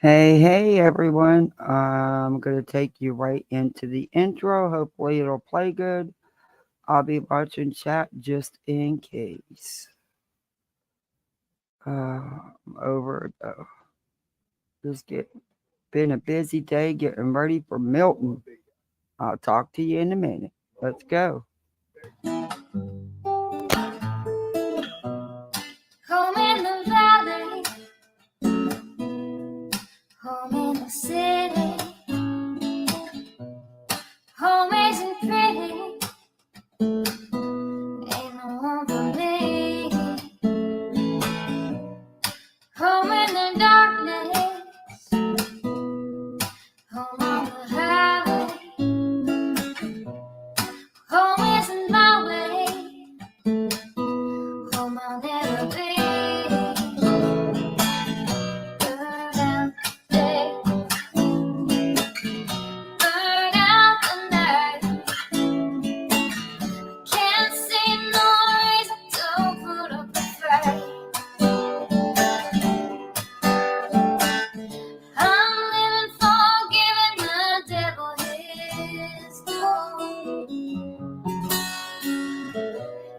Hey, everyone. I'm going to take you right into the intro. Hopefully, it'll play good. I'll be watching chat just in case. Over though. Just get been a busy day getting ready for Milton. I'll talk to you in a minute. Let's go. Home in the valley, home in the city, home isn't pretty, ain't no home for me. Home in the darkness, home on the highway, home isn't my way, home I'll never be. Burn out the day, burn out the night. Can't see no reason to put up a fight. I'm living for giving the devil his due.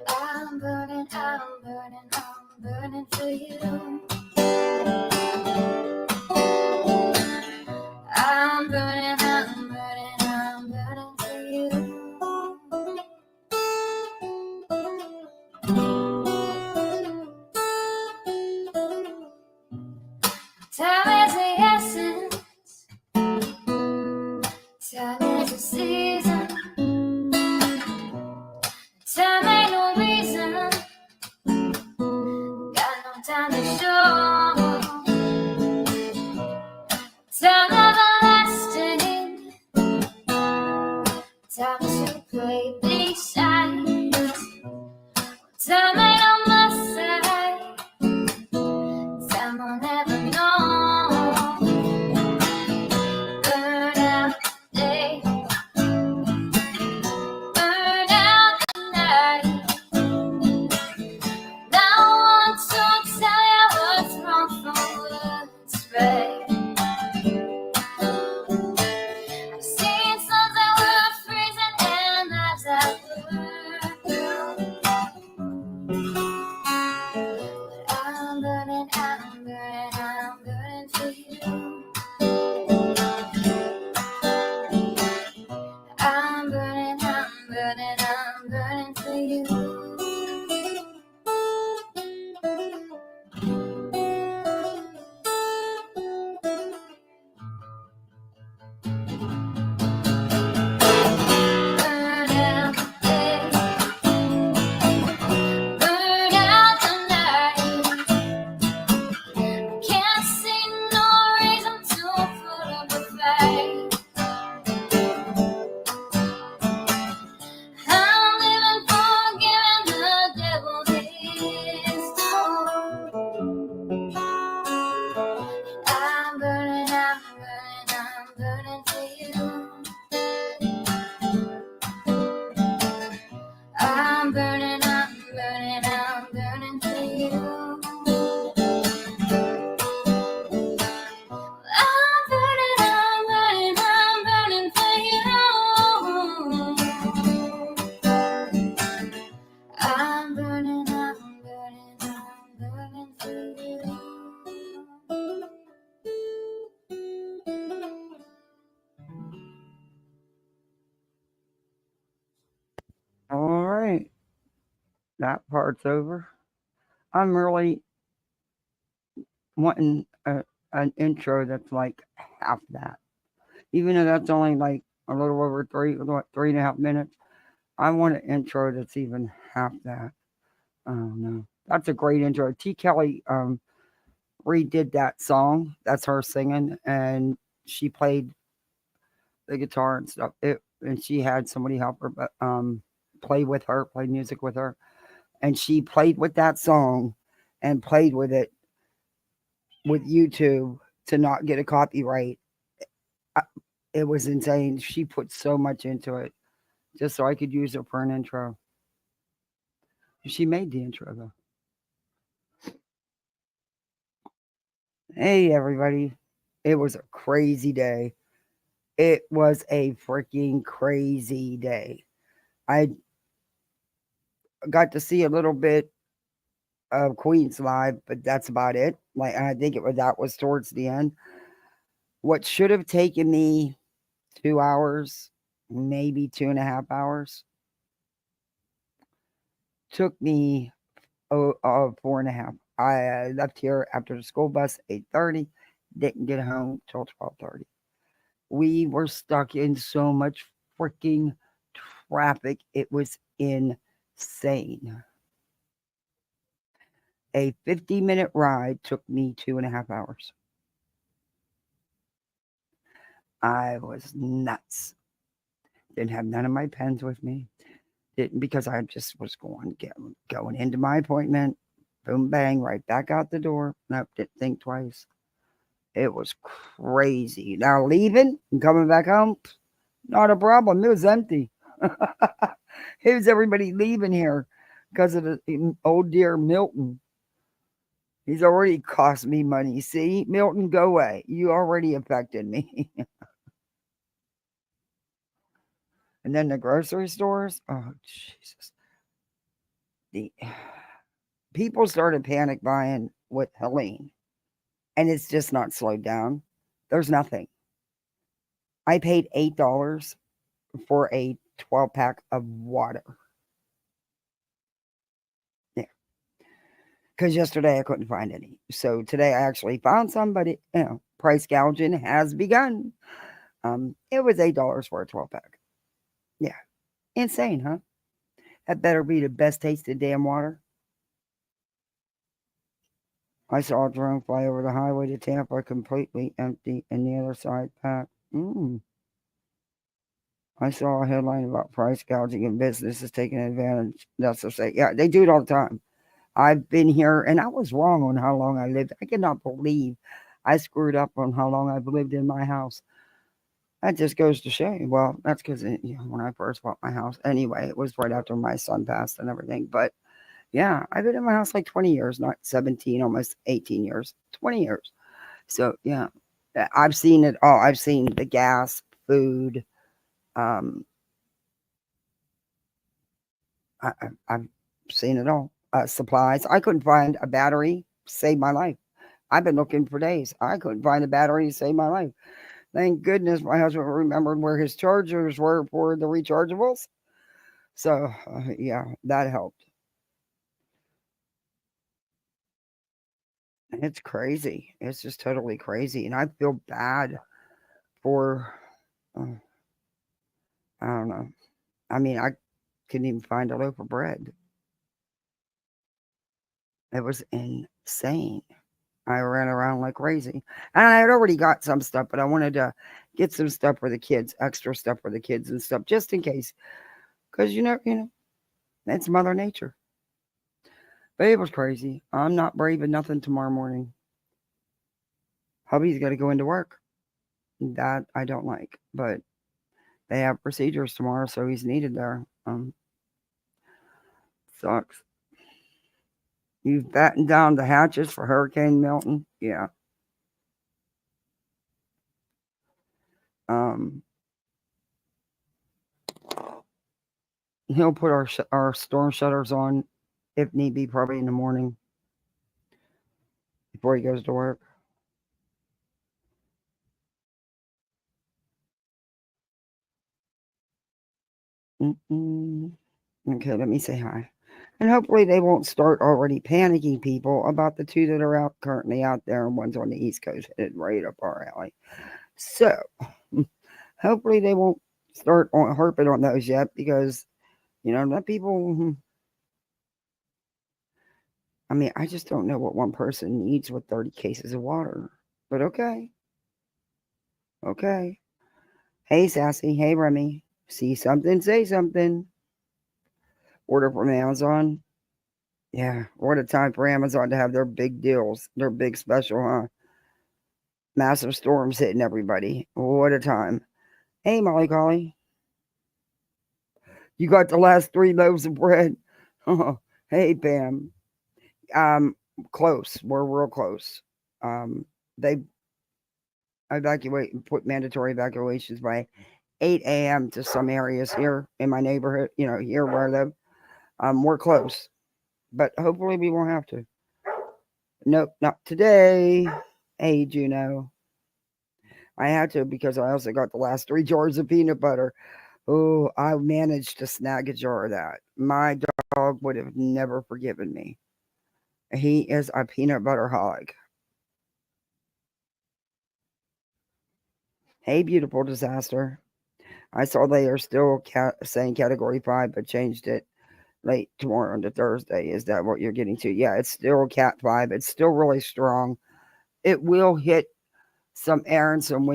I'm burning for you. I'm burning for you. Time is the essence, time is the season, time ain't no reason, got no time to show. Time everlasting, time to play these sides. Time ain't on my side, time will never know. Burn out the day, burn out the night. Now I want to tell you what's wrong from what's right. I've seen suns that were freezing and nights that were blue. But I'm burning for you. I'm burning for you. Burn out the day, burn out the night. Can't see no reason to put up a fight. I'm living for giving the devil his due. I'm burning for you. I'm burning for you. I'm burning for you. I'm burning for you. All right. That part's over. I'm really wanting an intro that's like half that. Even though that's only like a little over 3.5 minutes. I want an intro that's even half that. I don't know. That's a great intro. T. Kelly redid that song. That's her singing, and she played the guitar and stuff. And she had somebody help her, but play music with her, and she played with that song, and played with it with YouTube to not get a copyright. I- It was insane. She put so much into it just so I could use it for an intro. She made the intro though. Hey everybody. It was a crazy day. It was a freaking crazy day. I got to see a little bit of Queens live, but that's about it. Like, I think that was towards the end. What should have taken me 2 hours, maybe 2.5 hours, took me 4.5. I left here after the school bus 8:30. Didn't get home till 12:30. We were stuck in so much freaking traffic. It was insane. A 50-minute ride took me 2.5 hours. I was nuts. Didn't have none of my pens with me. Didn't because I just was going into my appointment. Boom, bang, right back out the door. Nope, didn't think twice. It was crazy. Now leaving and coming back home, not a problem. It was empty. Here's everybody leaving here because of the old dear Milton. He's already cost me money. See, Milton, go away. You already affected me. And then the grocery stores. Oh Jesus! The people started panic buying with Helene, and it's just not slowed down. There's nothing. I paid $8 for a 12-pack of water. Yeah, because yesterday I couldn't find any. So today I actually found some, but price gouging has begun. It was $8 for a 12-pack. Yeah, insane, huh? That better be the best tasted damn water. I saw a drone fly over the highway to Tampa, completely empty, and the other side packed. I saw a headline about price gouging and businesses taking advantage. That's to say, yeah, they do it all the time. I've been here, and I was wrong on how long I lived. I cannot believe I screwed up on how long I've lived in my house. That just goes to show you. Well, that's because when I first bought my house, anyway, it was right after my son passed and everything. But yeah, I've been in my house like 20 years, not 17, almost 18 years, 20 years. So yeah, I've seen it all. I've seen the gas, food. Um, I've seen it all. Supplies. I couldn't find a battery. Save my life. I've been looking for days. I couldn't find a battery to save my life. Thank goodness my husband remembered where his chargers were for the rechargeables. So yeah, that helped. It's crazy. It's just totally crazy, and I feel bad for. Uh, I don't know. I mean, I couldn't even find a loaf of bread. It was insane. I ran around like crazy. And I had already got some stuff, but I wanted to get some stuff for the kids, extra stuff for the kids and stuff, just in case. Because it's Mother Nature. But it was crazy. I'm not brave of nothing tomorrow morning. Hubby's got to go into work. That I don't like. But they have procedures tomorrow, so he's needed there. Sucks. You've battened down the hatches for Hurricane Milton? Yeah. Um, he'll put our storm shutters on if need be, probably in the morning before he goes to work. Mm-mm. Okay, let me say hi. And hopefully they won't start already panicking people about the two that are out currently out there, and one's on the East Coast headed right up our alley. So hopefully they won't start on harping on those yet because that people. I mean, I just don't know what one person needs with 30 cases of water. But okay, okay. Hey, Sassy. Hey, Remy. See something, say something. Order from Amazon. Yeah, what a time for Amazon to have their big deals, their big special, huh? Massive storms hitting everybody. What a time. Hey, Molly Collie. You got the last 3 loaves of bread. Hey, Pam. Um, Close. We're real close. They evacuate put mandatory evacuations by 8 a.m. to some areas here in my neighborhood. Here where I live. We're close, but hopefully we won't have to. Nope, not today. Hey, Juno, I had to because I also got the last 3 jars of peanut butter. Oh, I managed to snag a jar of that. My dog would have never forgiven me. He is a peanut butter hog. Hey, beautiful disaster. I saw they are still saying category 5, but changed it late tomorrow into Thursday. Is that what you're getting to? Yeah, it's still cat 5. It's still really strong. It will hit some air and some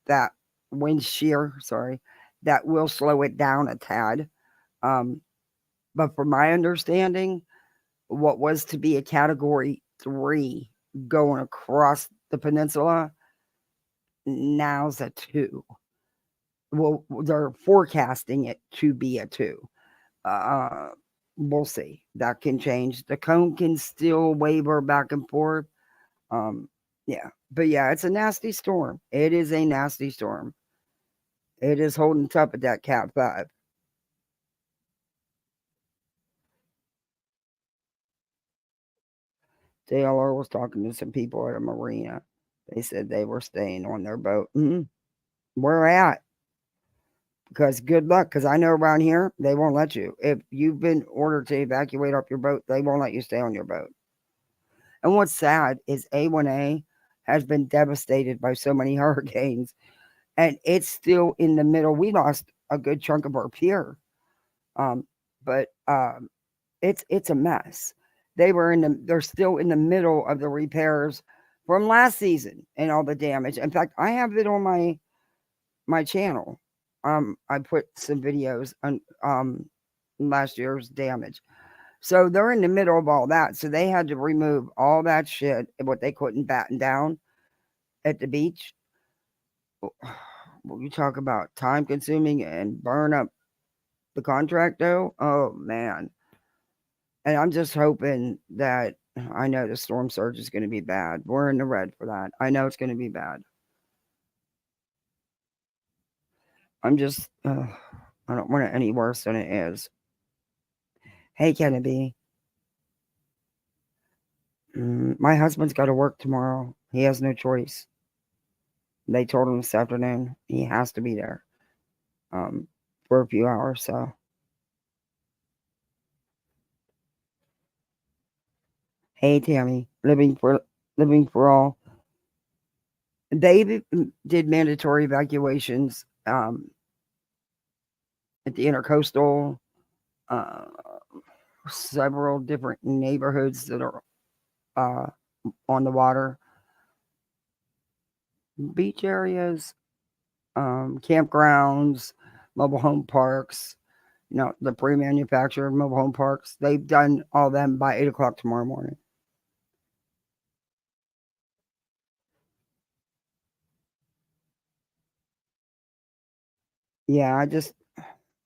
that wind shear, sorry, that will slow it down a tad. Um, but from my understanding, what was to be a category 3 going across the peninsula now's a 2. Well, they're forecasting it to be a 2. Uh, we'll see. That can change. The cone can still waver back and forth. Um, yeah, but yeah, it's a nasty storm. It is a nasty storm. It is holding tough at that Cat 5. JLR was talking to some people at a marina. They said they were staying on their boat. Where at? Because good luck. Because I know around here they won't let you. If you've been ordered to evacuate off your boat, they won't let you stay on your boat. And what's sad is A1A has been devastated by so many hurricanes, and it's still in the middle. We lost a good chunk of our pier, um, but it's a mess. They're still in the middle of the repairs from last season and all the damage. In fact, I have it on my channel. I put some videos on last year's damage. So they're in the middle of all that. So they had to remove all that shit, what they couldn't batten down at the beach. Well, you talk about time consuming and burn up the contract though. Oh man. And I'm just hoping that I know the storm surge is going to be bad. We're in the red for that. I know it's going to be bad. I'm just, I don't want it any worse than it is. Hey, Kennedy. My husband's got to work tomorrow. He has no choice. They told him this afternoon he has to be there um, for a few hours. So, hey, Tammy, living for all. They did mandatory evacuations at the intercoastal, uh, several different neighborhoods that are uh, on the water, beach areas, campgrounds, mobile home parks. The pre-manufactured mobile home parks. They've done all them by 8 o'clock tomorrow morning. Yeah,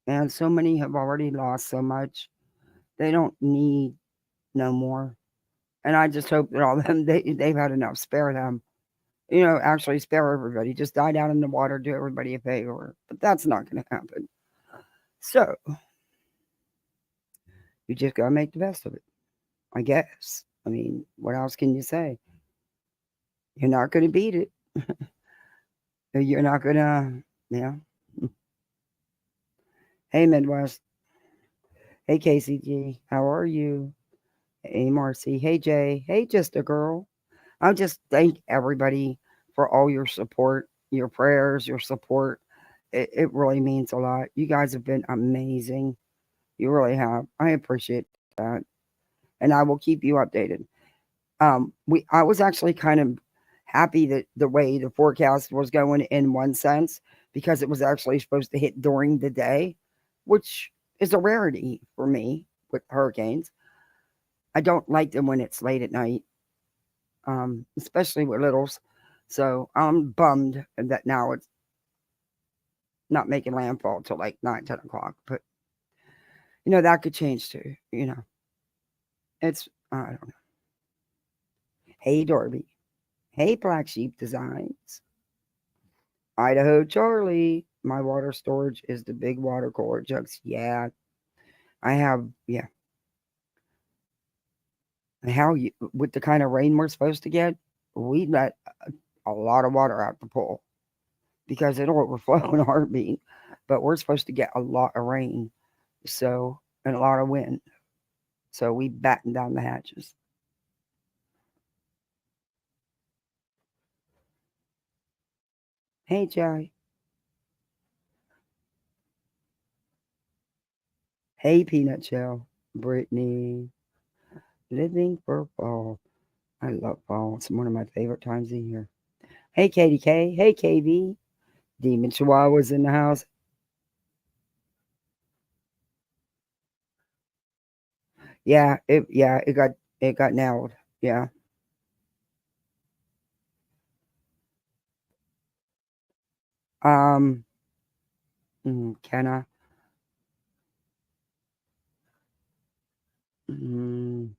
man, so many have already lost so much. They don't need no more. And I just hope that all of them they've had enough. Spare them. Actually spare everybody. Just die down in the water, do everybody a favor. But that's not going to happen. So you just gotta make the best of it, I guess. I mean, what else can you say? You're not going to beat it. You're not gonna, yeah. Hey Midwest. Hey KCG. How are you? Hey Marcy. Hey Jay. Hey just a girl. I just thank everybody for all your support, your prayers, your support. It really means a lot. You guys have been amazing. You really have. I appreciate that. And I will keep you updated. I was actually kind of happy that the way the forecast was going in one sense because it was actually supposed to hit during the day, which is a rarity for me with hurricanes. I don't like them when it's late at night, especially with littles. So I'm bummed that now it's not making landfall till like 9, 10 o'clock. But that could change too. It's I don't know. Hey Dorby. Hey Black Sheep Designs. Idaho Charlie. My water storage is the big water cooler jugs. Yeah, I have. Yeah, how you with the kind of rain we're supposed to get, we let a lot of water out the pool because it'll overflow in a heartbeat. But we're supposed to get a lot of rain, so and a lot of wind. So we batten down the hatches. Hey, Jai. Hey, Peanut Shell. Brittany. Living for fall. I love fall. It's one of my favorite times of year. Hey, Katie K. Hey, KB. Demon Chihuahua's in the house. Yeah, it got nailed. Yeah. Um. Can I? Mm,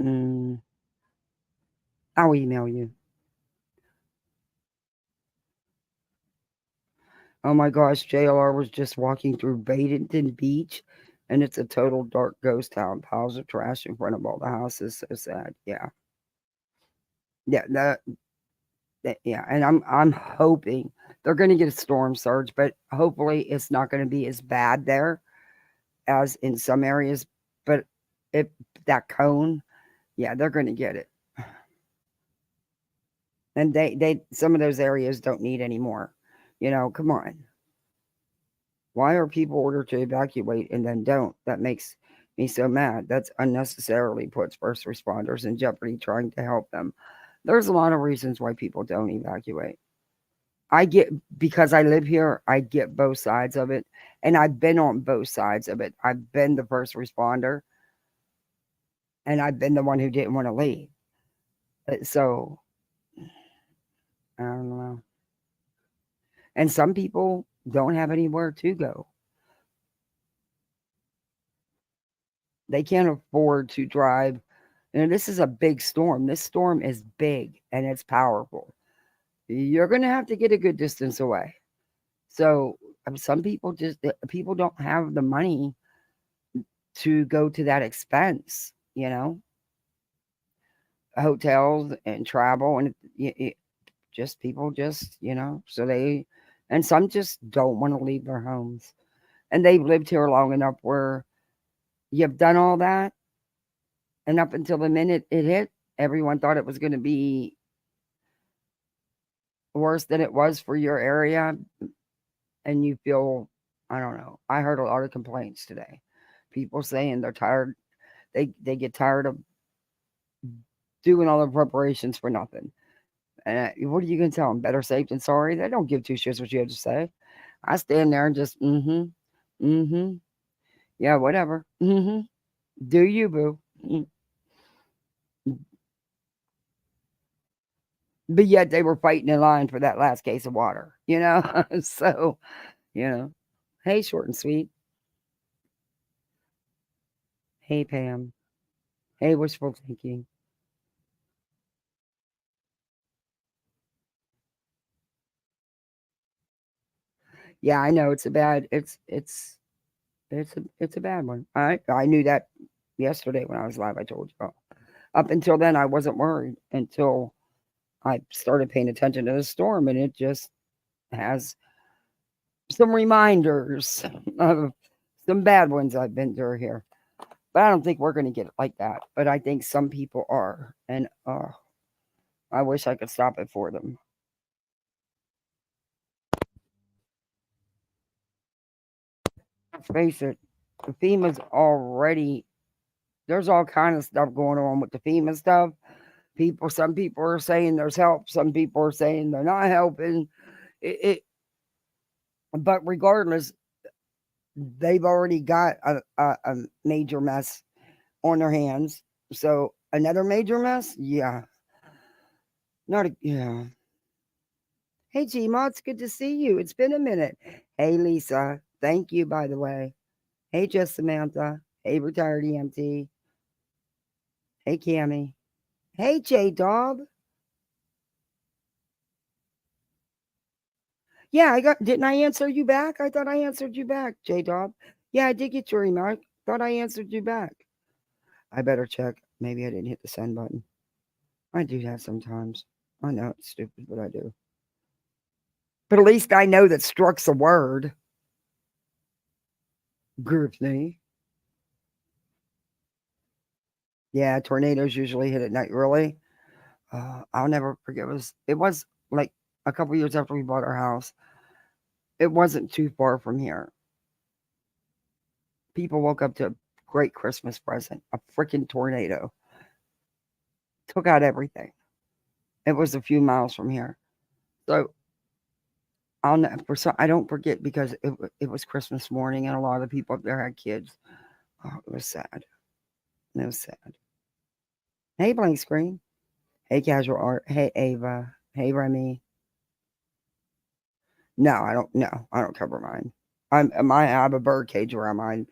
mm, I'll email you. Oh my gosh, JLR was just walking through Badenton Beach, and it's a total dark ghost town. Piles of trash in front of all the houses. So sad. Yeah, yeah, yeah. And I'm hoping they're going to get a storm surge, but hopefully it's not going to be as bad there as in some areas. But if that cone, yeah, they're going to get it. And they some of those areas don't need any more. Come on. Why are people ordered to evacuate and then don't? That makes me so mad. That's unnecessarily puts first responders in jeopardy trying to help them. There's a lot of reasons why people don't evacuate. I get because I live here, I get both sides of it. And I've been on both sides of it. I've been the first responder and I've been the one who didn't want to leave. So I don't know. And some people don't have anywhere to go. They can't afford to drive. This is a big storm. This storm is big and it's powerful. You're going to have to get a good distance away. So some people people don't have the money to go to that expense, hotels and travel and just people so and some just don't want to leave their homes. And they've lived here long enough where you've done all that. And up until the minute it hit, everyone thought it was going to be worse than it was for your area. And you feel, I don't know. I heard a lot of complaints today. People saying they're tired. They get tired of doing all the preparations for nothing. And what are you going to tell them? Better safe than sorry? They don't give two shits what you have to say. I stand there and just, yeah, whatever. Do you, boo? But yet they were fighting in line for that last case of water. So, you know, hey, short and sweet. Hey, Pam. Hey, wishful thinking. Yeah, I know it's a bad. It's a bad one. I knew that yesterday when I was live. I told you. Up until then, I wasn't worried until I started paying attention to the storm, and it just has some reminders of some bad ones I've been through here. But I don't think we're going to get it like that. But I think some people are, and I wish I could stop it for them. Let's face it, the FEMA's already there's all kind of stuff going on with the FEMA stuff. Some people are saying there's help, some people are saying they're not helping. But regardless, they've already got a major mess on their hands. So another major mess, yeah, not a yeah. Hey, Gma, it's good to see you. It's been a minute. Hey, Lisa, thank you by the way. Hey, just Samantha. Hey, retired EMT. Hey, Cammy. Hey, J Dog. Yeah, I got. Didn't I answer you back? I thought I answered you back, J Dog. Yeah, I did get your email. I thought I answered you back. I better check. Maybe I didn't hit the send button. I do that sometimes. I know it's stupid, but I do. But at least I know that struck's a word. Griffney. Yeah, tornadoes usually hit at night. Really? I'll never forget. It was like a couple years after we bought our house. It wasn't too far from here. People woke up to a great Christmas present. A freaking tornado took out everything. It was a few miles from here. So I don't forget because it was Christmas morning and a lot of the people up there had kids. Oh, it was sad. It was sad. Hey, blank screen. Hey, casual art. Hey, Ava. Hey, Remy. No, I don't. No, I don't cover mine. I have a bird cage around mine,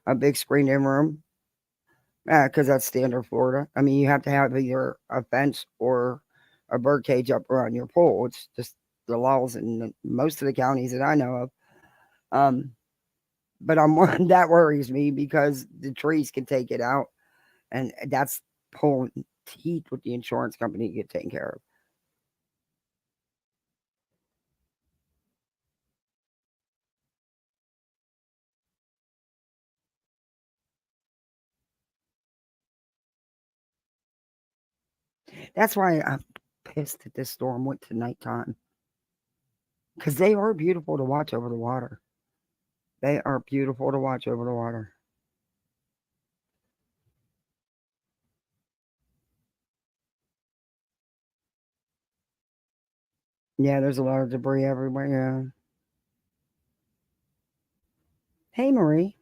a big screened in room. Because that's standard Florida. I mean, you have to have either a fence or a bird cage up around your pool. It's just the laws in most of the counties that I know of. Um, but I'm one that worries me because the trees can take it out, and that's pulling teeth with the insurance company to get taken care of. That's why I'm pissed that this storm went to nighttime because they are beautiful to watch over the water. They are beautiful to watch over the water. Yeah, there's a lot of debris everywhere. Yeah. Hey, Marie.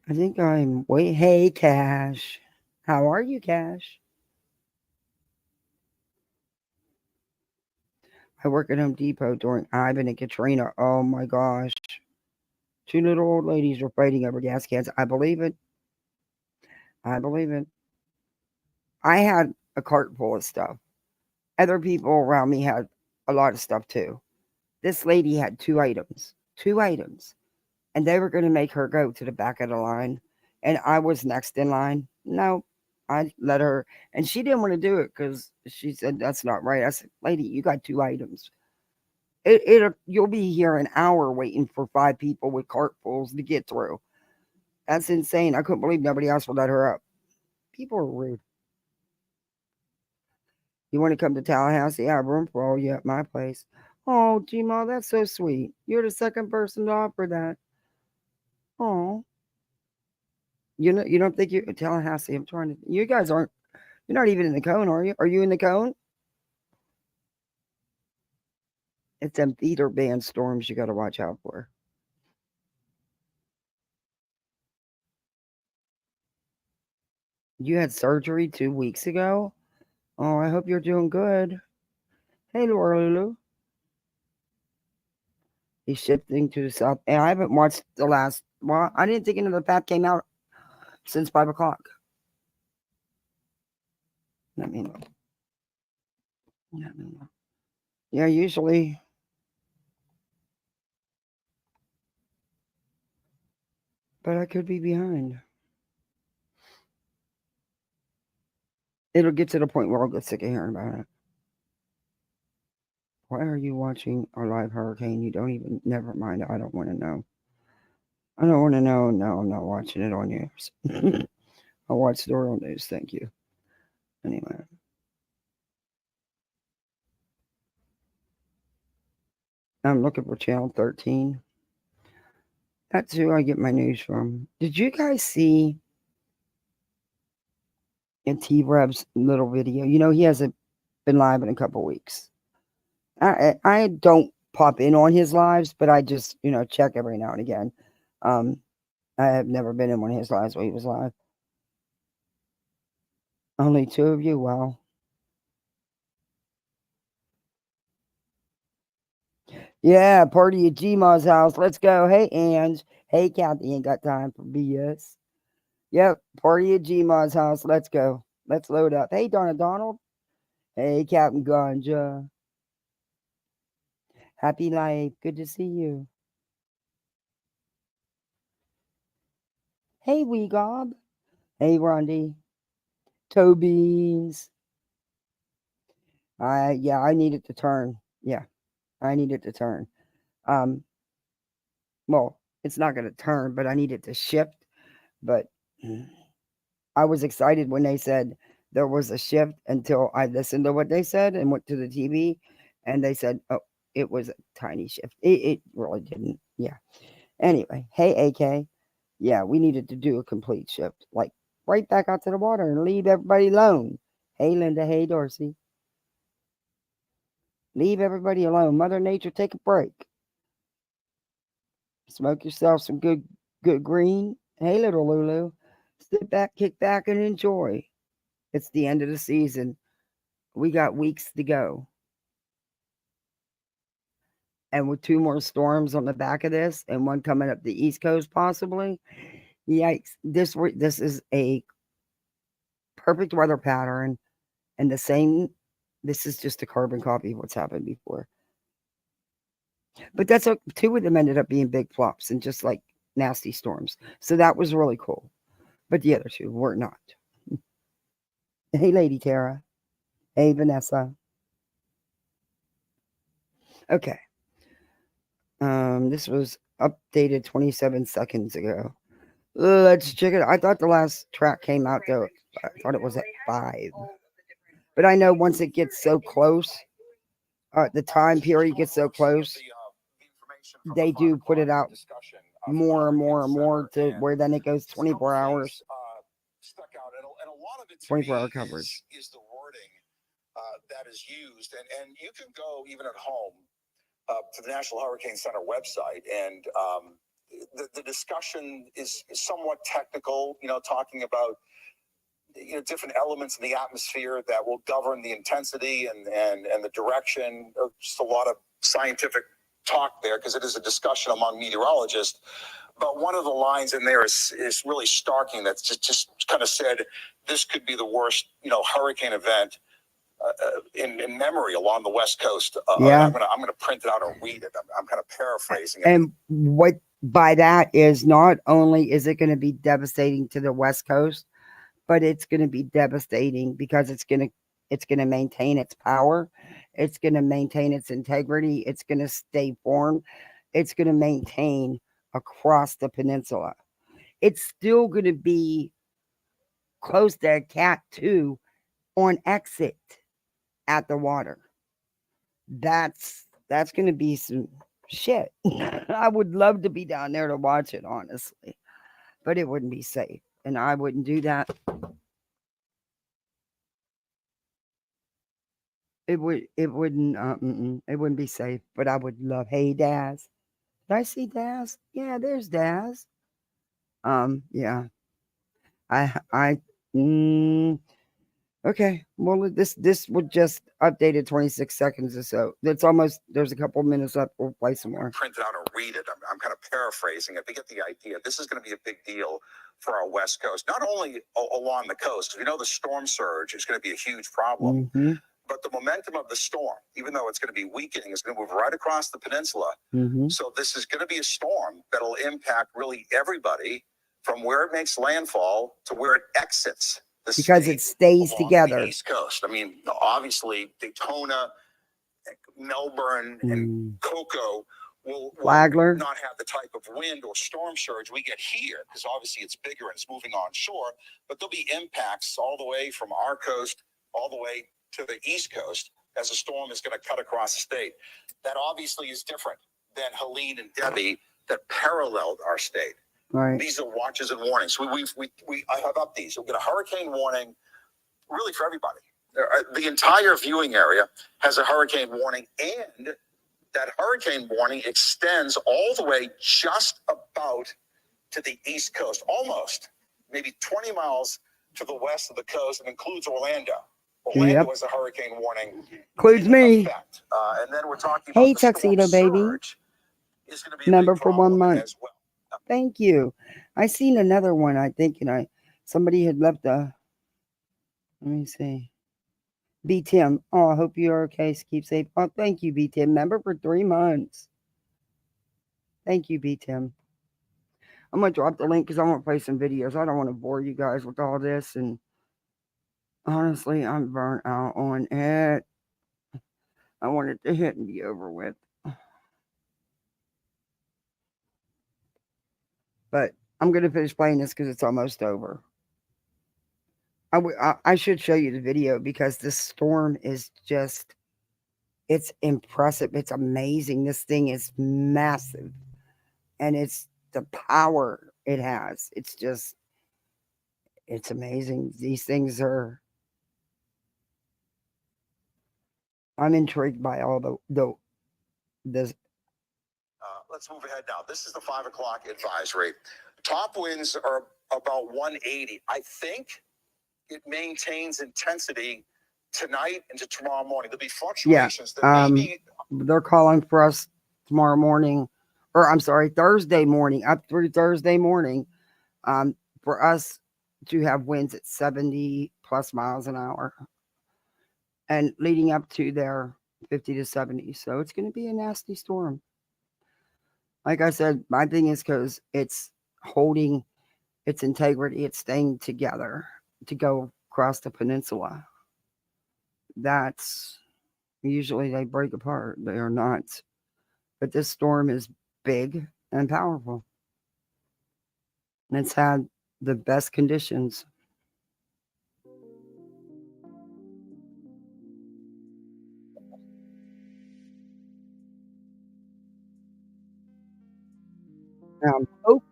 I think I'm wait. Hey, Cash. How are you, Cash? I work at Home Depot during Ivan and Katrina. Oh my gosh. Two little old ladies were fighting over gas cans. I believe it. I believe it. I had a cart full of stuff. Other people around me had a lot of stuff too. This lady had two items. Two items. And they were going to make her go to the back of the line. And I was next in line. No, I let her. And she didn't want to do it because she said, that's not right. I said, lady, you got two items. You'll be here an hour waiting for five people with cartfuls to get through. That's insane. I couldn't believe nobody else would let her up. People are rude. You want to come to Tallahassee? I have room for all you at my place. Oh, Gma, that's so sweet. You're the second person to offer that. Oh, you don't think you Tallahassee? I'm trying to. You guys aren't. You're not even in the cone, are you? Are you in the cone? It's them theater band storms you got to watch out for. You had surgery 2 weeks ago. Oh, I hope you're doing good. Hey, Laura Lulu. He's shifting to the south. And I haven't watched the last. Well, I didn't think another pack came out since 5 o'clock. Let me know. Let me know. Yeah, usually, but I could be behind. It'll get to the point where I'll get sick of hearing about it. Why are you watching our live hurricane? You don't even. Never mind. I don't want to know. I don't want to know. No, I'm not watching it on yours. I'll watch the real news. Thank you. Anyway, I'm looking for channel 13. That's who I get my news from. Did you guys see in T Reb's little video? You know, he hasn't been live in a couple weeks. I don't pop in on his lives, but I just, check every now and again. Um, I have never been in one of his lives where he was live. Only two of you? Wow. Yeah, party at Gma's house. Let's go. Hey, Ange. Hey, Kathy. Ain't got time for BS. Yep, party at Gma's house. Let's go. Let's load up. Hey, Donna Donald. Hey, Captain Ganja. Happy life. Good to see you. Hey, Wee Gob. Hey, Rondi. Toe beans. Yeah, I needed to turn. Yeah, I needed to turn. Um, well, it's not going to turn, but I needed to shift. But I was excited when they said there was a shift until I listened to what they said and went to the TV, and they said, "Oh, it was a tiny shift." It really didn't. Yeah. Anyway, hey AK, yeah, we needed to do a complete shift, like right back out to the water and leave everybody alone. Hey Linda, hey Dorsey, leave everybody alone. Mother Nature, take a break. Smoke yourself some good green. Hey little Lulu, sit back, kick back, and enjoy. It's the end of the season. We got weeks to go. And with two more storms on the back of this and one coming up the East Coast possibly, yikes. This is a perfect weather pattern, and the same, this is just a carbon copy of what's happened before. But that's what two of them ended up being big flops and just like nasty storms. So that was really cool. But the other two were not. Hey Lady Tara. Hey Vanessa. Okay. This was updated 27 seconds ago. Let's check it. I thought the last track came out though. I thought it was at 5. But I know once it gets so close, the time period gets so close, they do put it out more and more and more to where then it goes 24 hours. 24-hour coverage. Is the wording that is used, and you can go even at home to the National Hurricane Center website, and the discussion is somewhat technical. Talking about different elements in the atmosphere that will govern the intensity and the direction. Just a lot of scientific talk there because it is a discussion among meteorologists. But one of the lines in there is really starking. That's just kind of said this could be the worst hurricane event in memory along the West Coast. Yeah. I'm gonna print it out and read it. I'm kind of paraphrasing it. And what by that is not only is it going to be devastating to the West Coast, but it's going to be devastating because it's going to maintain its power, it's going to maintain its integrity, it's going to stay formed, it's going to maintain across the peninsula. It's still going to be close to Cat 2 on exit at the water. That's going to be some shit. I would love to be down there to watch it, honestly, but it wouldn't be safe, and I wouldn't do that. It wouldn't be safe, but I would love. Hey Daz, did I see Daz? Yeah, there's Daz. Yeah, I okay. Well, this would just updated 26 seconds or so. That's almost. There's a couple minutes left. We'll play some more. Print it out and read it. I'm kind of paraphrasing it. They get the idea. This is going to be a big deal for our West Coast, not only along the coast. The storm surge is going to be a huge problem. Mm-hmm. But the momentum of the storm, even though it's going to be weakening, is going to move right across the peninsula. Mm-hmm. So this is going to be a storm that'll impact really everybody from where it makes landfall to where it exits the because state it stays along together. the East Coast. I mean, obviously, Daytona, Melbourne, and Cocoa will Flagler not have the type of wind or storm surge we get here because obviously it's bigger and it's moving onshore. But there'll be impacts all the way from our coast all the way to the East Coast as a storm is going to cut across the state. That obviously is different than Helene and Debbie that paralleled our state. Right. These are watches and warnings. I have up these. We'll get a hurricane warning really for everybody. The entire viewing area has a hurricane warning, and that hurricane warning extends all the way just about to the East Coast, almost maybe 20 miles to the west of the coast, and includes Orlando. Orlando has a hurricane warning. Includes me. And then we're talking hey, about the Tuxedo storm Baby. surge is going to be Member for 1 month. as well. Thank you. I seen another one, I think, and somebody had left a. Let me see. B Tim. Oh, I hope you're okay. Keep safe. Oh, thank you, B Tim. Member for 3 months. Thank you, B Tim. I'm gonna drop the link because I want to play some videos. I don't want to bore you guys with all this, and honestly, I'm burnt out on it. I want it to hit and be over with. But I'm gonna finish playing this because it's almost over. I should show you the video because this storm is just, it's impressive. It's amazing. This thing is massive, and it's the power it has. It's just, it's amazing. These things are, I'm intrigued by all the Let's move ahead now. This is the 5 o'clock advisory. Top winds are about 180. I think it maintains intensity tonight into tomorrow morning. There'll be fluctuations that may be. They're calling for us tomorrow morning, or I'm sorry, Thursday morning, up through Thursday morning, for us to have winds at 70 plus miles an hour, and leading up to their 50 to 70. So it's going to be a nasty storm. Like I said, my thing is because it's holding its integrity, it's staying together to go across the peninsula. That's usually they break apart. They are not. But this storm is big and powerful. And it's had the best conditions. And I'm hoping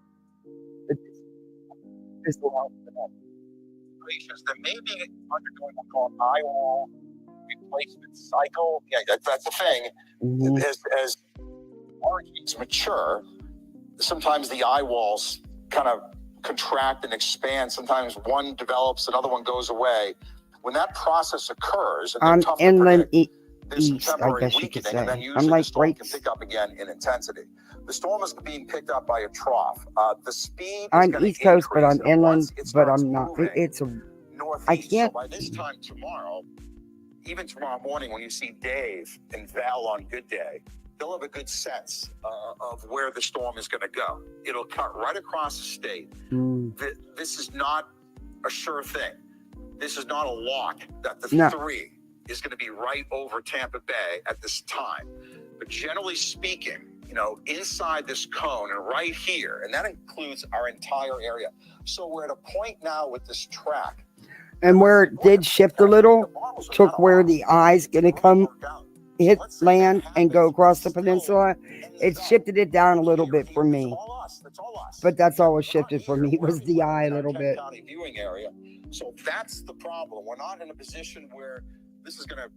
that this will help with that. That may be undergoing what's called eye wall replacement cycle. Yeah, that's the thing. Mhm. As hurricanes mature, sometimes the eye walls kind of contract and expand. Sometimes one develops, another one goes away. When that process occurs, and I'm tough to inland predict, there's some east, I temporary guess you could weakening, and then say. usually I'm the like storm right. can pick up again in intensity. The storm is being picked up by a trough. The speed is I'm going to East Coast, but increase, I'm and inland, once it but starts I'm not. moving It's a. northeast. I can't. So by this time tomorrow, even tomorrow morning, when you see Dave and Val on Good Day, they'll have a good sense of where the storm is going to go. It'll cut right across the state. This is not a sure thing. This is not a lock that the 3 is going to be right over Tampa Bay at this time. But generally speaking, inside this cone and right here, and that includes our entire area. So we're at a point now with this track. And where it did shift a little, took where the eye's going to come, hit land, and go across the peninsula. It shifted it down a little bit for me. But that's all it shifted for me was the eye a little bit. Viewing area. So that's the problem. We're not in a position where this is going to,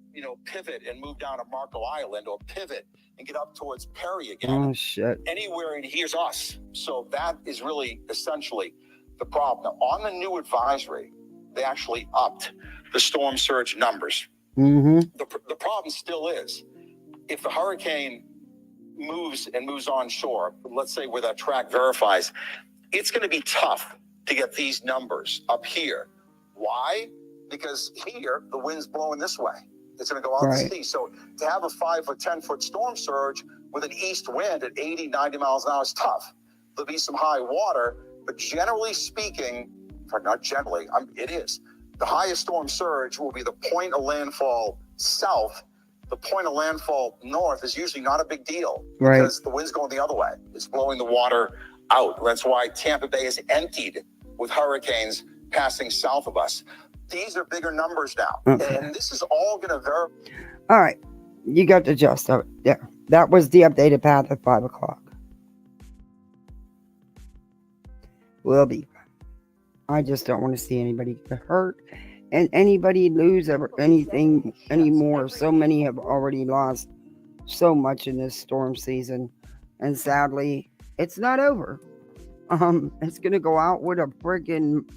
pivot and move down to Marco Island or pivot and get up towards Perry again. Oh, shit. Anywhere in here's us. So that is really essentially the problem. Now, on the new advisory, they actually upped the storm surge numbers. Mm-hmm. The problem still is, if the hurricane moves onshore, let's say where that track verifies, it's going to be tough to get these numbers up here. Why? Because here, the wind's blowing this way. It's going to go out to sea. So to have a 5 or 10 foot storm surge with an east wind at 80, 90 miles an hour is tough. There'll be some high water, but generally speaking, or not generally, it is. The highest storm surge will be the point of landfall south. The point of landfall north is usually not a big deal because the wind's going the other way. It's blowing the water out. That's why Tampa Bay is emptied with hurricanes passing south of us. These are bigger numbers now. Okay. And this is all going to verify. All right. You got the gist of it. Yeah. That was the updated path at 5 o'clock. Will be. I just don't want to see anybody get hurt and anybody lose anything anymore. So many have already lost so much in this storm season. And sadly, it's not over. It's going to go out with a friggin'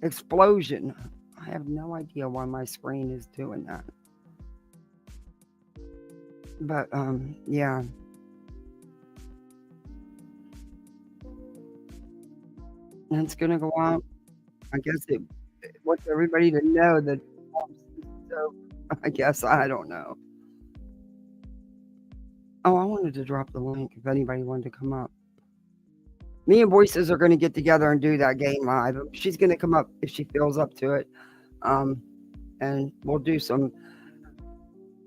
explosion. I have no idea why my screen is doing that. But, yeah. And it's going to go out. I guess it wants everybody to know that So I guess I don't know. Oh, I wanted to drop the link if anybody wanted to come up. Me and Voices are going to get together and do that game live. She's going to come up if she feels up to it. Um, and we'll do some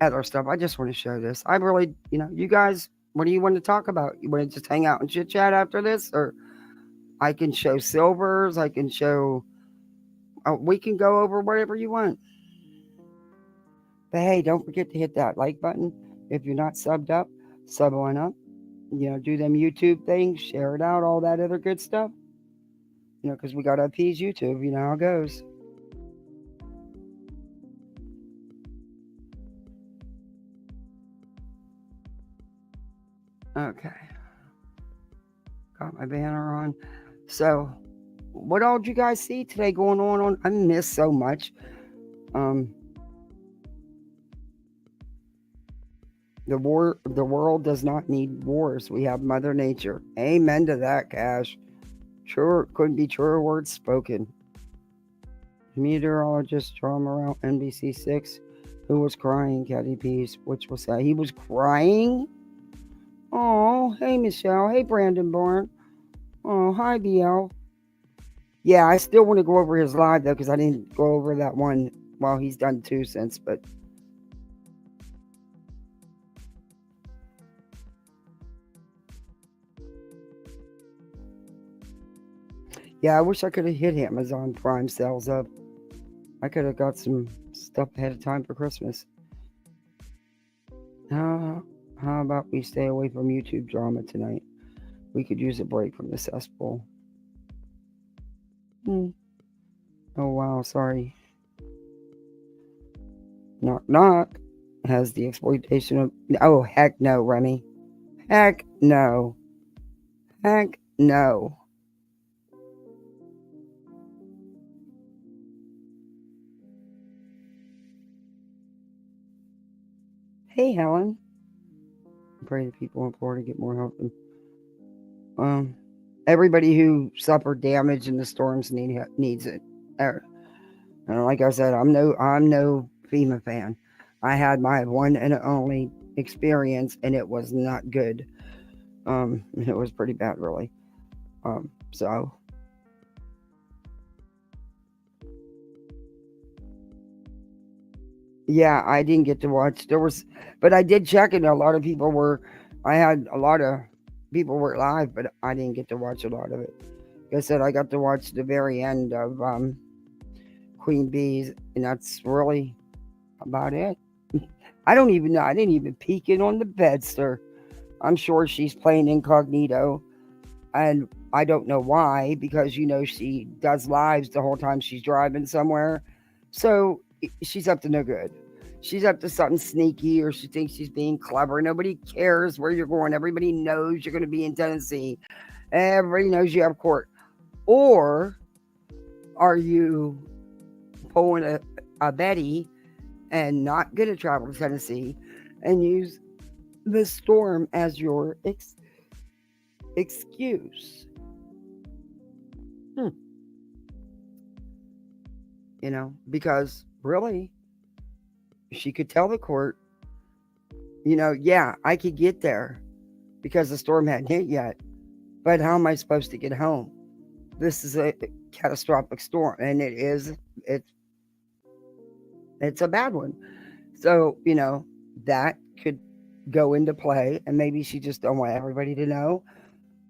other stuff. I just want to show this. I really, you guys, what do you want to talk about? You want to just hang out and chit chat after this? Or I can show silvers. I can show, we can go over whatever you want. But hey, don't forget to hit that like button. If you're not subbed up, sub on up. Do them YouTube things, share it out, all that other good stuff. Because we got to appease YouTube. You know how it goes. Okay. Got my banner on. So, what all did you guys see today going on? I missed so much. Um, the world does not need wars. We have Mother Nature. Amen to that, Cash. Sure, couldn't be truer words spoken. Meteorologist drama around NBC6, who was crying, Caddy Peace, which was sad. He was crying? Oh, hey, Michelle. Hey, Brandon Bourne. Oh, hi, BL. Yeah, I still want to go over his live, though, because I didn't go over that one. Well, he's done two since, but... Yeah, I wish I could have hit Amazon Prime sales up. I could have got some stuff ahead of time for Christmas. How about we stay away from YouTube drama tonight? We could use a break from the cesspool. Oh, wow, sorry. Knock, knock. Has the exploitation of... Oh, heck no, Remy. Heck no. Heck no. Hey, Helen. I pray that people in Florida get more help. Everybody who suffered damage in the storms needs it. Like I said, I'm no FEMA fan. I had my one and only experience, and it was not good. It was pretty bad, really. So yeah, I didn't get to watch. But I did check it. A lot of people were. I had a lot of people were live, but I didn't get to watch a lot of it. Like I said, I got to watch the very end of Queen Bees, and that's really about it. I don't even know. I didn't even peek in on the bedster. I'm sure she's playing incognito, and I don't know why, because she does lives the whole time she's driving somewhere. So she's up to no good. She's up to something sneaky, or she thinks she's being clever. Nobody cares where you're going. Everybody knows you're going to be in Tennessee. Everybody knows you have court. Or are you pulling a Betty and not going to travel to Tennessee and use the storm as your excuse? Because really, she could tell the court, yeah, I could get there because the storm hadn't hit yet, but how am I supposed to get home? This is a catastrophic storm, and it's a bad one. So, that could go into play, and maybe she just don't want everybody to know,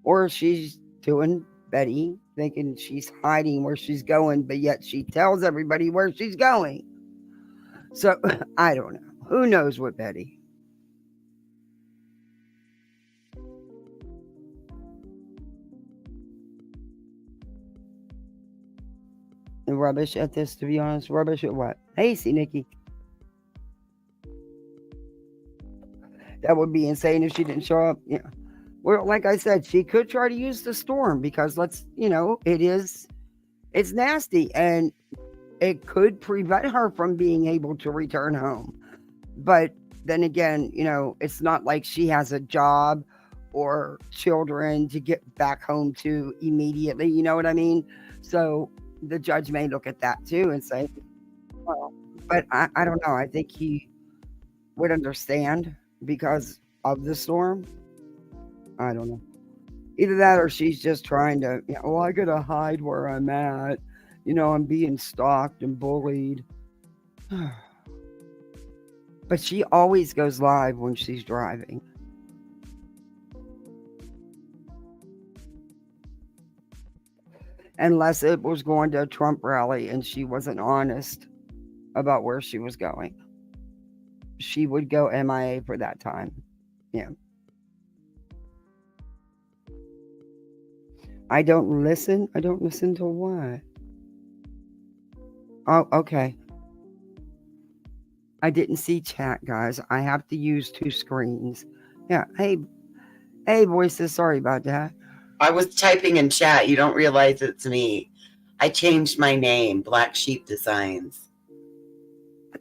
or she's doing Betty, thinking she's hiding where she's going, but yet she tells everybody where she's going. So I don't know. Who knows what Betty? Rubbish at this, to be honest. Rubbish at what? Hey, see, Nikki. That would be insane if she didn't show up. Yeah. Well, like I said, she could try to use the storm because it's nasty and it could prevent her from being able to return home. But then again, it's not like she has a job or children to get back home to immediately. You know what I mean? So the judge may look at that too and say, well, But I don't know. I think he would understand because of the storm. I don't know. Either that or she's just trying to, well, I gotta hide where I'm at. I'm being stalked and bullied. But she always goes live when she's driving. Unless it was going to a Trump rally and she wasn't honest about where she was going. She would go MIA for that time. Yeah. I don't listen. I don't listen to what? Oh, okay. I didn't see chat, guys. I have to use two screens. Yeah. Hey, voices. Sorry about that. I was typing in chat. You don't realize it's me. I changed my name, Black Sheep Designs.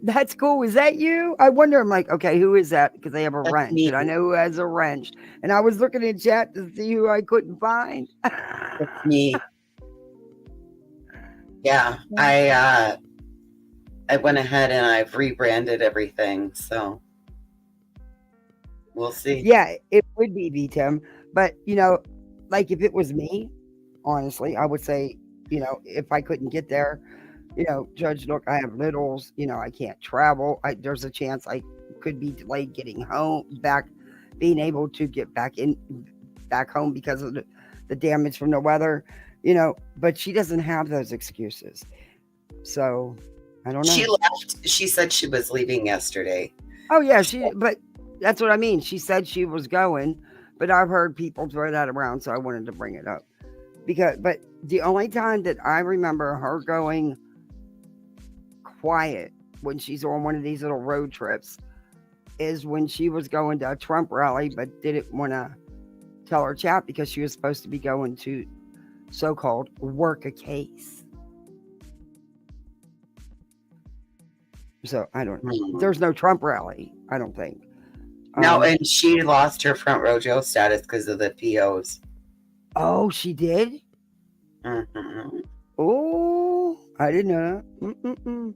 That's cool. Is that you? I wonder. I'm like, okay, who is that? Because they have a That's wrench, me. and I know who has a wrench. And I was looking in chat to see who I couldn't find. That's me. Yeah, I went ahead and I've rebranded everything, so we'll see. Yeah, it would be VTEM, but like if it was me, honestly, I would say, if I couldn't get there, Judge, look, I have littles, I can't travel. There's a chance I could be delayed getting being able to get back home because of the damage from the weather, but she doesn't have those excuses. So I don't know. She left. She said she was leaving yesterday. Oh yeah, but that's what I mean. She said she was going, but I've heard people throw that around, so I wanted to bring it up. But the only time that I remember her going quiet when she's on one of these little road trips is when she was going to a Trump rally, but didn't want to tell her chat because she was supposed to be going to so-called work a case. So I don't know. There's no Trump rally, I don't think. No, and she lost her front row Joe status because of the POs. Oh, she did? Mm-hmm. Oh, I didn't know that.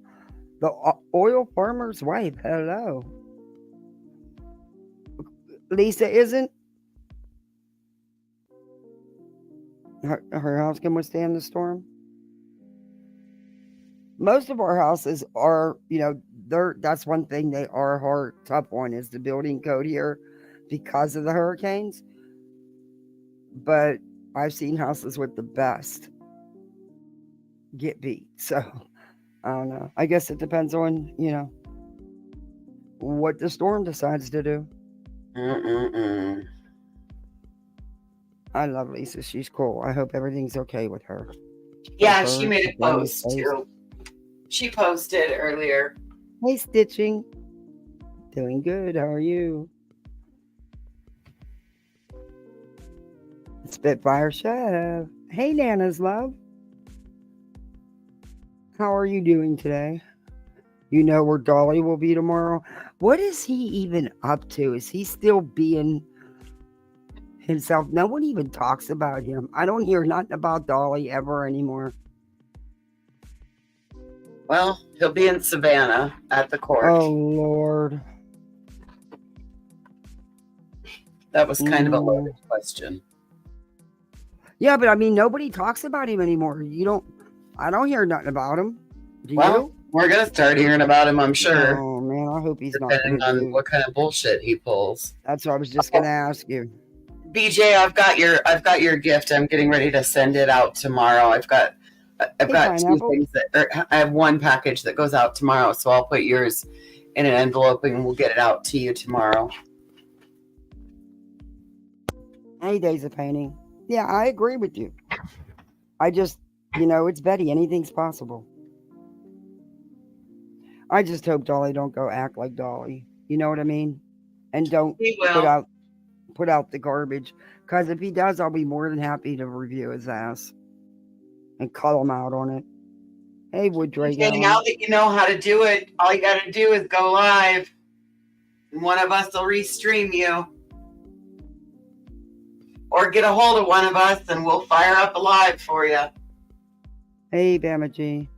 The oil farmer's wife. Hello. Lisa isn't. Her house can withstand the storm. Most of our houses are, that's one thing they are hard, tough on is the building code here because of the hurricanes. But I've seen houses with the best get beat. So I don't know. I guess it depends on, what the storm decides to do. I love Lisa. She's cool. I hope everything's okay with her. Yeah, she made a post too. She posted earlier. Hey, Stitching. Doing good. How are you? Spitfire Chef. Hey, Nana's love. How are you doing today? You know where Dolly will be tomorrow? What is he even up to? Is he still being himself? No one even talks about him. I don't hear nothing about Dolly ever anymore. Well, he'll be in Savannah at the court. Oh, Lord. That was kind of a loaded question. Yeah, but I mean, nobody talks about him anymore. I don't hear nothing about him. Do you? We're going to start hearing about him, I'm sure. Oh, man, I hope he's not. Depending on what kind of bullshit he pulls. That's what I was just going to ask you. BJ, I've got your gift. I'm getting ready to send it out tomorrow. I've got two things I have one package that goes out tomorrow, so I'll put yours in an envelope and we'll get it out to you tomorrow. 8 days of painting. Yeah, I agree with you. I just, it's Betty. Anything's possible. I just hope Dolly don't go act like Dolly. You know what I mean? And don't put out the garbage. Because if he does, I'll be more than happy to review his ass and call him out on it. Hey, Wooddrake. Now that you know how to do it, all you got to do is go live. And one of us will restream you. Or get a hold of one of us and we'll fire up a live for you. Hey, Bama G.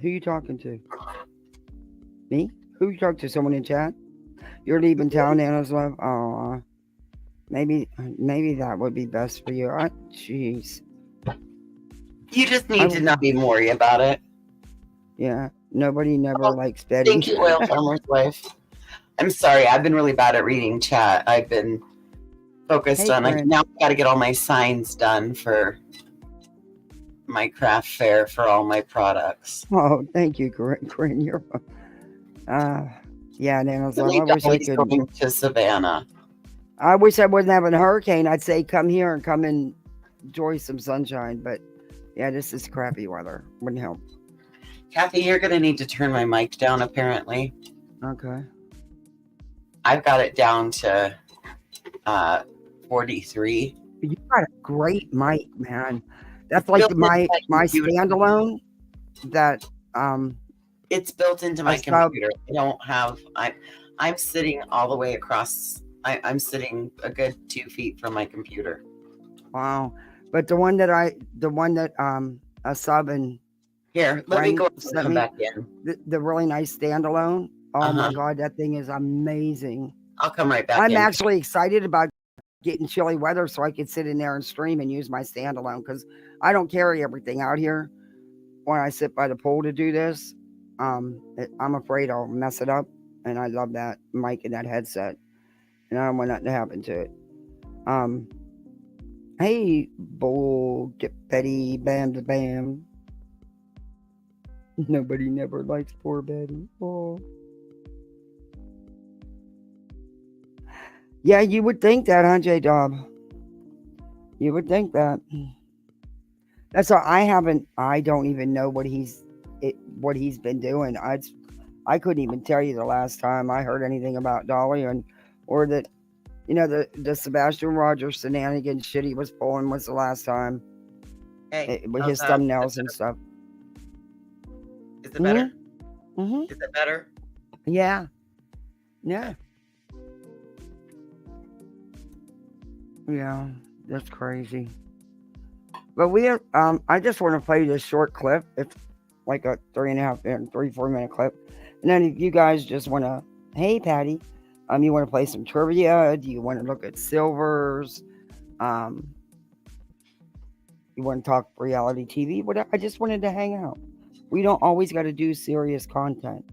Who you talking to? Me? Who you talking to? Someone in chat? You're leaving town, Anna's love. Oh, maybe that would be best for you. Jeez. You just I need to not even worry about it. Yeah. Nobody never Oh, likes Betty. Thank you, Oil Farmer's Wife. I'm sorry, I've been really bad at reading chat. I've been focused Hey, on like Corinne. now I've got to get all my signs done for my craft fair for all my products. Oh, thank you, Corinne. You're. Yeah, Nana's love. Really, I wish I Dolly's could. going to Savannah. I wish I wasn't having a hurricane. I'd say come here and come and enjoy some sunshine. But yeah, this is crappy weather. Wouldn't help. Kathy, you're going to need to turn my mic down, apparently. Okay. I've got it down to 43. You got a great mic, man. That's like my standalone. That It's built into my computer. I don't have. I'm sitting all the way across. I'm sitting a good 2 feet from my computer. Wow. But the one that a sub and here, let me go and come back in. The really nice standalone. Oh my God, that thing is amazing. I'll come right back. I'm actually excited about getting chilly weather so I could sit in there and stream and use my standalone because I don't carry everything out here when I sit by the pool to do this. I'm afraid I'll mess it up, and I love that mic and that headset, and I don't want nothing to happen to it. Hey, Bull, get Betty, bam, to bam. Nobody never likes poor Betty. Oh. Yeah, you would think that, huh, J-Dob? You would think that. That's why I don't even know what he's been doing. I couldn't even tell you the last time I heard anything about Dolly or that, the Sebastian Rogers shenanigans shit he was pulling was the last time. With his thumbnails and stuff. Is it better? Mm-hmm. Is it better? Yeah. Yeah. Yeah, that's crazy. But I just want to play this short clip. It's like a 3.5 4 minute clip. And then if you guys just want to, hey Patty, you want to play some trivia? Do you want to look at silvers? You want to talk reality TV? Whatever. I just wanted to hang out. We don't always got to do serious content.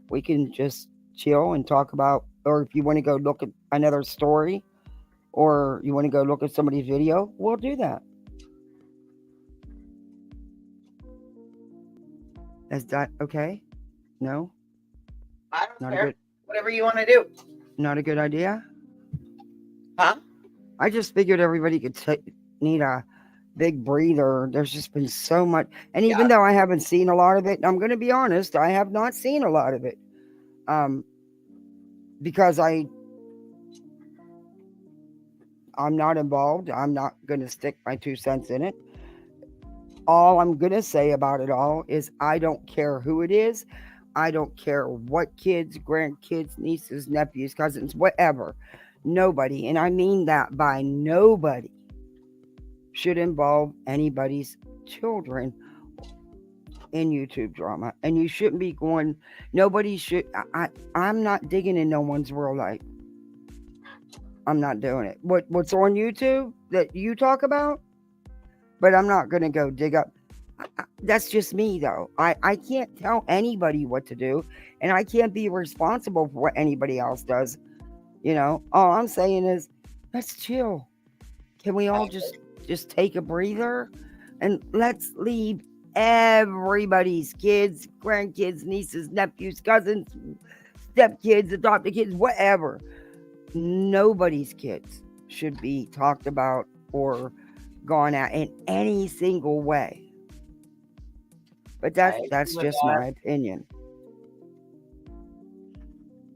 We can just chill and talk about, or if you want to go look at another story, or you want to go look at somebody's video, we'll do that. Is that okay? No? I don't care. Whatever you want to do. Not a good idea? Huh? I just figured everybody could need a big breather. There's just been so much. And even though I haven't seen a lot of it, I'm going to be honest, I have not seen a lot of it. Because I'm not involved. I'm not going to stick my 2 cents in it. All I'm going to say about it all is I don't care who it is. I don't care what kids, grandkids, nieces, nephews, cousins, whatever. Nobody, and I mean that by nobody, should involve anybody's children in YouTube drama. And you shouldn't be going, nobody should. I'm not digging in no one's real life. I'm not doing it. What's on YouTube that you talk about? But I'm not going to go dig up. That's just me, though. I can't tell anybody what to do, and I can't be responsible for what anybody else does. All I'm saying is, let's chill. Can we all just take a breather, and let's leave everybody's kids, grandkids, nieces, nephews, cousins, stepkids, adopted kids, whatever. Nobody's kids should be talked about or gone at in any single way. But that's just my opinion.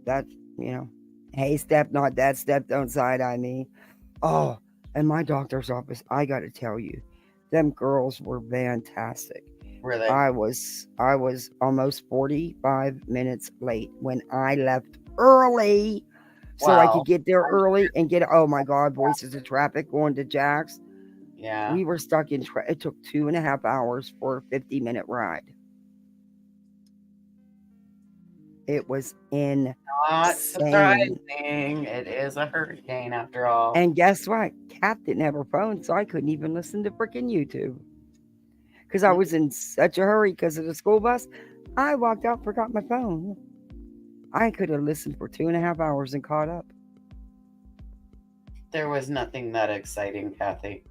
That's, hey, step, not that step, don't side-eye me. Oh, and my doctor's office, I got to tell you, them girls were fantastic. Really? I was almost 45 minutes late when I left early so I could get there early and oh my God, voices of traffic going to Jack's. Yeah. We were stuck in it took 2.5 hours for a 50-minute ride. It was insane. Not surprising. It is a hurricane after all. And guess what? Kat didn't have her phone, so I couldn't even listen to freaking YouTube. Because I was in such a hurry because of the school bus. I walked out, forgot my phone. I could have listened for 2.5 hours and caught up. There was nothing that exciting, Kathy.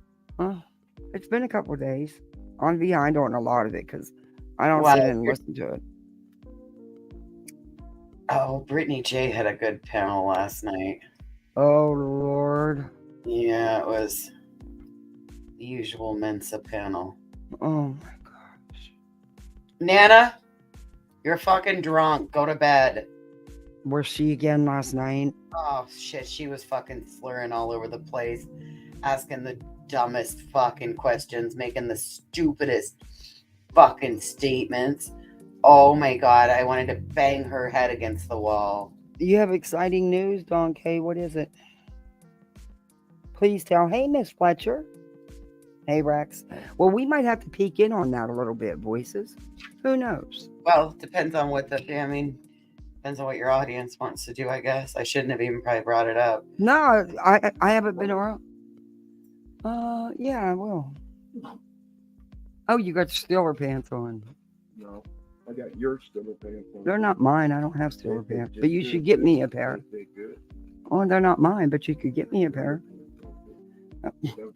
It's been a couple of days. I'm behind on a lot of it because I don't sit in and listen to it. Oh, Brittany J had a good panel last night. Oh, Lord. Yeah, it was the usual Mensa panel. Oh, my gosh. Nana, you're fucking drunk. Go to bed. Was she again last night? Oh, shit. She was fucking slurring all over the place, asking the dumbest fucking questions, making the stupidest fucking statements. Oh, my God. I wanted to bang her head against the wall. You have exciting news, Don K. What is it? Please tell. Hey, Miss Fletcher. Hey, Rex. Well, we might have to peek in on that a little bit, voices. Who knows? Well, depends on what depends on what your audience wants to do, I guess. I shouldn't have even probably brought it up. No, I haven't been around. Yeah, I will. Oh, you got Steeler pants on. No, I got your Steeler pants on. They're not mine. I don't have Steeler pants. But you should get me a pair. Good. Oh, they're not mine, but you could get me a pair.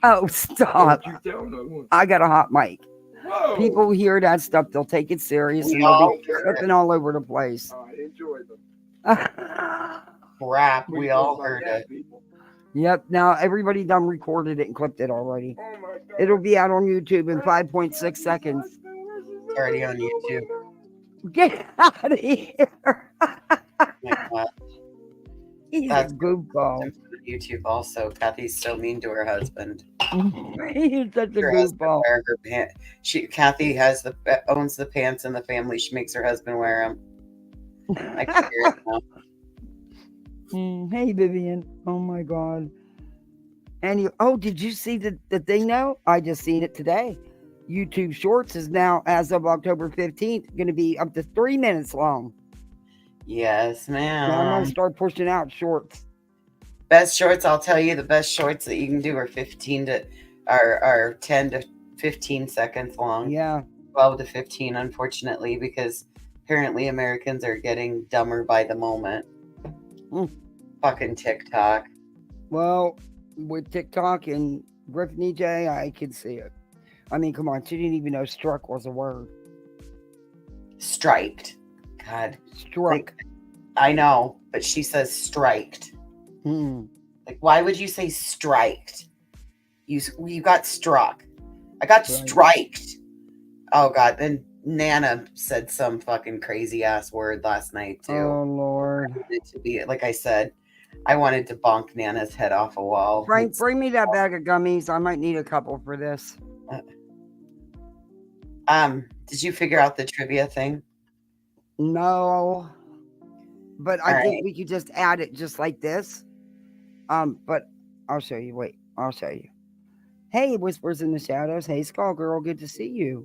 Oh, stop. Don't you tell no one. I got a hot mic. Whoa. People hear that stuff, they'll take it serious We and they'll all be tripping all over the place. I enjoy them. Crap, we all heard it. People. Yep, now everybody done recorded it and clipped it already. Oh my God. It'll be out on YouTube in 5.6 seconds. It's already on YouTube. Get out of here. My God. He's That's a goofball. YouTube also. Kathy's so mean to her husband. He's such a Her husband goofball. wear her pants. Kathy owns the pants in the family. She makes her husband wear them. I can hear it now. Hey, Vivian. Oh, my God. And did you see the thing now? I just seen it today. YouTube Shorts is now, as of October 15th, going to be up to 3 minutes long. Yes, ma'am. Now I'm going to start pushing out shorts. Best shorts, I'll tell you, the best shorts that you can do are 10 to 15 seconds long. Yeah. 12 to 15, unfortunately, because apparently Americans are getting dumber by the moment. Fucking TikTok. Well, with TikTok and Griffin EJ, I can see it. I mean, come on, she didn't even know struck was a word. Striked. God. Struck. I know, but she says striked. Like, why would you say striked? You got struck. I got striked. Oh, God. Then Nana said some fucking crazy ass word last night, too. Oh, Lord. To be, like I said, I wanted to bonk Nana's head off a wall. Frank, bring me that bag of gummies. I might need a couple for this. Did you figure out the trivia thing? No. But I think we could just add it just like this. But I'll show you. Wait, I'll show you. Hey, Whispers in the Shadows. Hey, Skull Girl. Good to see you.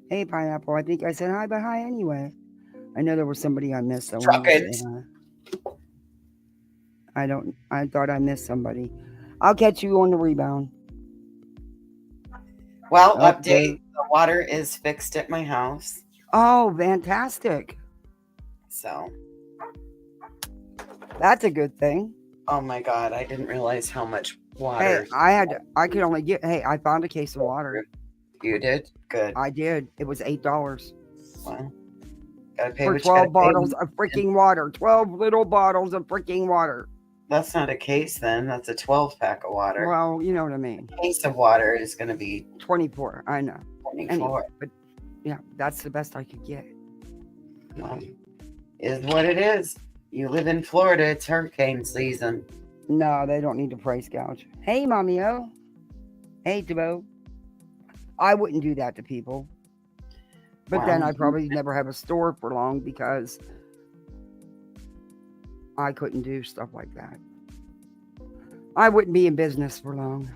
Hey, Pineapple. I think I said hi, but hi anyway. I know there was somebody I missed. I thought I missed somebody. I'll catch you on the rebound. Well, update. The water is fixed at my house. Oh, fantastic. So. That's a good thing. Oh my God. I didn't realize how much water. Hey, I could only get, I found a case of water. You did? Good. I did. It was $8. Well, gotta pay for 12 bottles of freaking water. 12 little bottles of freaking water. That's not a case then. That's a 12-pack of water. Well, you know what I mean. A case of water is going to be 24. I know. 24. Anyway, but yeah, that's the best I could get. Well, is what it is. You live in Florida. It's hurricane season. No, they don't need to price gouge. Hey, Mommy-O. Hey, Debo. I wouldn't do that to people. But then I'd probably never have a store for long because I couldn't do stuff like that. I wouldn't be in business for long.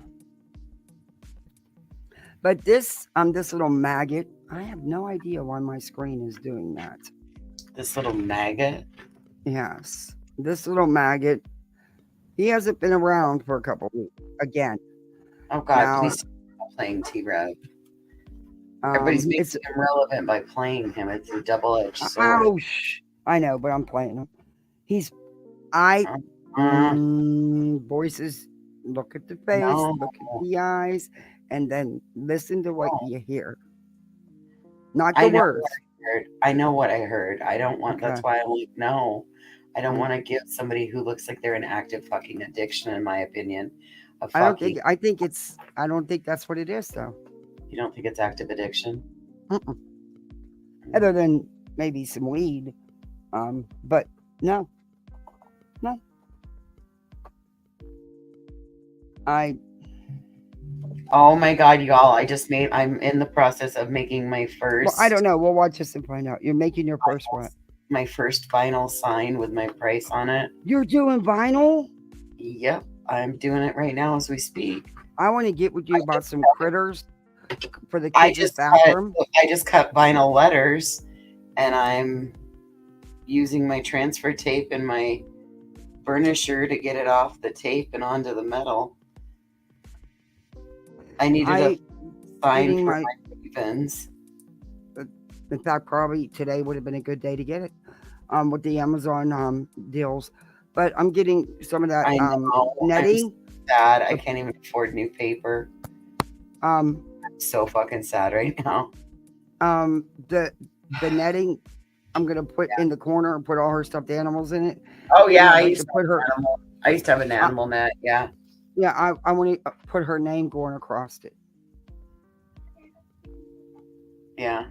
But this little maggot, I have no idea why my screen is doing that. This little maggot. Yes. This little maggot, he hasn't been around for a couple weeks. Again. Oh God, Now, please stop playing T-Rev. Everybody's making it's him relevant by playing him. It's a double-edged sword. ouch. I know, but I'm playing him. He's voices, look at the face, No. look at the eyes, and then listen to what you hear. Not I the know words. what I heard. I know what I heard. I don't want. Okay. That's why I'm like, no. I don't want to give somebody who looks like they're in active fucking addiction, in my opinion. I don't think. I think it's. I don't think that's what it is, though. You don't think it's active addiction? Mm-mm. Other than maybe some weed, but no. Oh my God, y'all! I'm in the process of making my first. Well, I don't know. We'll watch this and find out. You're making your first what? My first vinyl sign with my price on it. You're doing vinyl? Yep, I'm doing it right now as we speak. I want to get with you about some critters for the kids' bathroom. I just cut vinyl letters, and I'm using my transfer tape and my burnisher to get it off the tape and onto the metal. I needed a sign for my Ravens. In fact, probably today would have been a good day to get it with the Amazon deals. But I'm getting some of that netting. I'm sad. I can't even afford new paper. I'm so fucking sad right now. The netting I'm gonna put in the corner and put all her stuffed animals in it. Oh yeah, I used to have an animal net. Yeah. Yeah, I want to put her name going across it. Yeah.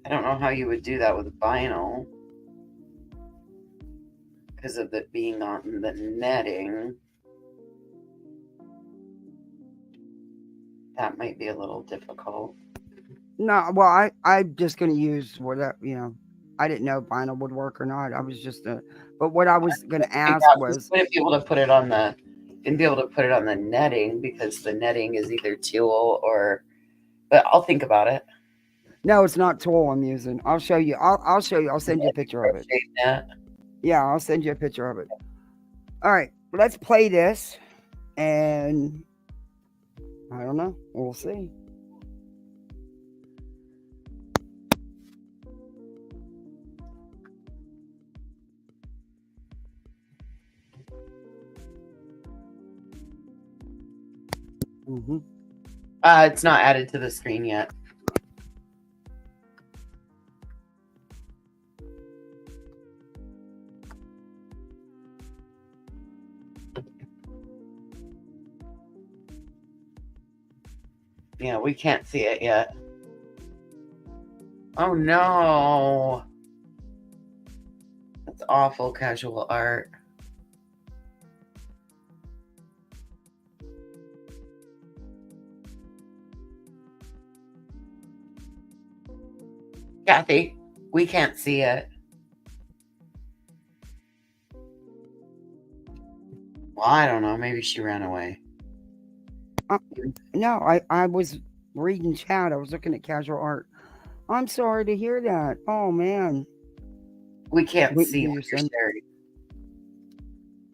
I don't know how you would do that with vinyl because of it being on the netting. That might be a little difficult. No, well, I'm just going to use whatever, I didn't know vinyl would work or not. I was just, but what I was going to ask was, wouldn't be able to put it on the, netting because the netting is either tulle or, but I'll think about it. No, it's not tulle I'm using. I'll show you. I'll show you. I'll send you a picture of it. Yeah, I'll send you a picture of it. All right, let's play this, and I don't know. We'll see. Mm-hmm. It's not added to the screen yet. Yeah, we can't see it yet. Oh no. That's awful casual art. Kathy, we can't see it. Well, I don't know. Maybe she ran away. No, I was reading chat. I was looking at casual art. I'm sorry to hear that. Oh, man. We can't see what you're sharing.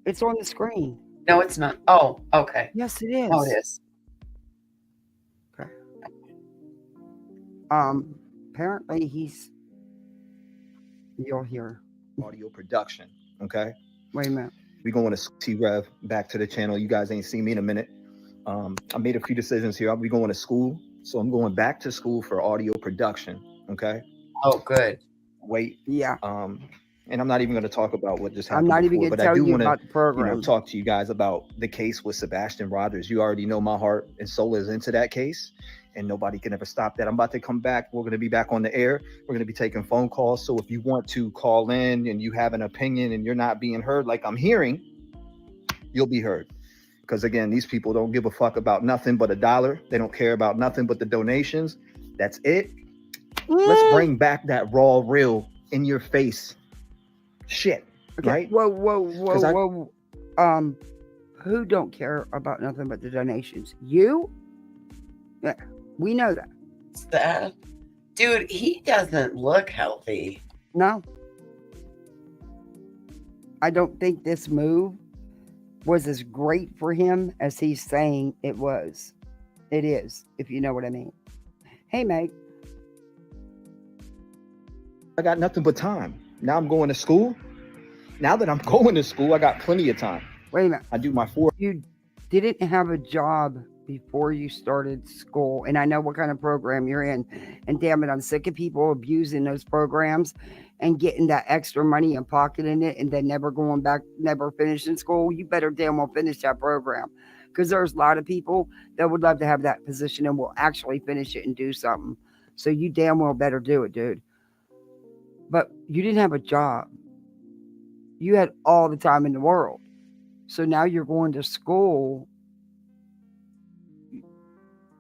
It's on the screen. No, it's not. Oh, okay. Yes, it is. Oh, it is. Okay. Apparently you'll hear. Audio production, okay? Wait a minute. We're going to T-Rev back to the channel. You guys ain't seen me in a minute. I made a few decisions here. I'll be going to school. So I'm going back to school for audio production, okay? Oh, good. Wait. Yeah. And I'm not even going to talk about what just happened. I'm not even going to tell you about the program. Talk to you guys about the case with Sebastian Rogers. You already know my heart and soul is into that case, and nobody can ever stop that. I'm about to come back. We're going to be back on the air. We're going to be taking phone calls. So if you want to call in and you have an opinion and you're not being heard like I'm hearing, you'll be heard. Because again, these people don't give a fuck about nothing but $1. They don't care about nothing but the donations. That's it. Let's bring back that raw, real, in your face shit. Okay. Right? Whoa. Who don't care about nothing but the donations? You? Yeah, we know that. It's that. Dude, he doesn't look healthy. No. I don't think this move was as great for him as he's saying it was. It is, if you know what I mean. Hey, Meg. I got nothing but time. Now I'm going to school. Now that I'm going to school, I got plenty of time. Wait a minute. I do my 4. You didn't have a job before you started school, and I know what kind of program you're in. And damn it, I'm sick of people abusing those programs and getting that extra money and pocketing it and then never going back, never finishing school. You better damn well finish that program, because there's a lot of people that would love to have that position and will actually finish it and do something. So you damn well better do it, dude. But you didn't have a job. You had all the time in the world. So now you're going to school.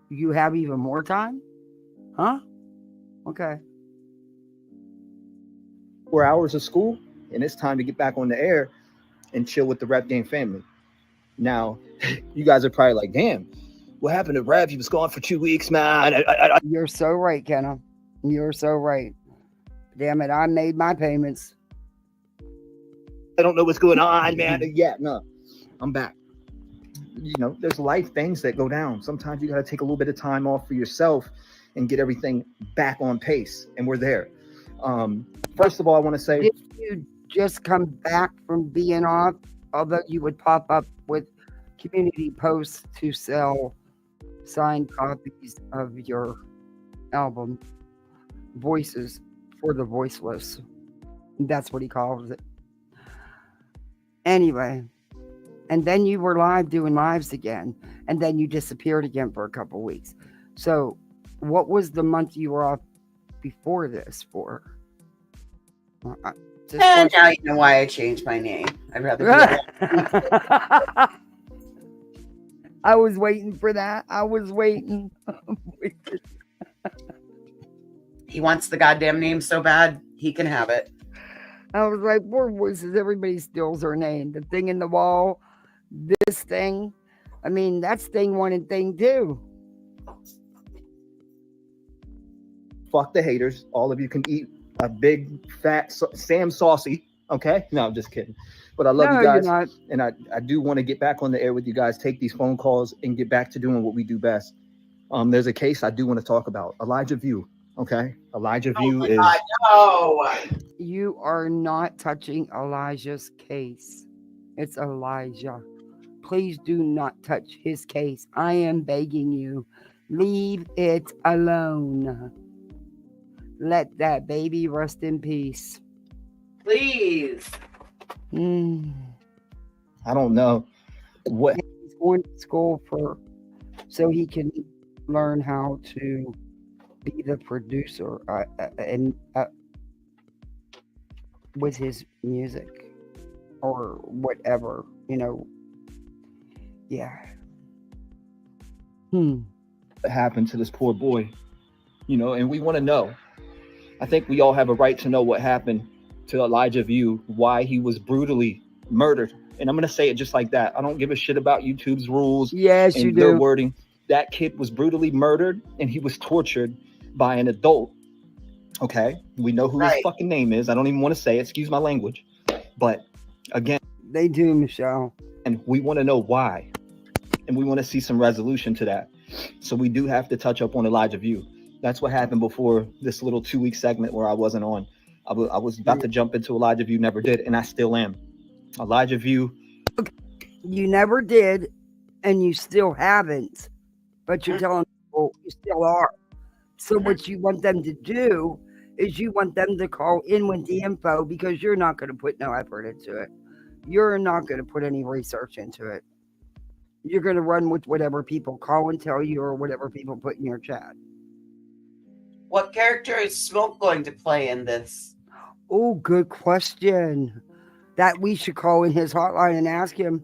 You have even more time? Huh? Okay. 4 hours of school, and it's time to get back on the air and chill with the Rap Game family. Now, you guys are probably like, damn, what happened to Rev? He was gone for 2 weeks, man. You're so right, Kenna. You're so right. Damn it, I made my payments. I don't know what's going on, man. Yeah, no, I'm back. You know, there's life things that go down. Sometimes you got to take a little bit of time off for yourself and get everything back on pace. And we're there. First of all, I want to say, did you just come back from being off? Although you would pop up with community posts to sell signed copies of your album, Voices for the Voiceless. That's what he calls it. Anyway, and then you were live doing lives again, and then you disappeared again for a couple weeks. So what was the month you were off before this for? And now you know why I changed my name. I'd rather be I was waiting for that. I was waiting. He wants the goddamn name so bad, he can have it. I was like, poor Voices, everybody steals her name. The thing in the wall, this thing. I mean, that's thing one and thing two. fuck the haters. All of you can eat a big fat Sam Saucy. Okay? No, I'm just kidding. But I love you guys. And I do want to get back on the air with you guys, take these phone calls and get back to doing what we do best. There's a case I do want to talk about. Elijah View. Okay? Elijah View is... God, no. You are not touching Elijah's case. It's Elijah. Please do not touch his case. I am begging you. Leave it alone. Let that baby rest in peace. Please. I don't know what he's going to school so he can learn how to be the producer and with his music or whatever, yeah. What happened to this poor boy, and we want to know. I think we all have a right to know what happened to Elijah View, why he was brutally murdered. And I'm going to say it just like that. I don't give a shit about YouTube's rules. Yes, and you their do. Wording. That kid was brutally murdered and he was tortured by an adult. Okay. We know who his fucking name is. I don't even want to say it. Excuse my language. But again, they do, Michelle. And we want to know why. And we want to see some resolution to that. So we do have to touch up on Elijah View. That's what happened before this little 2-week segment where I wasn't on. I was about to jump into Elijah View, never did, and I still am. Elijah View. You never did, and you still haven't, but you're telling people you still are. So what you want them to do is you want them to call in with the info because you're not going to put no effort into it. You're not going to put any research into it. You're going to run with whatever people call and tell you or whatever people put in your chat. What character is Smoke going to play in this? Oh, good question. That we should call in his hotline and ask him.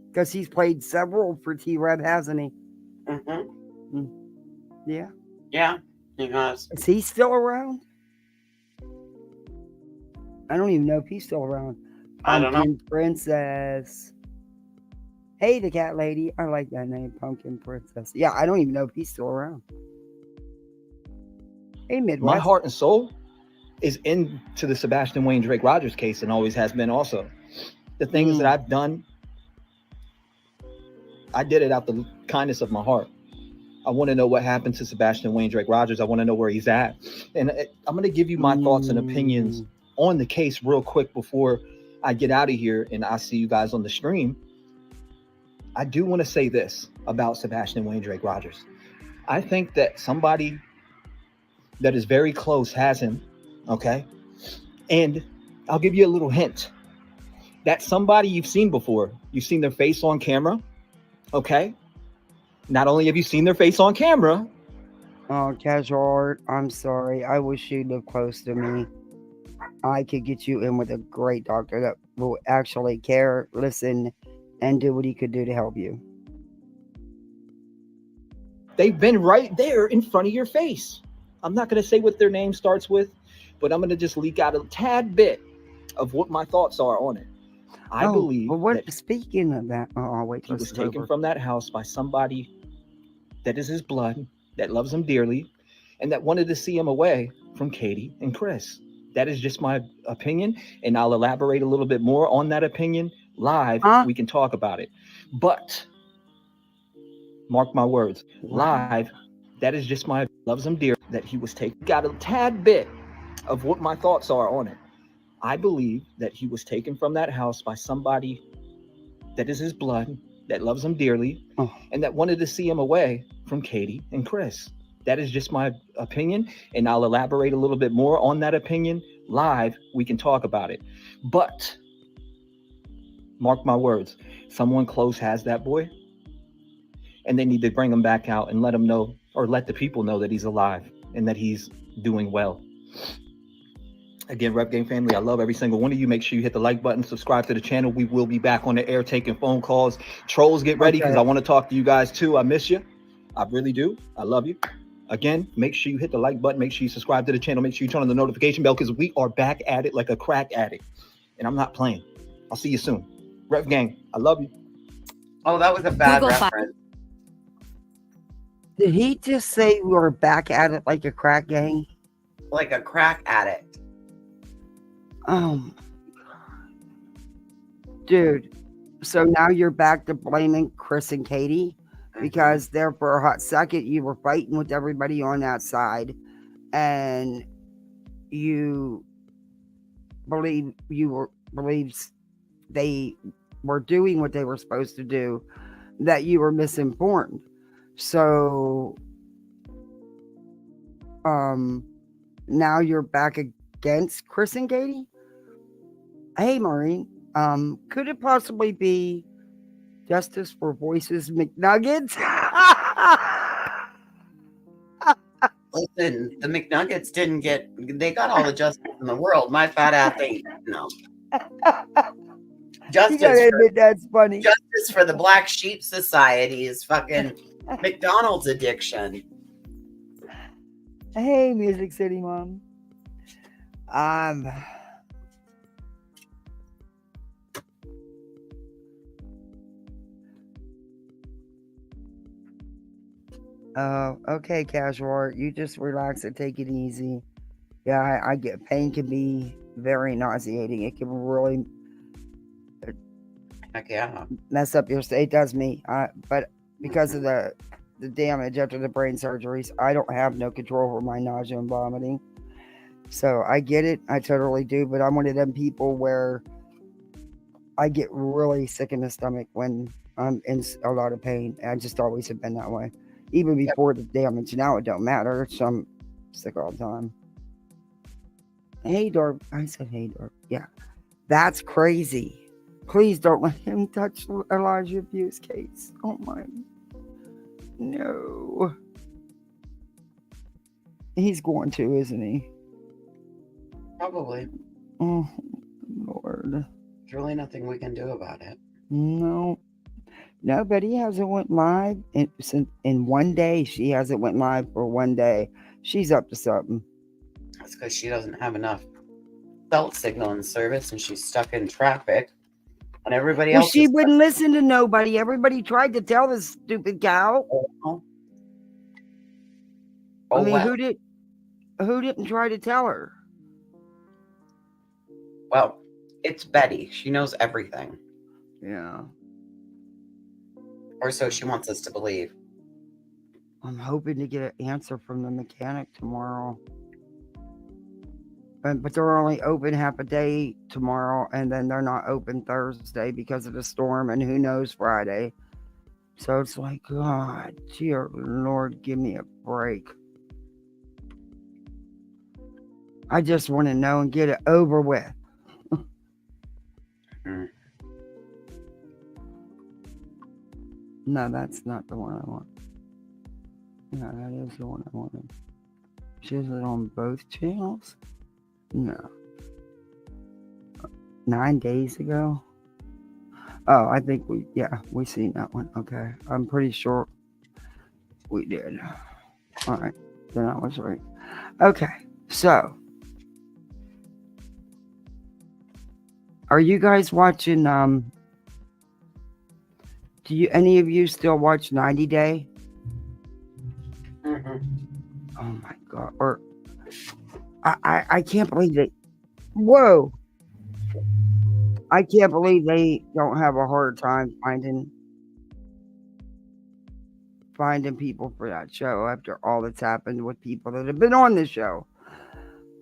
Because he's played several for T-Rev, hasn't he? Mm-hmm. Yeah. Yeah, he has. Is he still around? I don't even know if he's still around. I don't know. Pumpkin Princess. Hey, the cat lady. I like that name, Pumpkin Princess. Yeah, I don't even know if he's still around. Hey, Midwest. My heart and soul is into the Sebastian Wayne Drake Rogers case and always has been also. The things that I've done, I did it out the kindness of my heart. I want to know what happened to Sebastian Wayne Drake Rogers. I want to know where he's at. And I'm going to give you my thoughts and opinions on the case real quick before I get out of here and I see you guys on the stream. I do want to say this about Sebastian Wayne Drake Rogers. I think that somebody that is very close has him, okay? And I'll give you a little hint. That's somebody you've seen before. You've seen their face on camera, okay? Not only have you seen their face on camera. Oh, Casual Art, I'm sorry. I wish you lived close to me. I could get you in with a great doctor that will actually care, listen, and do what he could do to help you. They've been right there in front of your face. I'm not going to say what their name starts with, but I'm going to just leak out a tad bit of what my thoughts are on it. I believe that speaking of that, I'll wait he was taken from that house by somebody that is his blood, that loves him dearly, and that wanted to see him away from Katie and Chris. That is just my opinion, and I'll elaborate a little bit more on that opinion live. We can talk about it. But mark my words, live, that is just my loves him dear, that he was taken. Got a tad bit of what my thoughts are on it. I believe that he was taken from that house by somebody that is his blood, that loves him dearly, and that wanted to see him away from Katie and Chris. That is just my opinion, and I'll elaborate a little bit more on that opinion live. We can talk about it. But mark my words, someone close has that boy, and they need to bring him back out and let him know, or let the people know that he's alive and that he's doing well. Again, Rep Game family, I love every single one of you. Make sure you hit the like button, subscribe to the channel. We will be back on the air taking phone calls. Trolls, get ready because I want to talk to you guys too. I miss you. I really do. I love you. Again, make sure you hit the like button. Make sure you subscribe to the channel. Make sure you turn on the notification bell because we are back at it like a crack addict. And I'm not playing. I'll see you soon. Rep Gang, I love you. Oh, that was a bad reference. Did he just say we were back at it like a crack gang? Like a crack addict. Dude, so now you're back to blaming Chris and Katie because there for a hot second you were fighting with everybody on that side and you believes they were doing what they were supposed to do, that you were misinformed. So now you're back against Chris and Katie? Hey, Maureen, could it possibly be Justice for Voices McNuggets? Listen, the McNuggets they got all the justice in the world. My fat ass ain't, no. That's funny. Justice for the Black Sheep Society is fucking McDonald's addiction. Hey, Music City Mom. Okay, Casual Art. You just relax and take it easy. Yeah, I get pain can be very nauseating. It can really mess up your state. It does me. But because of the damage after the brain surgeries, I don't have no control over my nausea and vomiting. So I get it. I totally do. But I'm one of them people where I get really sick in the stomach when I'm in a lot of pain. I just always have been that way. Even before the damage. Now it don't matter. So I'm sick all the time. Hey, Dorp. I said, hey, Dorp. Yeah. That's crazy. Please don't let him touch Elijah Abuse case. Oh, my. No. He's going to, isn't he? Probably. Oh, Lord. There's really nothing we can do about it. No. Nobody hasn't went live in one day. She hasn't went live for one day. She's up to something. That's because she doesn't have enough cell signal in service and she's stuck in traffic. And everybody else. She wouldn't listen to nobody. Everybody tried to tell this stupid cow. I mean, who didn't try to tell her? Well, it's Betty. She knows everything. Yeah. Or so she wants us to believe. I'm hoping to get an answer from the mechanic tomorrow. But they're only open half a day tomorrow, and then they're not open Thursday because of the storm, and who knows Friday. So it's like, God, dear Lord, give me a break. I just want to know and get it over with. Mm. No, that's not the one I want. No, that is the one I wanted. Is it on both channels? No. 9 days ago? Oh, I think we seen that one. Okay. I'm pretty sure we did. All right. Then I was right. Okay. So, are you guys watching, do any of you still watch 90 Day? Mm-mm. Oh my God. Or, I can't believe it. Whoa. I can't believe they don't have a hard time finding people for that show after all that's happened with people that have been on the show.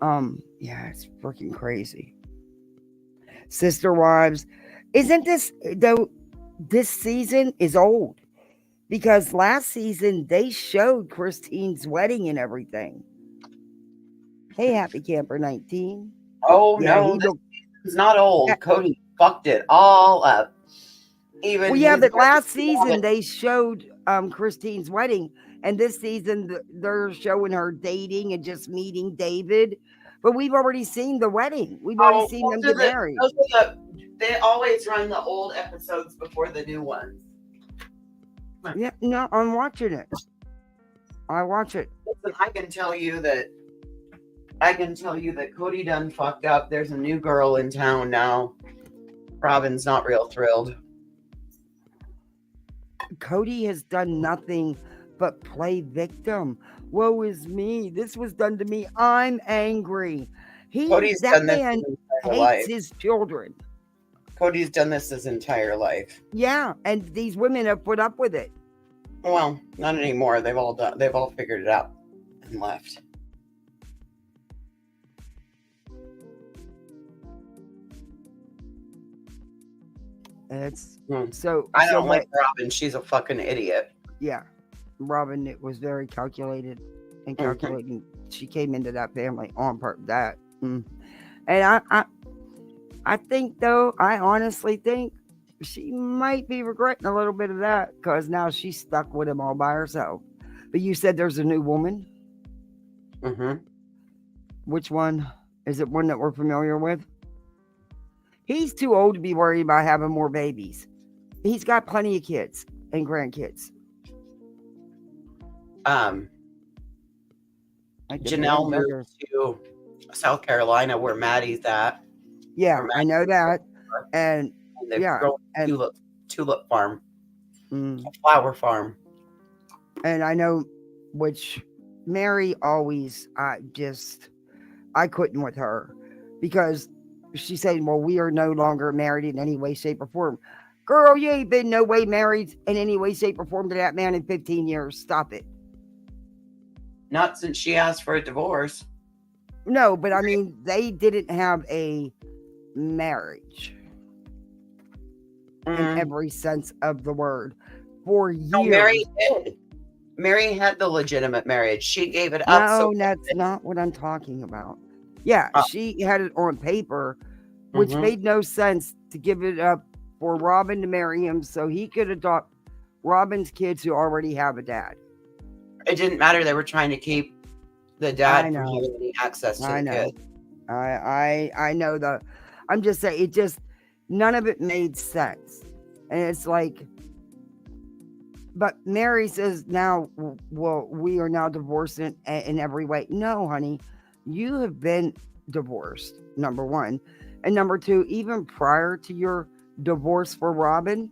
Yeah, it's freaking crazy. Sister Wives. Isn't this though this season is old? Because last season they showed Christine's wedding and everything. Hey, Happy Camper 19. Oh, Yeah, no, this season's not old. Yeah. Cody fucked it all up. Even Well, yeah, his but last birthday season habit- they showed Christine's wedding, and this season they're showing her dating and just meeting David. But we've already seen the wedding. We've already seen them get married. They always run the old episodes before the new ones. Yeah, no, I'm watching it. I watch it. Listen, I can tell you that Cody done fucked up. There's a new girl in town now. Robin's not real thrilled. Cody has done nothing but play victim. Woe is me. This was done to me. I'm angry. Cody's That done this man his entire hates life. his children. Cody's done this his entire life. Yeah, and these women have put up with it. Well, not anymore. They've all figured it out and left. And it's Hmm. so. I so don't like what- Robin. She's a fucking idiot. Yeah, Robin. It was very calculated and calculating. She came into that family on purpose. And I think though, I honestly think she might be regretting a little bit of that because now she's stuck with him all by herself. But you said there's a new woman. Mm-hmm. Which one? Is it one that we're familiar with? He's too old to be worried about having more babies. He's got plenty of kids and grandkids. Janelle moved to South Carolina where Maddie's at. Yeah, Or I know that. And And they've Yeah, grown and- tulip farm, mm, a flower farm. and I know which Mary always I couldn't with her because she said, well, we are no longer married in any way, shape, or form. Girl, you ain't been no way married in any way, shape, or form to that man in 15 years. Stop it. Not since she asked for a divorce. No, but I mean, they didn't have a marriage in every sense of the word for years. No, Mary did. Mary had the legitimate marriage. She gave it up. No, So that's not what I'm talking about. Yeah, Oh. she had it on paper, which Mhm. made no sense to give it up for Robin to marry him so he could adopt Robin's kids who already have a dad. It didn't matter. They were trying to keep the dad I from know. having any access to I the know. kid. I know the. I'm just saying it just none of it made sense, and it's like. But Mary says now, well, we are now divorced in every way. No, honey, you have been divorced, number one. And number two, even prior to your divorce for Robin,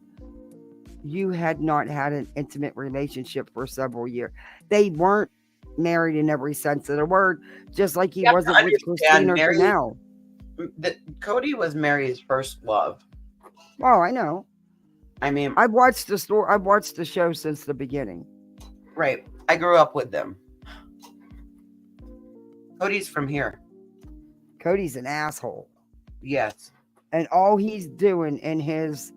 you had not had an intimate relationship for several years. They weren't married in every sense of the word, just like he You have to wasn't with understand, Christine or Mary. Janelle. Cody was Mary's first love. Oh, I know. I mean, I've watched the story. I've watched the show since the beginning. right. I grew up with them. Cody's from here. Cody's an asshole, Yes. and all he's doing in his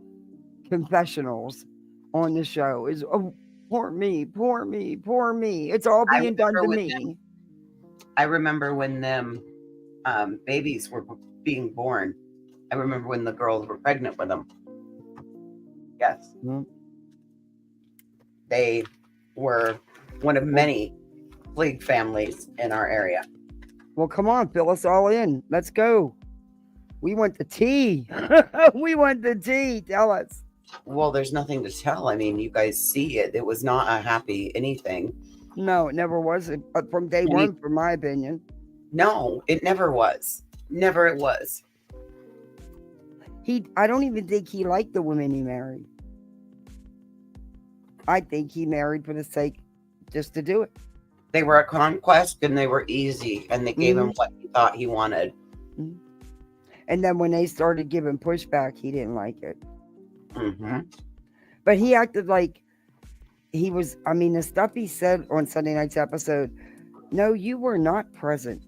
confessionals on the show is, oh, poor me, poor me, poor me. It's all being done to me. I remember when them babies were being born. I remember when the girls were pregnant with them. Yes. Mhm. They were one of many league families in our area. Well, come on, fill us all in. Let's go. We want the tea. We want the tea. Tell us. Well, there's nothing to tell. I mean, you guys see it. It was not a happy anything. No, it never was. From day one, from my opinion. No, it never was. Never it was. I don't even think he liked the women he married. I think he married for the sake just to do it. They were a conquest and they were easy and they gave him what he thought he wanted. And then when they started giving pushback, he didn't like it. Mm-hmm. But he acted like he was, I mean, the stuff he said on Sunday night's episode, no, you were not present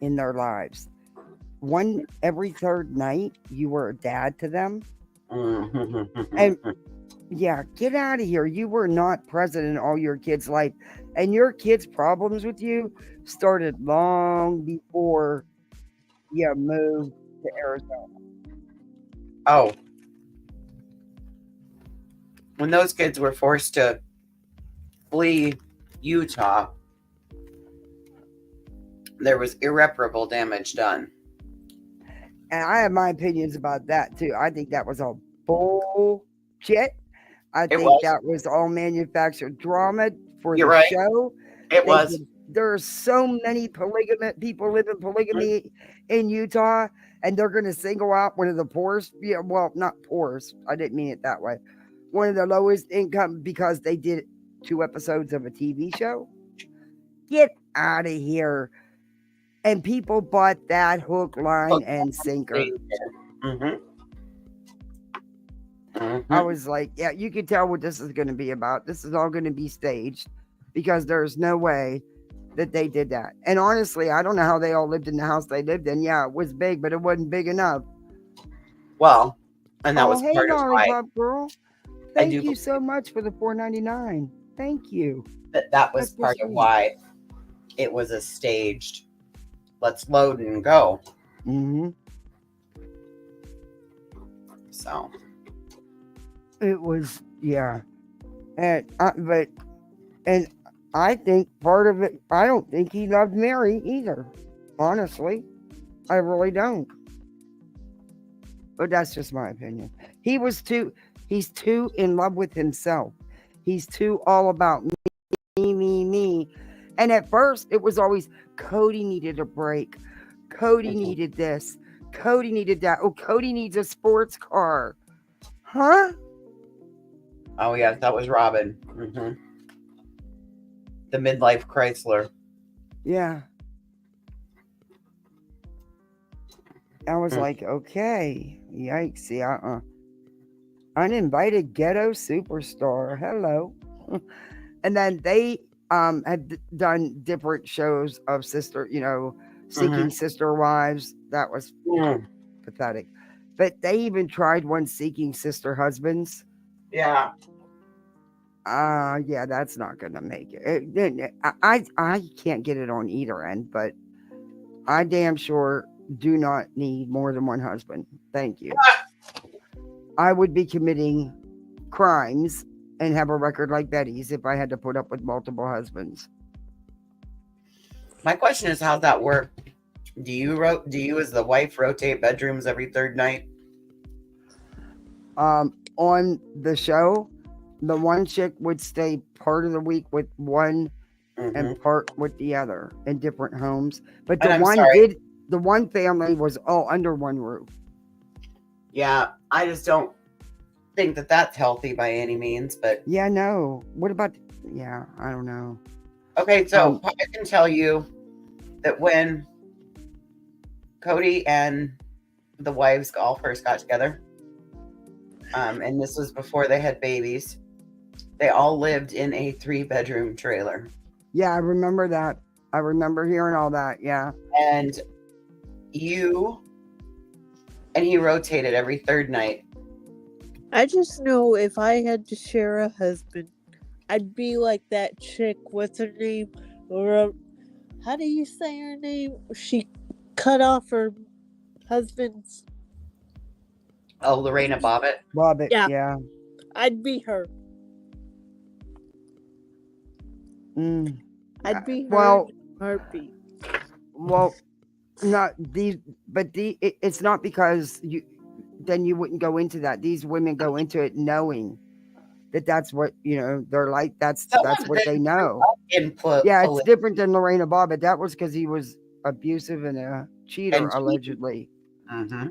in their lives. Every third night, you were a dad to them. Mm-hmm. And yeah, get out of here. You were not present in all your kids' life. And your kids' problems with you started long before you moved to Arizona. Oh. When those kids were forced to flee Utah, there was irreparable damage done. And I have my opinions about that too. I think that was all bullshit. I think that was all manufactured drama for the show. It was. There are so many people live in polygamy in Utah, and they're going to single out one of the poorest. Yeah, well, not poorest. I didn't mean it that way. One of the lowest income because they did 2 episodes of a TV show. Get out of here. And people bought that hook, line, and sinker. Mm-hmm. Mm-hmm. I was like, yeah, you can tell what this is going to be about. This is all going to be staged because there's no way that they did that. And honestly, I don't know how they all lived in the house they lived in. Yeah, it was big, but it wasn't big enough. Well, and that was hey, part of why. Lollipop Girl. Thank you so much for the $4.99. Thank you. That was part of why it was a staged, let's load and go. Mm-hmm. So. It was, yeah. And I think part of it, I don't think he loved Mary either. Honestly, I really don't. But that's just my opinion. He's too in love with himself. He's too all about me. And at first, it was always Cody needed a break. Cody needed this. Cody needed that. Oh, Cody needs a sports car. Huh? Oh, yeah, that was Robin. Mm-hmm. The midlife Chrysler. Yeah. I was like, okay. Yikes. Yeah, uninvited ghetto superstar. Hello. And then they had done different shows of seeking sister wives. That was pathetic. But they even tried one seeking sister husbands. Yeah. Yeah, that's not gonna make it. I can't get it on either end, but I damn sure do not need more than one husband. Thank you. I would be committing crimes and have a record like Betty's if I had to put up with multiple husbands. My question is, how's that work? Do you as the wife rotate bedrooms every third night? On the show, the one chick would stay part of the week with one and part with the other in different homes. But the one family was all under one roof. Yeah, I just don't think that that's healthy by any means, but yeah, no. What about, I don't know. Okay, so I can tell you that when Cody and the wives all first got together, and this was before they had babies, they all lived in a 3-bedroom trailer. Yeah, I remember that. I remember hearing all that. Yeah. And he rotated every third night. I just know if I had to share a husband, I'd be like that chick. What's her name? How do you say her name? She cut off her husband's. Oh, Lorena Bobbitt. Bobbitt. Yeah. Yeah. I'd be her. Mm. I'd be her. Well, in a heartbeat. Well, not these, but it's not because then you wouldn't go into that. These women go into it knowing that that's what they're like. That's what they know. Yeah, it's different than Lorena Bobbitt. That was because he was abusive and a cheater, allegedly. Mm-hmm.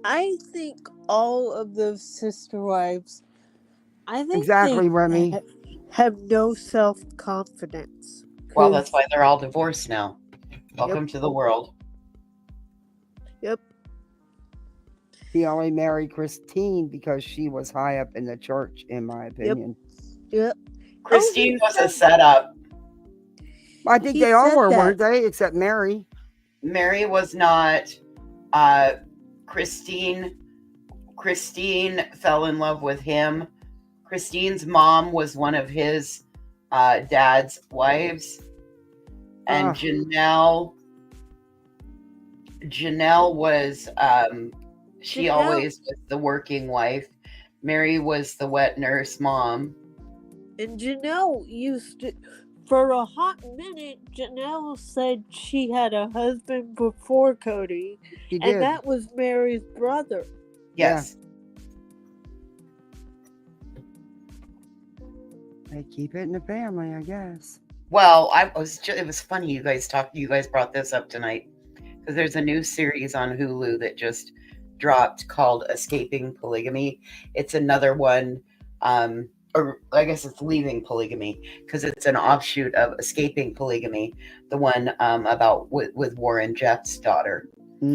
I think all of those sister wives, I think exactly, they Remy, have no self-confidence. Well, that's why they're all divorced now. Welcome to the world. Yep. He only married Christine because she was high up in the church, in my opinion. Yep. Christine was a setup. I think they all were, weren't they? Except Mary. Mary was not. Christine fell in love with him. Christine's mom was one of his dad's wives. And Janelle was she always was the working wife. Mary was the wet nurse mom. And Janelle used to, for a hot minute, Janelle said she had a husband before Cody. She did. And that was Mary's brother. Yes. Yeah. They keep it in the family, I guess. Well, it was funny you guys brought this up tonight, because there's a new series on Hulu that just dropped called Escaping Polygamy. It's another one, or I guess it's Leaving Polygamy, because it's an offshoot of Escaping Polygamy, the one about with Warren Jeff's daughter. I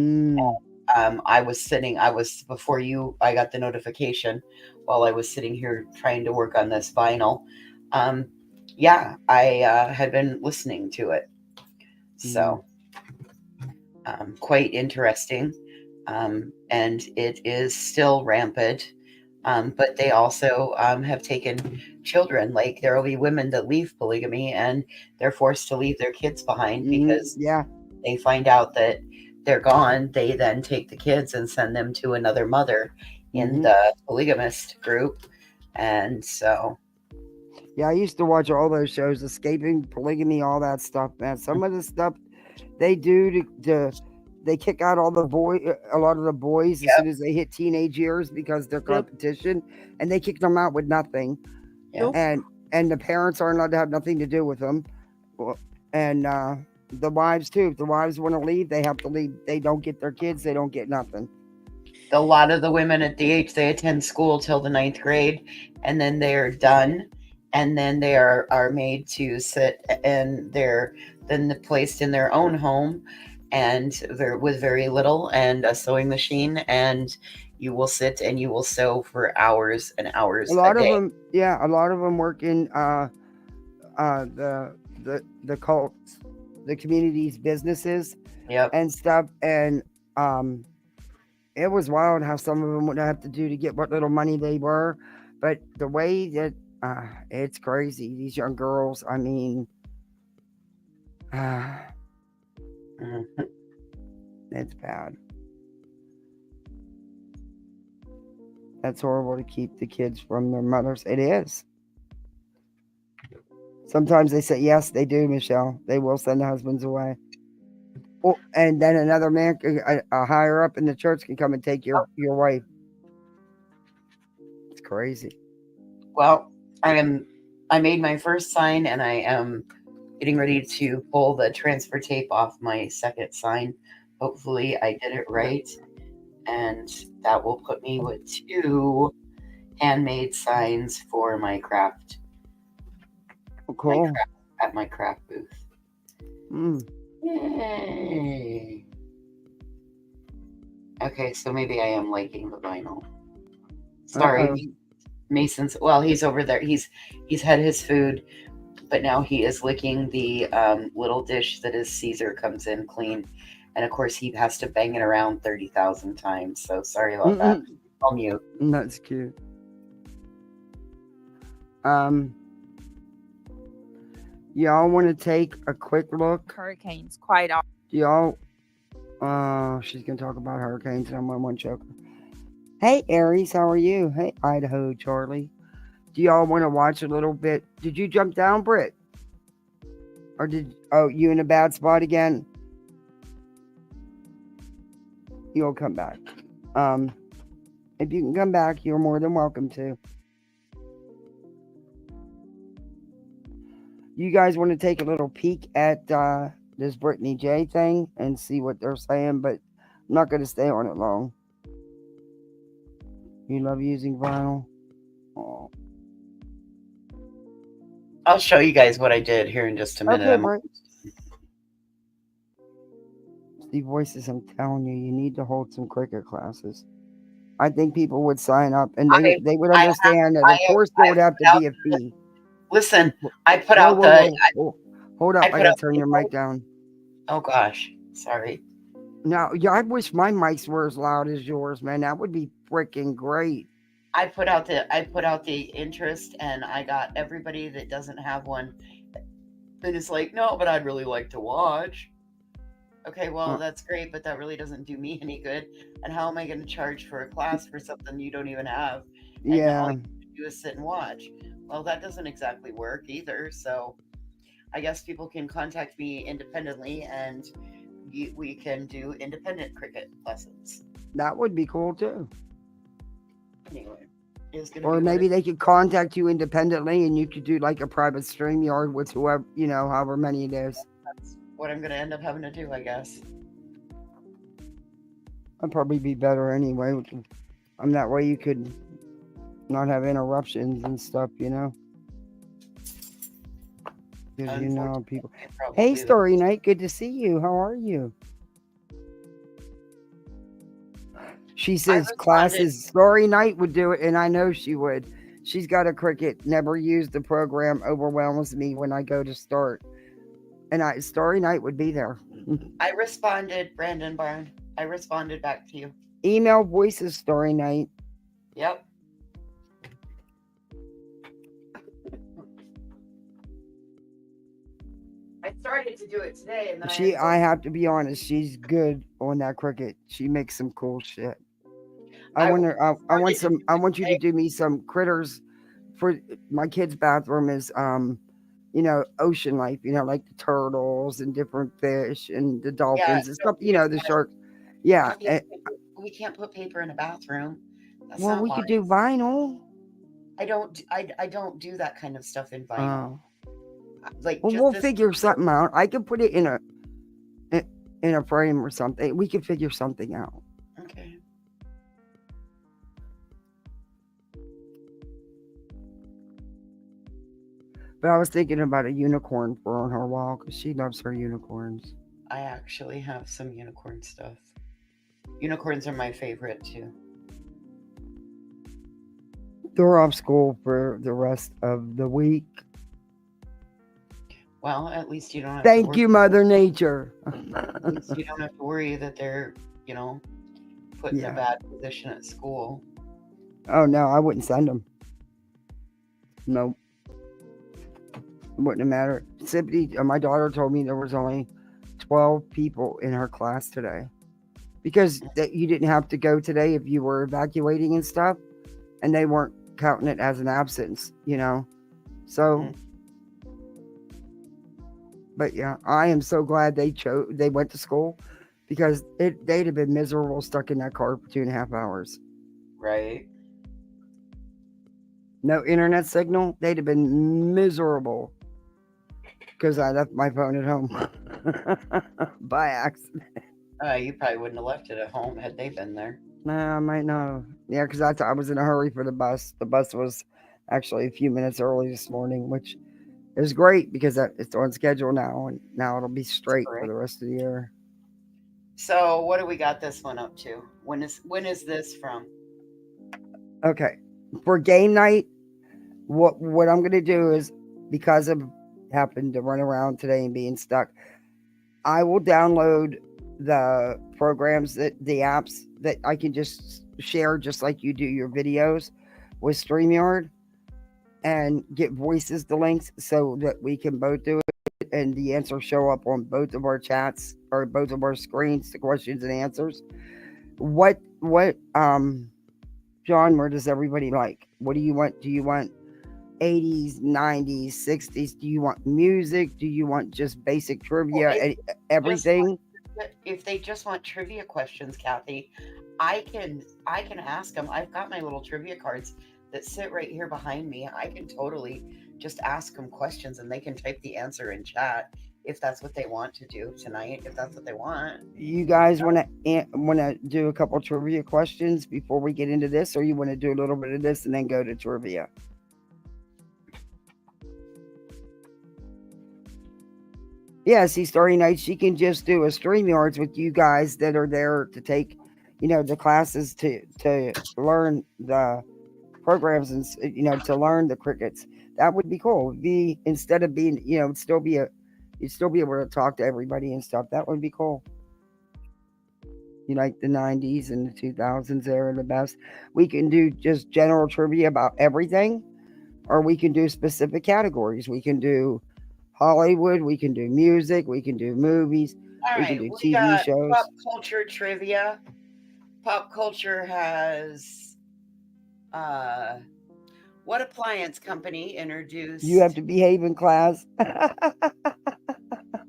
got the notification while I was sitting here trying to work on this vinyl. I had been listening to it. So, quite interesting. And it is still rampant. But they also have taken children. Like, there will be women that leave polygamy and they're forced to leave their kids behind because they find out that they're gone. They then take the kids and send them to another mother in the polygamist group. And so... Yeah, I used to watch all those shows, Escaping Polygamy, all that stuff, man. Some of the stuff they do they kick out a lot of the boys as soon as they hit teenage years because they're competition, and they kick them out with nothing. And the parents aren't allowed to have nothing to do with them. And the wives too. If the wives want to leave, they have to leave. They don't get their kids. They don't get nothing. A lot of the women at the age they attend school till the 9th grade, and then they're done. And then they are made to sit, and they're then placed in their own home, and they're with very little and a sewing machine, and you will sit and you will sew for hours and hours. A lot of them work in the cults, the community's businesses, and stuff. And it was wild how some of them would have to do to get what little money they were, but the way that. It's crazy. These young girls, I mean, it's bad. That's horrible to keep the kids from their mothers. It is. Sometimes they say, yes, they do, Michelle. They will send the husbands away. Oh, and then another man, a higher up in the church, can come and take your wife. It's crazy. Well, I made my first sign, and I am getting ready to pull the transfer tape off my second sign. Hopefully I did it right. And that will put me with 2 handmade signs for my craft. Cool. at my craft booth. Mm. Yay! Okay, so maybe I am liking the vinyl. Sorry, Uh-oh. Mason's. Well, he's over there. He's had his food, but now he is licking the little dish that his Caesar comes in clean, and of course he has to bang it around 30,000 times. So sorry about that. I'll mute. That's cute. Y'all want to take a quick look? Hurricanes quite often. Do y'all? She's gonna talk about hurricanes, and I'm on one choker. Hey Aries, how are you? Hey Idaho, Charlie. Do y'all want to watch a little bit? Did you jump down, Britt? Or you in a bad spot again? You'll come back. If you can come back, you're more than welcome to. You guys want to take a little peek at this Brittany J thing and see what they're saying, but I'm not going to stay on it long. You love using vinyl? Oh. I'll show you guys what I did here in just a minute. Okay, Britt. Steve Voices, I'm telling you, you need to hold some cricket classes. I think people would sign up, and they would understand that. Of course, there would have to be a fee. Listen, I put out the. Hold up, I gotta turn your mic down. Oh gosh, sorry. Now, yeah, I wish my mics were as loud as yours, man. That would be freaking great. I put out the interest, and I got everybody that doesn't have one, and it's like, no, but I'd really like to watch. Okay, well, that's great, but that really doesn't do me any good. And how am I going to charge for a class for something you don't even have? And all you do is sit and watch. Well, that doesn't exactly work either. So I guess people can contact me independently, and we can do independent cricket lessons. That would be cool too. Anyway, or maybe they could contact you independently, and you could do like a private StreamYard with whoever, however many it is. That's what I'm going to end up having to do, I guess. I'd probably be better anyway. That way you could not have interruptions and stuff, Because people. Hey, Story Night, good to see you. How are you? She says classes. Story Night would do it, and I know she would. She's got a cricket. Never used the program. Overwhelms me when I go to start. And Story Night would be there. I responded, Brandon Barn. I responded back to you. Email Voices Story Night. Yep. I started to do it today, and then I have to be honest, she's good on that cricket. She makes some cool shit. I want you to do me some critters for my kid's bathroom is ocean life, like the turtles and different fish and the dolphins and stuff, the sharks. Yeah. We can't put paper in a bathroom. Well, we could do vinyl. I don't do that kind of stuff in vinyl. We'll figure something out. I could put it in a frame or something. We could figure something out. Okay. But I was thinking about a unicorn for on her wall because she loves her unicorns. I actually have some unicorn stuff. Unicorns are my favorite too. They're off school for the rest of the week. Well, at least you don't have Thank you, Mother Nature. At least you don't have to worry that they're, put in a bad position at school. Oh, no, I wouldn't send them. Nope. Wouldn't have mattered. My daughter told me there was only 12 people in her class today. Because you didn't have to go today if you were evacuating and stuff. And they weren't counting it as an absence, So... But yeah, I am so glad they went to school because they'd have been miserable stuck in that car for 2.5 hours. Right. No internet signal. They'd have been miserable because I left my phone at home by accident. You probably wouldn't have left it at home had they been there. Nah, I might not. Yeah, because I was in a hurry for the bus. The bus was actually a few minutes early this morning, which It was great because it's on schedule now, and now it'll be straight for Great. the rest of the year. So what do we got this one up to? When is this from? Okay, for game night, what I'm gonna do is, because I happened to run around today and being stuck, I will download the programs, that the apps that I can just share, just like you do your videos with StreamYard, and get voices the links so that we can both do it and the answers show up on both of our chats or both of our screens, the questions and answers. What genre does everybody like? What do you want? Do you want 80s, 90s, 60s? Do you want music? Do you want just basic Well, trivia? just want, Everything? if they just want trivia questions, Kathy, I can ask them. I've got my little trivia cards that sit right here behind me. I can totally just ask them questions and they can type the answer in chat if that's what they want to do tonight. If that's what they want. You guys want to do a couple trivia questions before we get into this, or you want to do a little bit of this and then go to trivia? Yeah, see, Starry Night, she can just do a StreamYards with you guys that are there to take, the classes to learn the programs and to learn the crickets. That would be cool. Be instead of being, it'd still be you'd still be able to talk to everybody and stuff. That would be cool. You like the 90s and the 2000s, they are the best. We can do just general trivia about everything, or we can do specific categories. We can do Hollywood, we can do music, we can do movies, All we can right, do we TV got shows. pop culture trivia. Pop culture has what appliance company introduced You have to behave in class.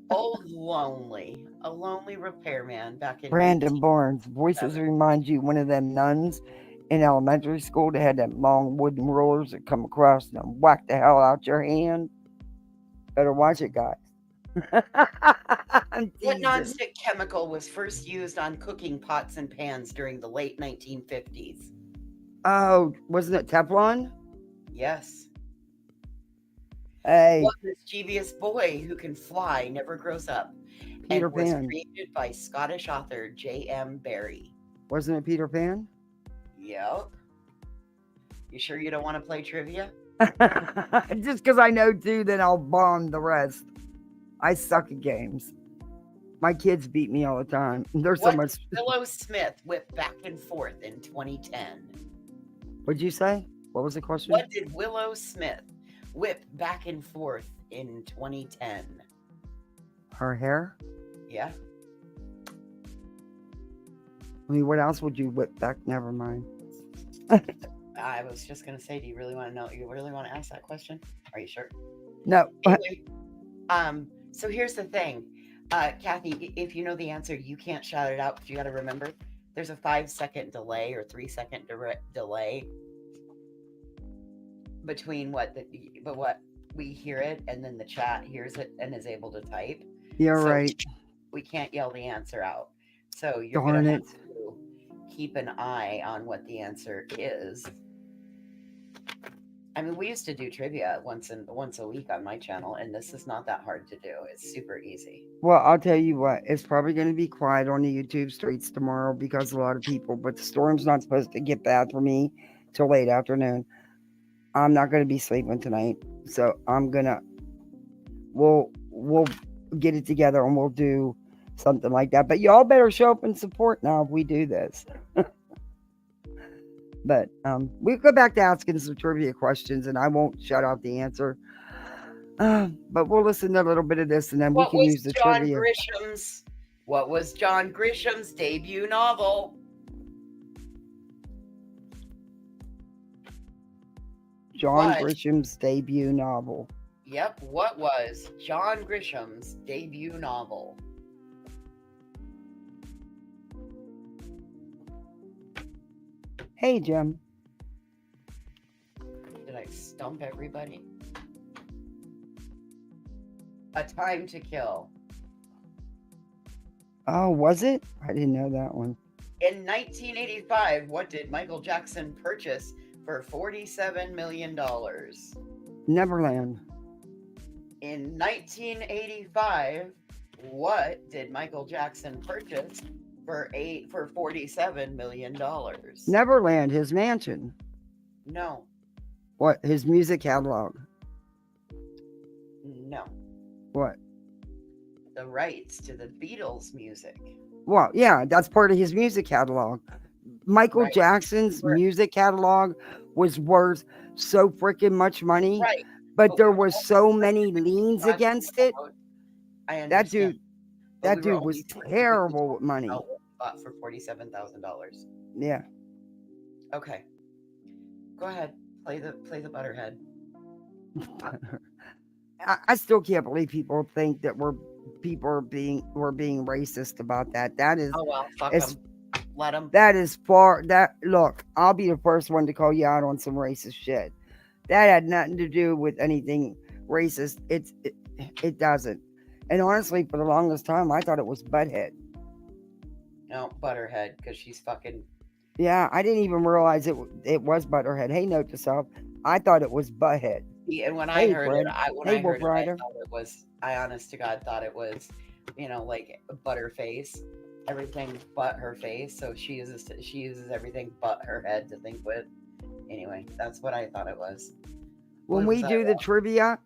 Old Lonely, a lonely repairman back in Brandon Barnes, voices 1907? remind you one of them nuns in elementary school that had them long wooden rulers that come across and whack the hell out your hand. Better watch it, guys. I'm What teasing. nonstick chemical was first used on cooking pots and pans during the late 1950s? Oh, wasn't it Teflon? Yes. Hey, What mischievous boy who can fly never grows up Peter and was Pan. created by Scottish author J.M. Barrie? Wasn't it Peter Pan? Yep. You sure you don't want to play trivia? Just because I know two, then I'll bomb the rest. I suck at games. My kids beat me all the time. There's so What much. did Willow Smith whip back and forth in 2010? What'd you say? What was the question? What did Willow Smith whip back and forth in 2010? Her hair? Yeah. I mean, what else would you whip back? Never mind. I was just going to say, do you really want to know? You really want to ask that question? Are you sure? No. Anyway, so here's the thing. Kathy, if you know the answer, you can't shout it out, but you got to remember there's a 5-second delay or 3-second delay between what we hear it and then the chat hears it and is able to type. You're So right. we can't yell the answer out. So you're Darn going to it. have to keep an eye on what the answer is. I mean, we used to do trivia once a week on my channel, and this is not that hard to do. It's super easy. Well, I'll tell you what. It's probably going to be quiet on the YouTube streets tomorrow because a lot of people. But the storm's not supposed to get bad for me till late afternoon. I'm not going to be sleeping tonight, so I'm gonna. We'll get it together and we'll do something like that. But y'all better show up and support now if we do this. But we'll go back to asking some trivia questions, and I won't shut off the answer. But we'll listen to a little bit of this, and then we can use the trivia. What was John Grisham's debut novel? John Grisham's debut novel. Yep. What was John Grisham's debut novel? Hey, Jim. Did I stump everybody? A Time to Kill. Oh, was it? I didn't know that one. In 1985, what did Michael Jackson purchase for $47 million? Neverland. In 1985, what did Michael Jackson purchase for $47 million? Neverland, his mansion. No, What? His music catalog. no. What? The rights to the Beatles music. Well, yeah, that's part of his music catalog. Michael Right. Jackson's Right. music catalog was worth so freaking much money, Right. but But there we were was so only many liens talking against it. about- I That understand. dude, but that we were dude was only specifically terrible with talking money. about what we bought for $47,000. Yeah. Okay. Go ahead. Play the Butterhead. I still can't believe people think that we're being racist about that. That is Oh well, fuck as them. Let them. that is far that look, I'll be the first one to call you out on some racist shit. That had nothing to do with anything racist. It doesn't. And honestly, for the longest time, I thought it was Butthead. No, Butterhead, because she's fucking. Yeah, I didn't even realize it was Butterhead. Hey, note to self, I thought it was Butthead. And when Hey, I heard Fred. it, I Hey, Wolf heard it, Rider. I thought it was. I honest to God thought it was, like Butterface, everything but her face. So she uses everything but her head to think with. Anyway, that's what I thought it was. When What we was do that? the trivia,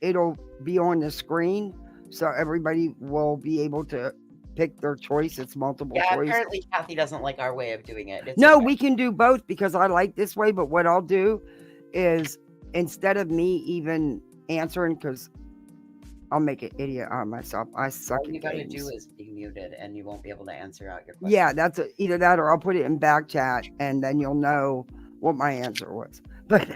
it'll be on the screen, so everybody will be able to pick their choice. It's multiple Yeah, choice. apparently Kathy doesn't like our way of doing it. It's No, okay. we can do both because I like this way. But what I'll do is instead of me even answering, because I'll make an idiot out of myself. I suck All you at gotta games. do is be muted, and you won't be able to answer out your question. Yeah, that's either that or I'll put it in back chat, and then you'll know what my answer was. But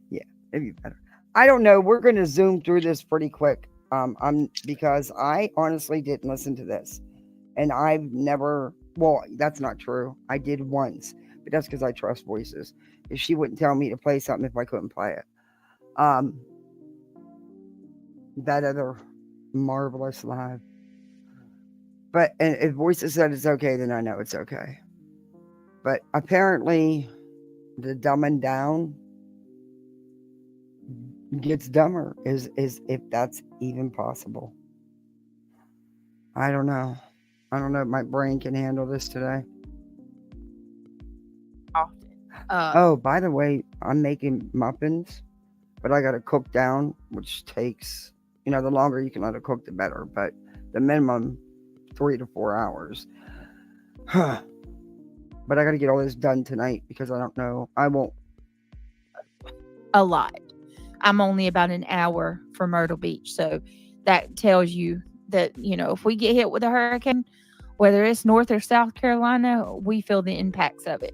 yeah, it'd be better. I don't know. We're gonna zoom through this pretty quick. Because I honestly didn't listen to this, and I've never. Well, that's not true. I did once, but that's because I trust voices. If she wouldn't tell me to play something if I couldn't play it. That other marvelous live. But and if voices said it's okay, then I know it's okay. But apparently, the dumbing down gets dumber. Is if that's even possible. I don't know. I don't know if my brain can handle this today. Often. Oh, by the way, I'm making muffins, but I got to cook down, which takes, the longer you can let it cook, the better. But the minimum 3 to 4 hours. But I got to get all this done tonight because I don't know. I won't. A lot. I'm only about an hour from Myrtle Beach, so that tells you that if we get hit with a hurricane, whether it's North or South Carolina, we feel the impacts of it.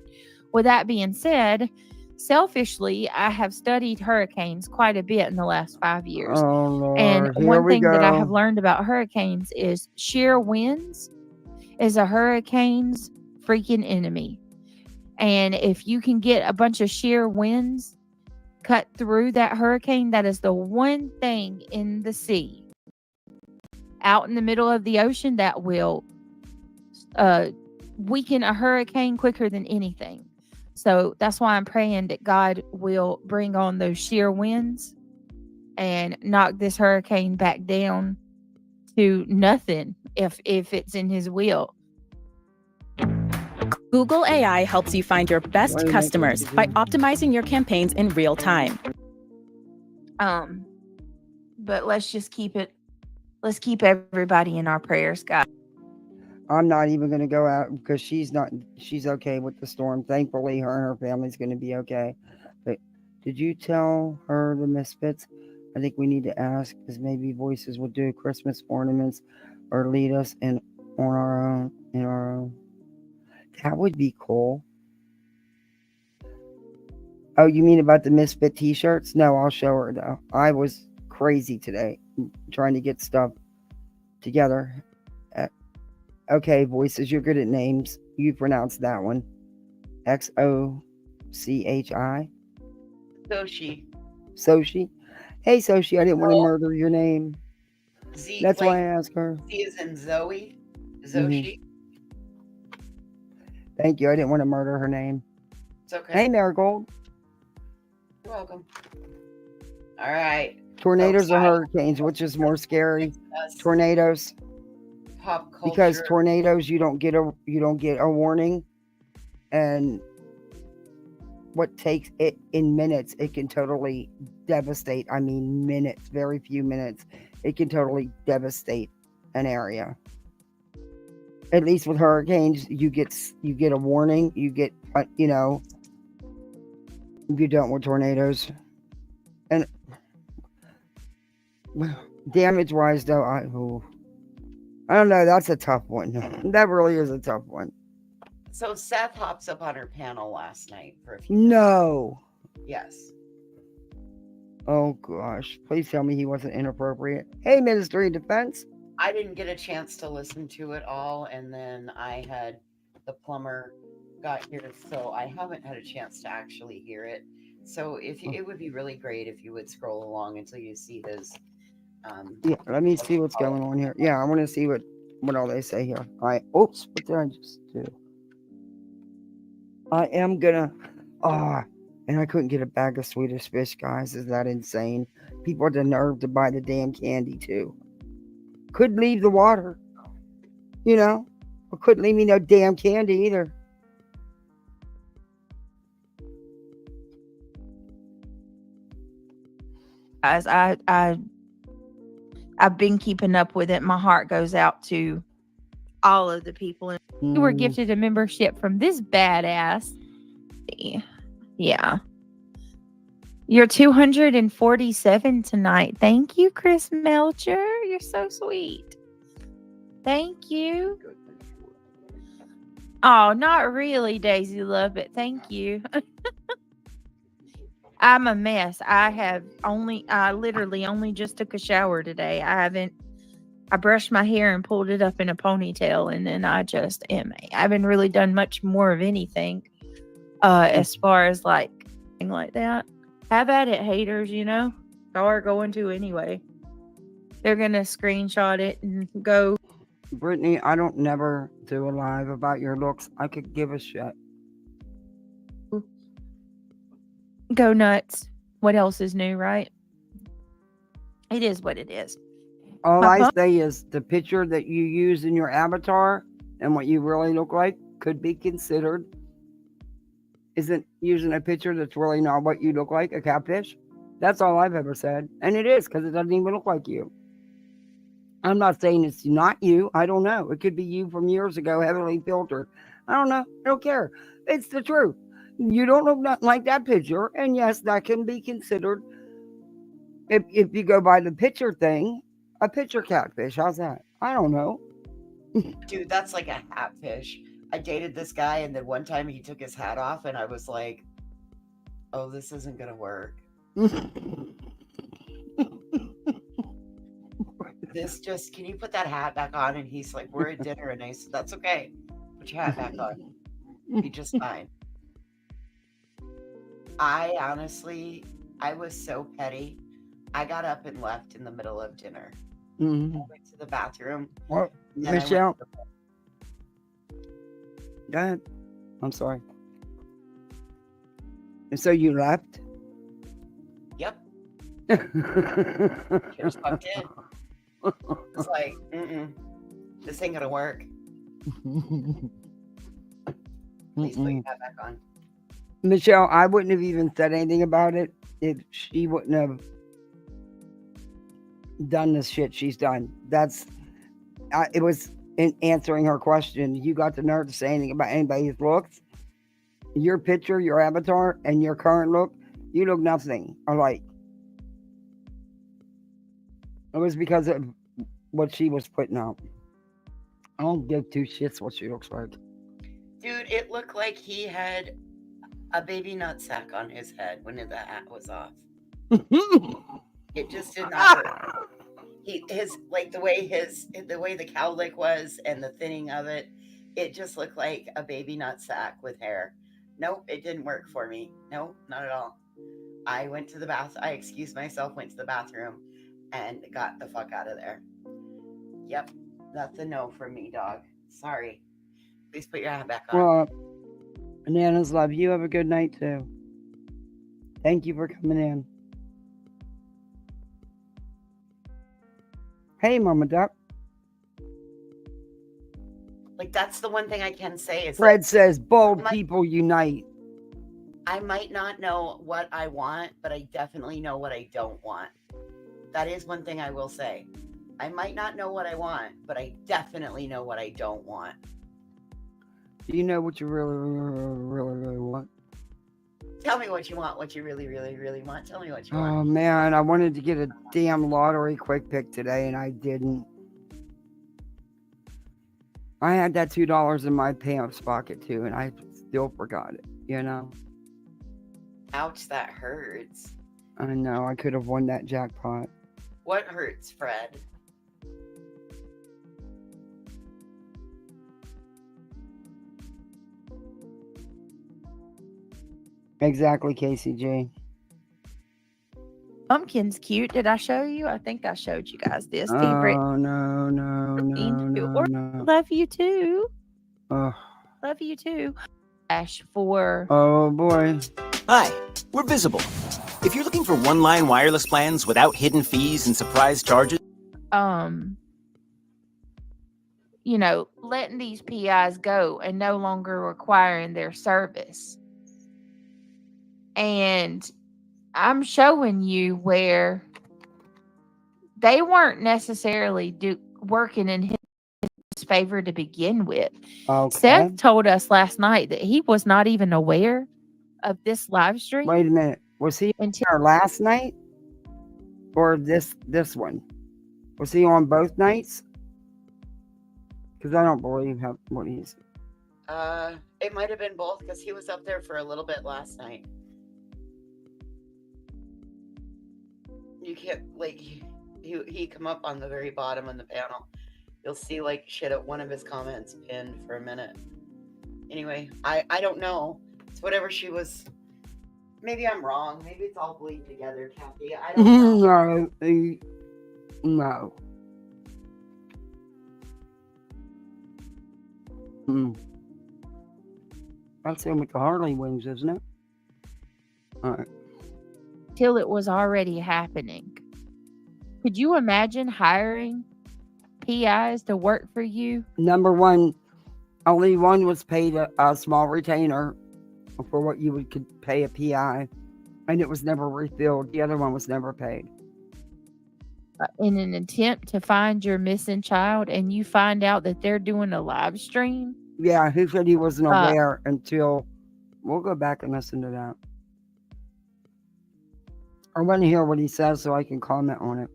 With that being said, selfishly, I have studied hurricanes quite a bit in the last 5 years. Oh, Lord. And Here one we thing that I go. have learned about hurricanes is sheer winds is a hurricane's freaking enemy. And if you can get a bunch of sheer winds cut through that hurricane, that is the one thing in the sea, out in the middle of the ocean, that will weaken a hurricane quicker than anything. So that's why I'm praying that God will bring on those sheer winds and knock this hurricane back down to nothing if it's in his will. Google AI helps you find your best Why customers make it by begin? optimizing your campaigns in real time. But let's keep everybody in our prayers, God. I'm not even going to go out because she's okay with the storm. Thankfully, her and her family's going to be okay. But did you tell her the Misfits? I think we need to ask because maybe Voices will do Christmas ornaments or lead us in our own. That would be cool. Oh, you mean about the Misfit t-shirts? No, I'll show her though. I was crazy today trying to get stuff together. Okay, Voices, you're good at names. You pronounce that one. Xochi. Soshi. Hey, Soshi, I didn't want to murder your name. That's why I asked her. Z is in Zoe. Zoshi. Thank you. I didn't want to murder her name. It's okay. Hey, Marigold. You're welcome. All right. Tornadoes or I- hurricanes, which is more scary? That's Tornadoes, pop culture. because tornadoes you don't get a warning, and what takes it in minutes, it can totally devastate. I mean, minutes, very few minutes, it can totally devastate an area. At least with hurricanes, you get a warning. You get you don't with tornadoes. And damage wise, though, I don't know. That's a tough one. That really is a tough one. So Seth hops up on her panel last night for a few No. minutes. Yes. Oh gosh! Please tell me he wasn't inappropriate. Hey, Ministry of Defense. I didn't get a chance to listen to it all, and then I had the plumber got here, so I haven't had a chance to actually hear it. So it would be really great if you would scroll along until you see his. Yeah, let me see what's going on here. Yeah, I want to see what all they say here. All right. Oops, what did I just do? I am gonna. And I couldn't get a bag of Swedish fish, guys. Is that insane? People had the nerve to buy the damn candy too. Couldn't leave the water, but couldn't leave me no damn candy either. Guys, I've been keeping up with it. My heart goes out to all of the people who were gifted a membership from this badass. Yeah. You're 247 tonight. Thank you, Chris Melcher. You're so sweet. Thank you. Oh, not really, Daisy Love, but thank you. I'm a mess. I literally only just took a shower today. I brushed my hair and pulled it up in a ponytail, and then I haven't really done much more of anything as far as like thing like that. Have at it, haters, Y'all are going to anyway. They're going to screenshot it and go. Brittany, I don't never do a live about your looks. I could give a shit. Go nuts. What else is new, right? It is what it is. All I say is the picture that you use in your avatar and what you really look like could be considered. Isn't using a picture that's really not what you look like, a catfish? That's all I've ever said. And it is, because it doesn't even look like you. I'm not saying it's not you. I don't know. It could be you from years ago, heavily filtered. I don't know. I don't care. It's the truth. You don't look nothing like that picture. And yes, that can be considered, if you go by the picture thing, a picture catfish. How's that? I don't know. Dude, that's like a catfish. I dated this guy, and then one time he took his hat off, and I was like, oh, this isn't going to work. Can you put that hat back on? And he's like, we're at dinner. And I said, that's okay. Put your hat back on. Be just fine. I honestly, I was so petty. I got up and left in the middle of dinner. Mm-hmm. I went to the bathroom. Well, Michelle. Go ahead. I'm sorry. And so you left? Yep. Just fucked in. It's like, this ain't gonna work. Please put your hat back on. Michelle, I wouldn't have even said anything about it if she wouldn't have done the shit she's done. It was in answering her question. You got the nerve to say anything about anybody's looks. Your picture, your avatar, and your current look, you look nothing alike. It was because of what she was putting out. I don't give two shits what she looks like. Dude, it looked like he had a baby nutsack on his head when the hat was off. It just did not work. The way the cowlick was and the thinning of it, it just looked like a baby nutsack with hair. Nope, it didn't work for me. Nope, not at all. I went to the I excused myself, went to the bathroom, and got the fuck out of there. Yep, that's a no from me, dog. Sorry. Please put your hat back on. Well, Nana's love, you have a good night too. Thank you for coming in. Hey, Mama Duck. Like, that's the one thing I can say is Fred that says, bold My- people unite. I might not know what I want, but I definitely know what I don't want. That is one thing I will say. I might not know what I want, but I definitely know what I don't want. Do you know what you really want? Tell me what you want, what you really, really, really want. Tell me what you want. Oh, man, I wanted to get a damn lottery quick pick today, and I didn't. I had that $2 in my pants pocket, too, and I still forgot it, you know? Ouch, that hurts. I know, I could have won that jackpot. What hurts, Fred? Exactly, KCG. Pumpkin's cute. Did I show you? I think I showed you guys this. Oh, no. Love you too. Oh, Love you too. Ash for oh boy. Hi, we're Visible. If you're looking for one-line wireless plans without hidden fees and surprise charges, letting these PIs go and no longer requiring their service. And I'm showing you where they weren't necessarily working in his favor to begin with. Okay. Seth told us last night that he was not even aware of this live stream. Wait a minute. Was he until there last night? Or this one? Was he on both nights? Because I don't believe what he's... It might have been both because he was up there for a little bit last night. You can't, like, he come up on the very bottom of the panel. You'll see, like, shit at one of his comments pinned for a minute. Anyway, I don't know. It's whatever she was. Maybe I'm wrong. Maybe it's all bleeding together, Kathy. I don't know. No. That's him with the Harley wings, isn't it? All right. Till it was already happening. Could you imagine hiring PIs to work for you? Number one, only one was paid a small retainer for what you could pay a PI, and it was never refilled. The other one was never paid. In an attempt to find your missing child, and you find out that they're doing a live stream? Yeah, he said he wasn't aware until... We'll go back and listen to that. I want to hear what he says so I can comment on it.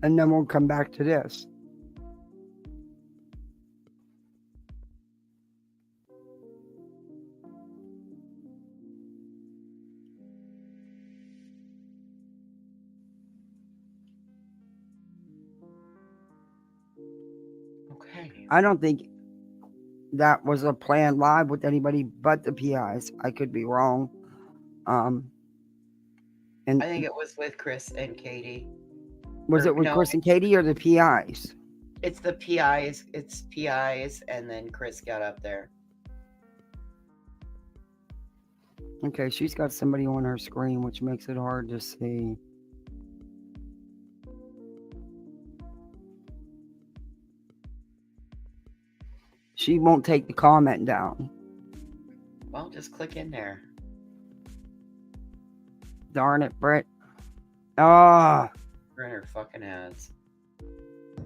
And then we'll come back to this. Okay. I don't think that was a planned live with anybody but the PIs. I could be wrong. And I think it was with Chris and Katie. Was it with Chris and Katie or the PIs? It's the PIs. It's PIs, and then Chris got up there. Okay, she's got somebody on her screen, which makes it hard to see. She won't take the comment down. Well, just click in there. Darn it, Brett. Ah. We're in her fucking ads.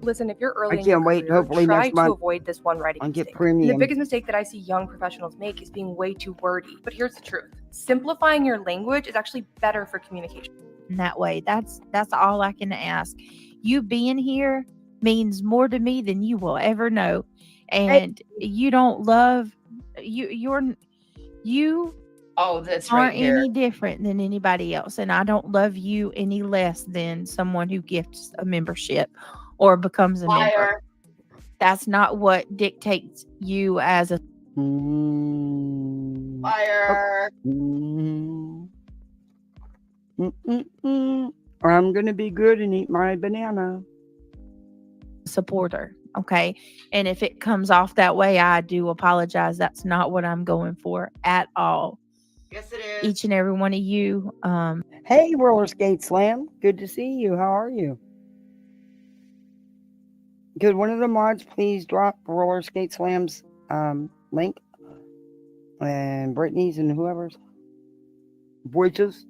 Listen, if you're early I in your can't wait. career, Hopefully try next to month avoid this one writing I'll get mistake. premium. The biggest mistake that I see young professionals make is being way too wordy. But here's the truth. Simplifying your language is actually better for communication. In that way, that's all I can ask. You being here means more to me than you will ever know. And you don't love you Oh, that's aren't right here. any different than anybody else, and I don't love you any less than someone who gifts a membership or becomes a member. That's not what dictates you as a Fire. I'm gonna be good and eat my banana. supporter. Okay. And if it comes off that way, I do apologize. That's not what I'm going for at all. Yes, it is. each and every one of you. Hey, Roller Skate Slam. Good to see you. How are you? Could one of the mods please drop Roller Skate Slam's link and Brittany's and whoever's voices?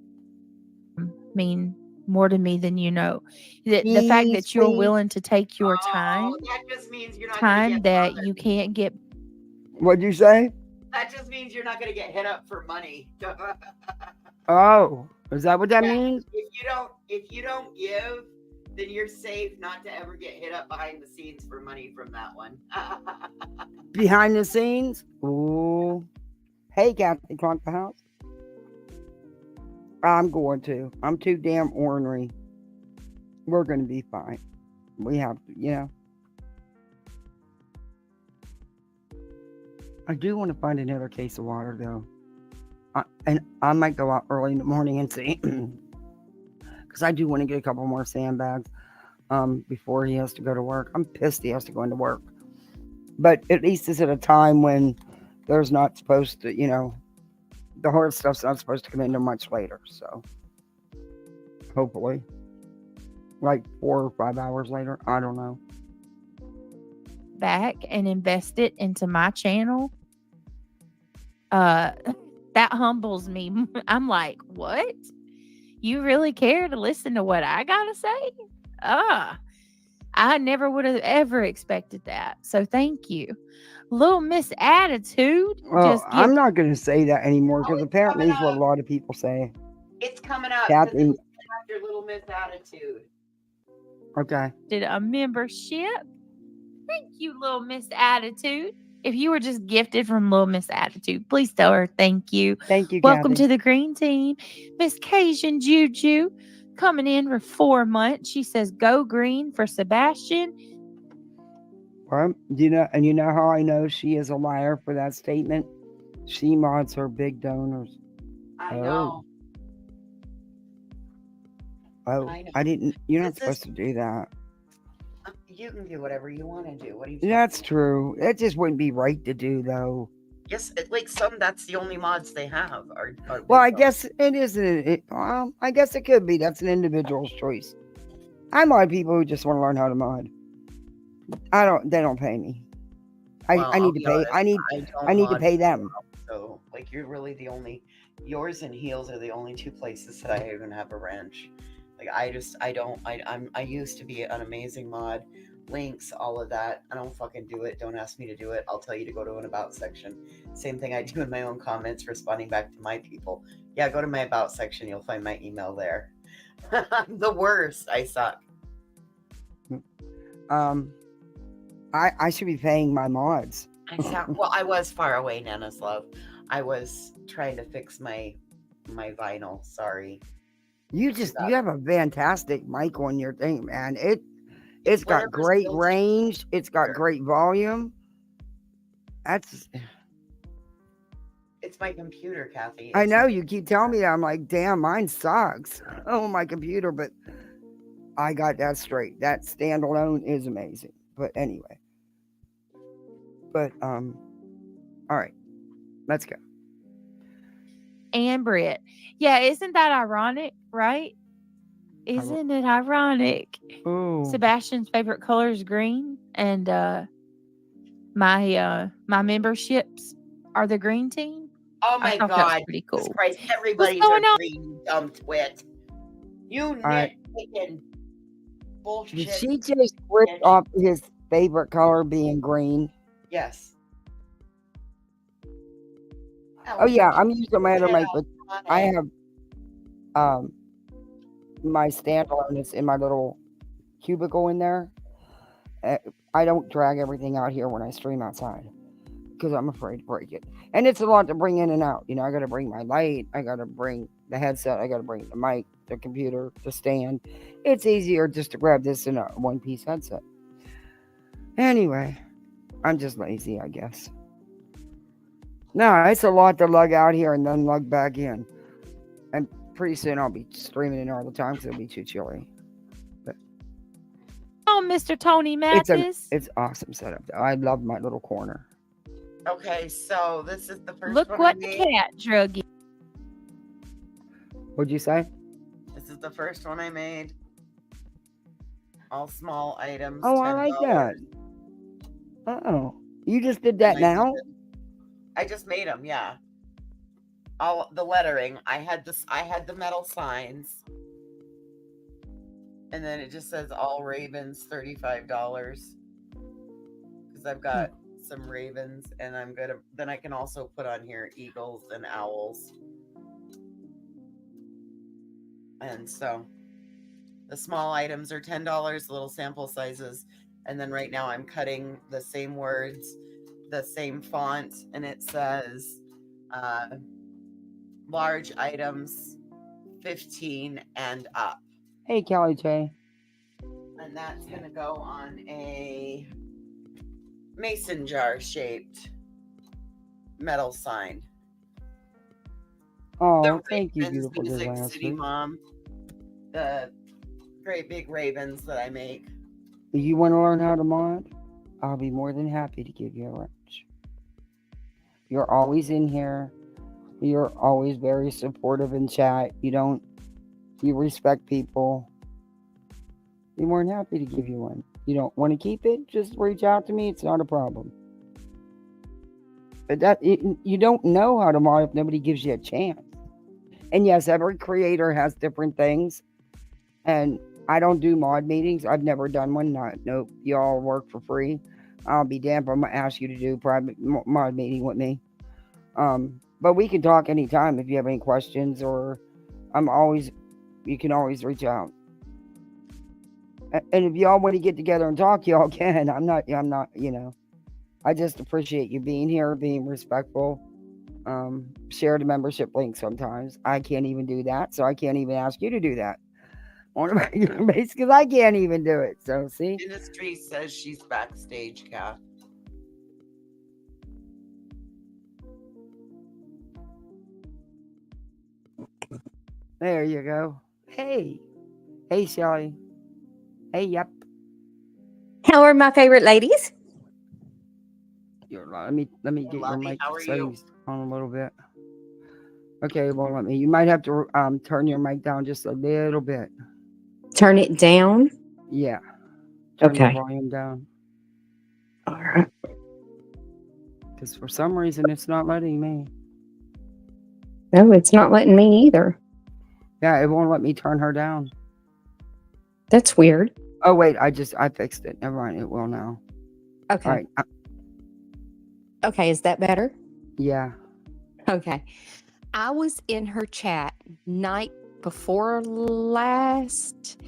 Mean more to me than you know. The fact Please, that you're please. willing to take your Oh, that just means you're not time gonna that get you can't get. What'd you say? That just means you're not gonna get hit up for money. Oh, is that what that Yeah, means? if you don't give, then you're safe not to ever get hit up behind the scenes for money from that one. Behind the scenes? Ooh. Hey, Kathy, clock the house. I'm going to. I'm too damn ornery. We're going to be fine. We have to, I do want to find another case of water, though. And I might go out early in the morning and see. Because I do want to get a couple more sandbags before he has to go to work. I'm pissed he has to go into work. But at least it's at a time when there's not supposed to, the hard stuff's not supposed to come in until much later. So hopefully, like 4 or 5 hours later, I don't know. Back and invest it into my channel. That humbles me. I'm like, what? You really care to listen to what I gotta say? I never would have ever expected that. So thank you. Little Miss Attitude. Well, I'm not going to say that anymore because apparently that's what a lot of people say. It's coming up. Kathy. Your Little Miss Attitude. Okay. Did a membership. Thank you, Little Miss Attitude. If you were just gifted from Little Miss Attitude, please tell her thank you. Thank you, Welcome Kathy. to the green team. Miss Cajun Juju coming in for 4 months. She says, go green for Sebastian. Well, you know how I know she is a liar for that statement? She mods her big donors. I know. Oh, I didn't. You're not supposed to do that. You can do whatever you want to do. What are you? That's true. That just wouldn't be right to do, though. Yes, that's the only mods they have. Well, I guess it isn't. I guess it could be. That's an individual's choice. I mod people who just want to learn how to mod. They don't pay me. I need to pay. I need to pay them. So, like, you're really the only. Yours and Heels are the only 2 places that I even have a wrench. Like, I used to be an amazing mod. Links, all of that. I don't fucking do it. Don't ask me to do it. I'll tell you to go to an about section. Same thing I do in my own comments, responding back to my people. Yeah, go to my about section. You'll find my email there. I'm the worst. I suck. I should be paying my mods. I was far away, Nana's love. I was trying to fix my vinyl. Sorry. You have a fantastic mic on your thing, man. It's got great range. It's got great volume. It's my computer, Kathy. I know you keep telling me that. I'm like, damn, mine sucks. Oh, my computer, but I got that straight. That standalone is amazing. But anyway. All right. Let's go. And Britt. Yeah, isn't that ironic, right? Isn't it ironic? Ooh. Sebastian's favorite color is green, and my memberships are the green team. Oh my God! That's pretty cool. Jesus Christ, everybody's going on? green, you dumb twit. You nitpicking bullshit. Did she just rip off his favorite color being green? Yes. Oh yeah, I'm using my other mic, but I have my standalone is in my little cubicle in there. I don't drag everything out here when I stream outside because I'm afraid to break it. And it's a lot to bring in and out. I got to bring my light. I got to bring the headset. I got to bring the mic, the computer, the stand. It's easier just to grab this in a one-piece headset. Anyway, I'm just lazy, I guess. No, it's a lot to lug out here and then lug back in. And pretty soon I'll be streaming in all the time because it'll be too chilly. But oh, Mr. Tony Mathis. It's awesome setup. I love my little corner. Okay, so this is the first Look one what I the made. cat drug in. What'd you say? This is the first one I made. All small items. Oh, I like that. Oh, you just did that now? I just made them. Yeah. All the lettering. I had the metal signs. And then it just says all ravens, $35. Because I've got some ravens, and then I can also put on here eagles and owls. And so the small items are $10, little sample sizes. And then right now I'm cutting the same words, the same font, and it says large items 15 and up. Hey, Kelly J. And that's going to go on a mason jar shaped metal sign. Oh, thank you, Ravens, beautiful Music disaster. City Mom. The great big ravens that I make. If you want to learn how to mod, I'll be more than happy to give you a wrench. You're always in here. You're always very supportive in chat. You respect people. Be more than happy to give you one. You don't want to keep it, just reach out to me. It's not a problem. But you don't know how to mod if nobody gives you a chance. And yes, every creator has different things. And I don't do mod meetings. I've never done one. Nope. You all work for free. I'll be damned if I'm going to ask you to do a private mod meeting with me. But we can talk anytime if you have any questions, or you can always reach out. And if y'all want to get together and talk, y'all can. I'm not, I just appreciate you being here, being respectful. Share the membership link sometimes. I can't even do that, so I can't even ask you to do that on a regular basis because I can't even do it. So, see? Industry says she's backstage, Kat. There you go. Hey, Shelly. Hey, yep. How are my favorite ladies? Let me get your mic How are settings on a little bit. Okay, well, you might have to turn your mic down just a little bit. Turn it down? Yeah. Turn Okay. the volume down. All right. Because for some reason, it's not letting me. No, it's not letting me either. Yeah, it won't let me turn her down. That's weird. Oh, wait, I fixed it. Never mind, it will now. Okay. All right. Okay, is that better? Yeah. Okay. I was in her chat night before last,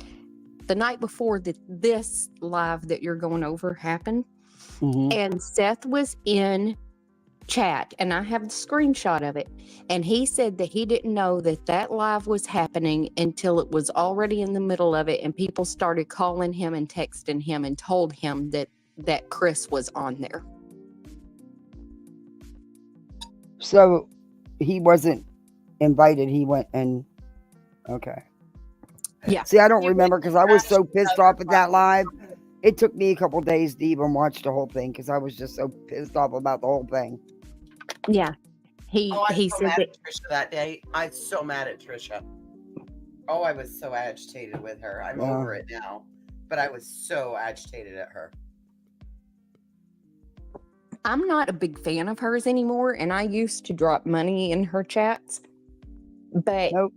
the night before this live that you're going over happened. Mm-hmm. And Seth was in chat, and I have the screenshot of it. And he said that he didn't know that live was happening until it was already in the middle of it, and people started calling him and texting him and told him that Chris was on there. So he wasn't invited. He went and okay. Yeah. See, I don't remember because I was so pissed off at that live. It took me a couple days to even watch the whole thing because I was just so pissed off about the whole thing. Yeah. He so said mad that at Trisha that day. I was so mad at Trisha. Oh, I was so agitated with her. I'm over it now. But I was so agitated at her. I'm not a big fan of hers anymore, and I used to drop money in her chats. But nope.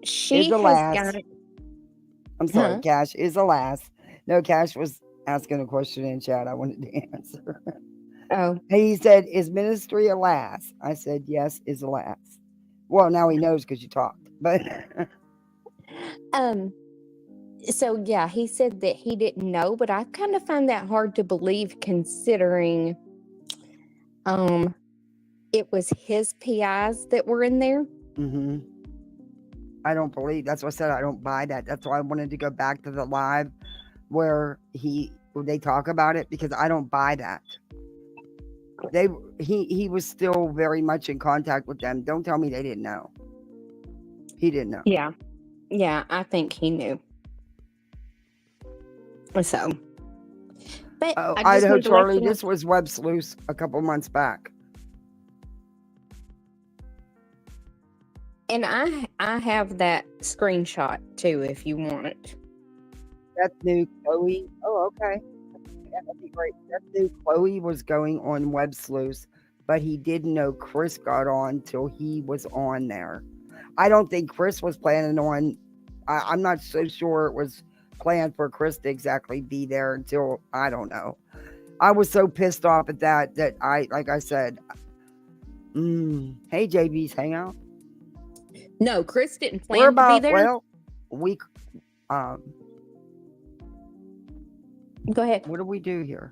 She has got it. I'm sorry, Cash is a last. No, Cash was asking a question in chat I wanted to answer. Oh. He said, is ministry a last? I said, yes, is a last. Well, now he knows because you talked. But so yeah, he said that he didn't know, but I kind of find that hard to believe considering it was his PIs that were in there. Mm-hmm. I don't believe, that's what I said, I don't buy that. That's why I wanted to go back to the live where they talk about it, because I don't buy that. He was still very much in contact with them. Don't tell me they didn't know. He didn't know. Yeah, I think he knew. So, but Idaho Charlie, this was Web Sleuth a couple months back. And I have that screenshot too if you want it. Beth knew Chloe. Oh, okay. That'd be great. Beth knew Chloe was going on Web Sleuths, but he didn't know Chris got on till he was on there. I don't think Chris was planning on. I'm not so sure it was planned for Chris to exactly be there until I don't know. I was so pissed off at that I, like I said, hey JB's Hangout. No, Chris didn't We're plan to be about, there. well, we, um, Go ahead. what do we do here?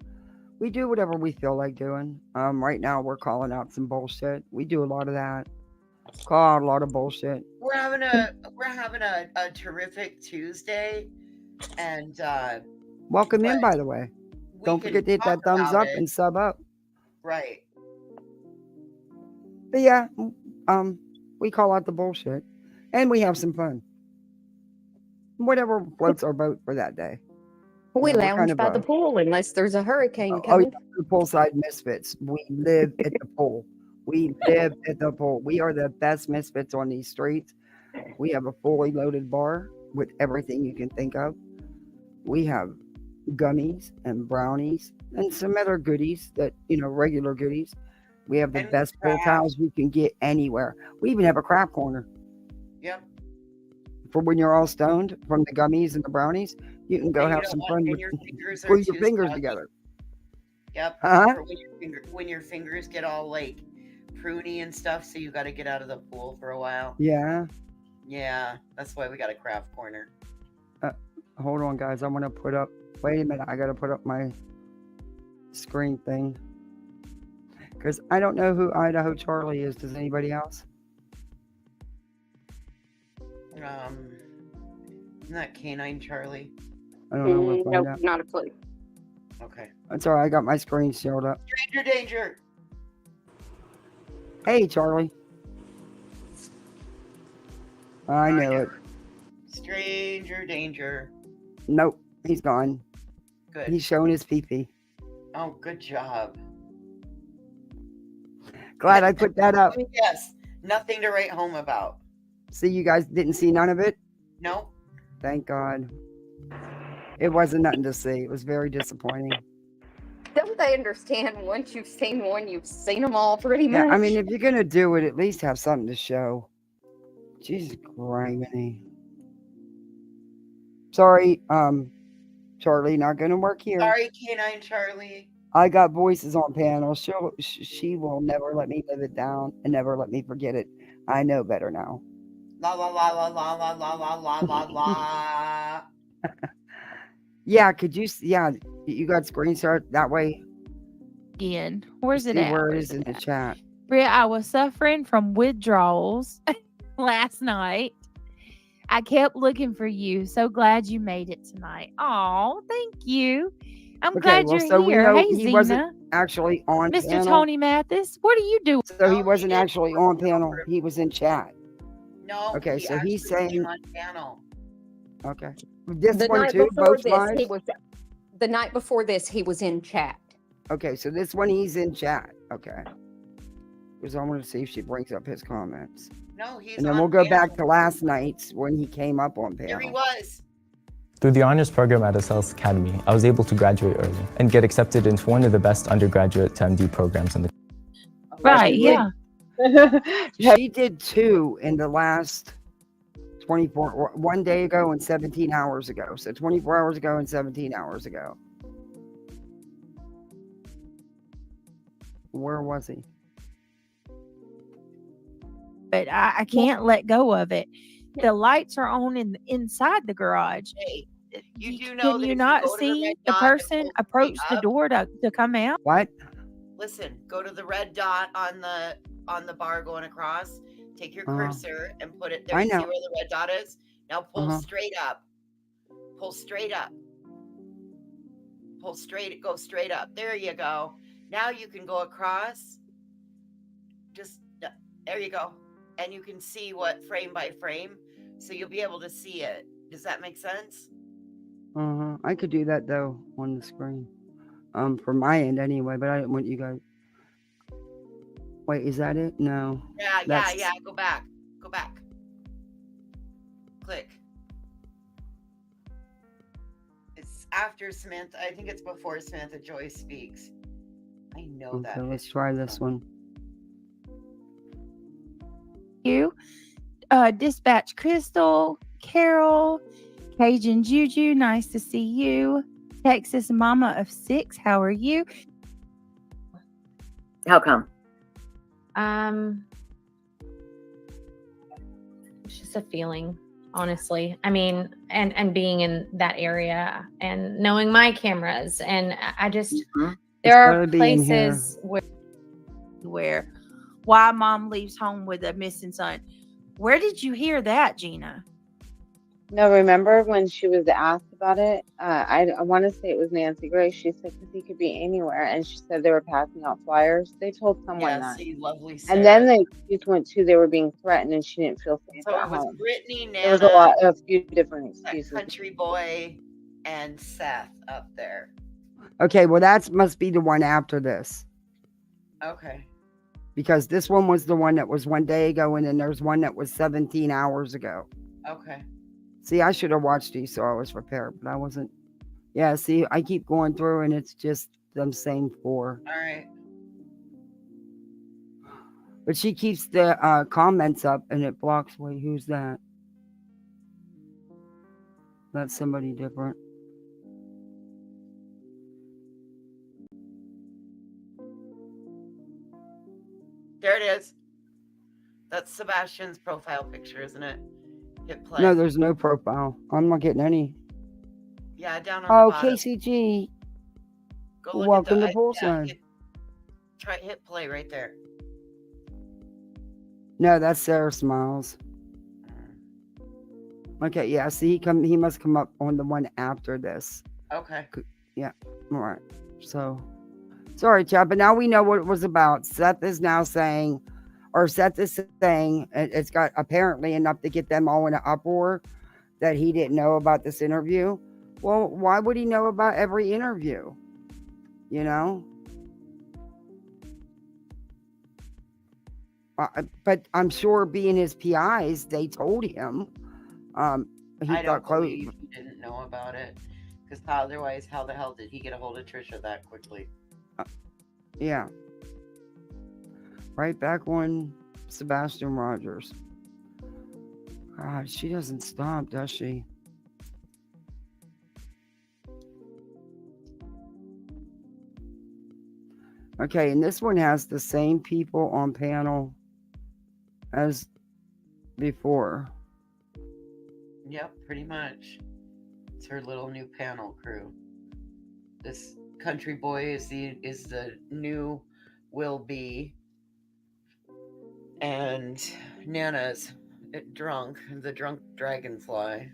We do whatever we feel like doing. Right now we're calling out some bullshit. We do a lot of that. Call out a lot of bullshit. We're having a terrific Tuesday, and Welcome in, but by the way. we Don't can forget to hit that talk thumbs about up it. and sub up. Right. But yeah, we call out the bullshit and we have some fun. Whatever floats our boat for that day. We Yeah, we're lounge kind of by the pool unless there's a hurricane oh coming. yeah, the poolside misfits. We live at the pool. We live at the pool. We are the best misfits on these streets. We have a fully loaded bar with everything you can think of. We have gummies and brownies and some other goodies that, regular goodies. We have the And best pool craft. towels you can get anywhere. We even have a craft corner Yep. for when you're all stoned from the gummies and the brownies. You can go And you have don't some want, fun and with your fingers are glue your too fingers soggy. together. Yep. Huh? For when your fingers get all like pruny and stuff, so you got to get out of the pool for a while. Yeah. Yeah, that's why we got a craft corner. Hold on, guys. I'm gonna put up. Wait a minute. I gotta put up my screen thing because I don't know who Idaho Charlie is. Does anybody else? Isn't that Canine Charlie? I don't know. I'm gonna find Nope, out. not a clue. Okay. That's all right. I got my screen sealed up. Stranger danger. Hey, Charlie. I knew it. Stranger danger. Nope. He's gone. Good. He's showing his pee-pee. Oh, good job. Glad I put that up. Yes. Nothing to write home about. See, you guys didn't see none of it? Nope. Thank God. It wasn't nothing to see. It was very disappointing. Don't they understand once you've seen one, you've seen them all pretty Yeah, much? I mean, if you're going to do it, at least have something to show. Jesus Christ. Sorry, Charlie, not going to work here. Sorry, Canine Charlie. I got voices on panel. She will never let me live it down and never let me forget it. I know better now. La la la la la la la la la la la. Yeah, could you? Yeah, you got screenshot that way. Again, where's it See at? where it Where's is in it the at? chat. Bria, I was suffering from withdrawals last night. I kept looking for you. So glad you made it tonight. Oh, thank you. I'm glad you're so we here. know Hey, he Zena. wasn't actually on Mr. panel. Tony Mathis, what are you doing? So he wasn't actually on panel. He was in chat. No. Okay, so he's actually saying came on panel. okay. This The one night too, before both this, lives. the night before this, he was in chat. Okay, so this one he's in chat. Okay. Because I want to see if she brings up his comments. No, he's And then on we'll go panel. back to last night's when he came up on There he panel. was. Through the honors program at Esales Academy, I was able to graduate early and get accepted into one of the best undergraduate to MD programs in the Right, yeah. She did 2 in the last 24, 1 day ago and 17 hours ago. So 24 hours ago and 17 hours ago. Where was he? But I can't let go of it. The lights are on inside the garage. Hey, you do know Can that you if not go to the see red the dot and person pull approach straight the up- door to come out? What? Listen, go to the red dot on the bar going across. Take your Uh-huh. cursor and put it there. I You see know. where the red dot is? Now pull Uh-huh. straight up. Pull straight up. Pull straight. Go straight up. There you go. Now you can go across. Just there you go, and you can see what frame by frame, so you'll be able to see it. Does that make sense? Uh-huh. I could do that though on the screen. From my end anyway, but I didn't want you guys. Wait, is that it? No. Yeah. That's- Go back. Go back. Click. It's after Samantha. I think it's before Samantha Joy speaks. I know that. Okay, let's try this one. You, Dispatch Crystal, Carol, Cajun Juju, nice to see you. Texas Mama of 6, how are you? How come? It's just a feeling, honestly. I mean, and being in that area and knowing my cameras, and I just there are places where why mom leaves home with a missing son. Where did you hear that, Gina? No, remember when she was asked about it? I want to say it was Nancy Grace. She said, because he could be anywhere. And she said they were passing out flyers. They told someone that. See, lovely Sarah. And then the excuse went to they were being threatened and she didn't feel safe So at it was home. Brittany, Nana, There was a few different excuses. Country Boy, and Seth up there. Okay, well, that must be the one after this. Okay. Because this one was the one that was one day ago, and then there's one that was 17 hours ago. Okay. See, I should have watched these so I was prepared, but I wasn't. Yeah, see, I keep going through, and it's just them same 4. All right. But she keeps the comments up, and it blocks. Wait, who's that? That's somebody different. There it is. That's Sebastian's profile picture, isn't it? Hit play. No, there's no profile. I'm not getting any. Yeah, down on the bottom. KCG. Go look Welcome at to Bullseye. Hit play right there. No, that's Sarah Smiles. Okay, yeah. See, he must come up on the one after this. Okay. Yeah. All right. So, sorry, Chad, but now we know what it was about. Seth is saying it's got apparently enough to get them all in an uproar that he didn't know about this interview. Well, why would he know about every interview? You know? But I'm sure being his PIs, they told him. I don't believe he didn't know about it. Because otherwise, how the hell did he get a hold of Trisha that quickly? Yeah. Right back on Sebastian Rogers. God, she doesn't stop, does she? Okay, and this one has the same people on panel as before. Yep, pretty much. It's her little new panel crew. This country boy is the new will be, and Nana's the drunk dragonfly.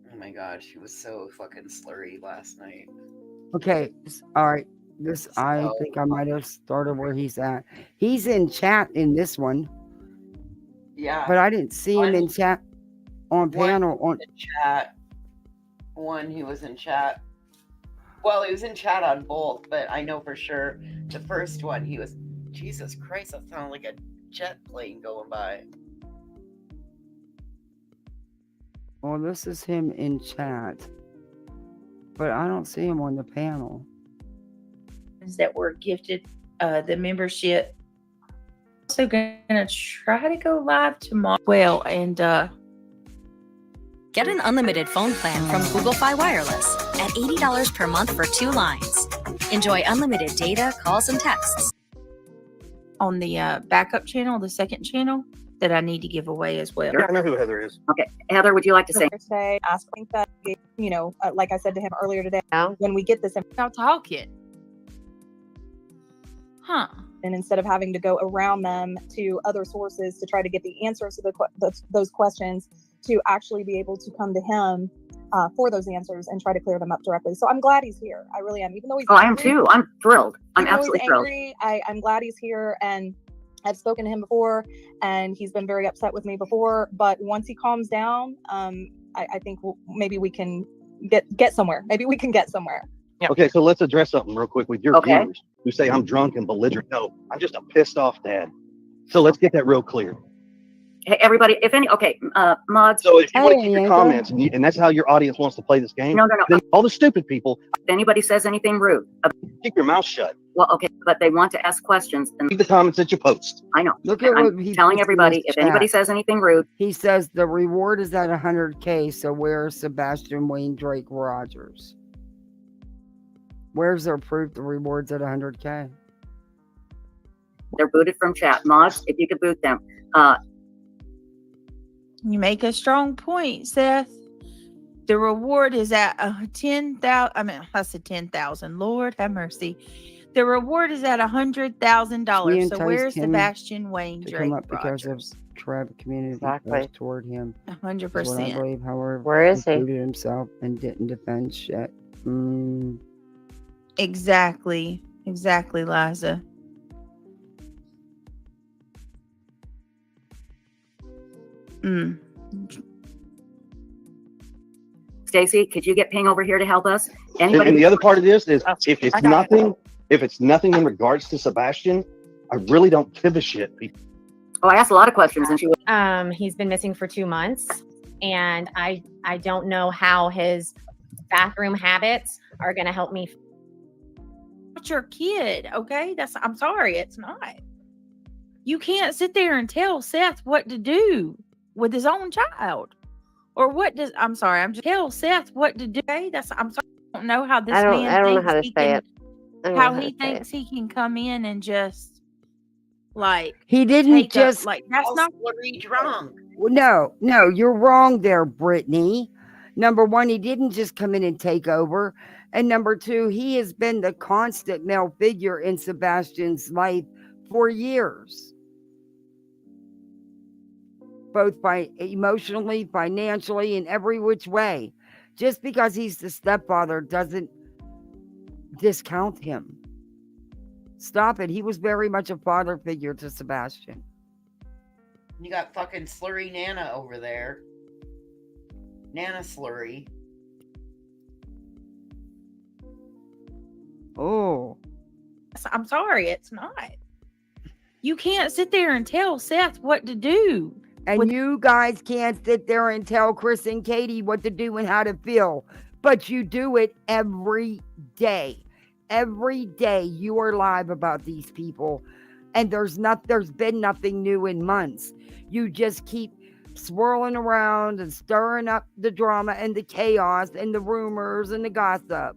Oh my god, she was so fucking slurry last night. Okay, all right. I think I might have started where he's at. He's in chat in this one. Yeah. But I didn't see him in chat on panel. On chat. One, he was in chat. Well, he was in chat on both, but I know for sure the first one he was. Jesus Christ, that sounded like a jet plane going by. Well, this is him in chat. But I don't see him on the panel. That were gifted the membership. Also gonna try to go live tomorrow. Well, and Get an unlimited phone plan from Google Fi Wireless at $80 per month for 2 lines. Enjoy unlimited data, calls, and texts. On the backup channel, the second channel that I need to give away as well. Yeah, I know who Heather is. Okay, Heather, would you like to say? Today, asking that, like I said to him earlier today, when we get this, now talking. Huh. And instead of having to go around them to other sources to try to get the answers to those questions, to actually be able to come to him for those answers and try to clear them up directly. So I'm glad he's here. I really am. Even though he's I am too. I'm thrilled. I'm absolutely thrilled. I'm glad he's here, and I've spoken to him before, and he's been very upset with me before. But once he calms down, I think maybe we can get somewhere. Maybe we can get somewhere. Yeah. Okay, so let's address something real quick with your Okay. viewers who say I'm drunk and belligerent. No, I'm just a pissed off dad. So let's get that real clear. Hey, everybody, if any, okay, mods. So if you want to Hey, keep your Yanko. comments, and that's how your audience wants to play this game, No. then all the stupid people, If anybody says anything rude, keep your mouth shut. well, okay, but they want to ask questions, then Leave the comments that you post. I know. Look at I'm what he telling puts in everybody, this if anybody chat. says anything rude, He says the reward is at 100K. So where's Sebastian Wayne Drake Rogers? Where's their proof the reward's at 100K? they're booted from chat. Mods, if you could boot them. You make a strong point, Seth. The reward is at 10,000. I mean, I said 10,000. Lord have mercy. The reward is at $100,000. We So enticed where's him Sebastian Wayne to Drake come up because Rogers? of tribe community Exactly. force toward him. Is what I 100%. believe. However, Where is he? included himself and didn't defend shit. Exactly, Liza. Stacy, could you get Ping over here to help us? And Anybody? the other part of this is Oh, if it's I got it. nothing in regards to Sebastian, I really don't give a shit. Oh, I asked a lot of questions, and she was. He's been missing for 2 months, and I don't know how his bathroom habits are going to help me. It's your kid, okay? I'm sorry, it's not. You can't sit there and tell Seth what to do with his own child. Or I'm just tell Seth what to do. Okay? I'm sorry. I don't know how this I don't know man how to thinks he say can, it. I don't know how how he to say thinks he can come in and just He didn't take just. up that's not drunk. No, you're wrong there, Brittany. Number one, he didn't just come in and take over. And number two, he has been the constant male figure in Sebastian's life for years. Both by emotionally, financially, in every which way. Just because he's the stepfather doesn't discount him. Stop it. He was very much a father figure to Sebastian. You got fucking Slurry Nana over there. Nana Slurry. Oh. I'm sorry, it's not. You can't sit there and tell Seth what to do. And you guys can't sit there and tell Chris and Katie what to do and how to feel. But you do it every day. Every day you are live about these people. And there's been nothing new in months. You just keep swirling around and stirring up the drama and the chaos and the rumors and the gossip.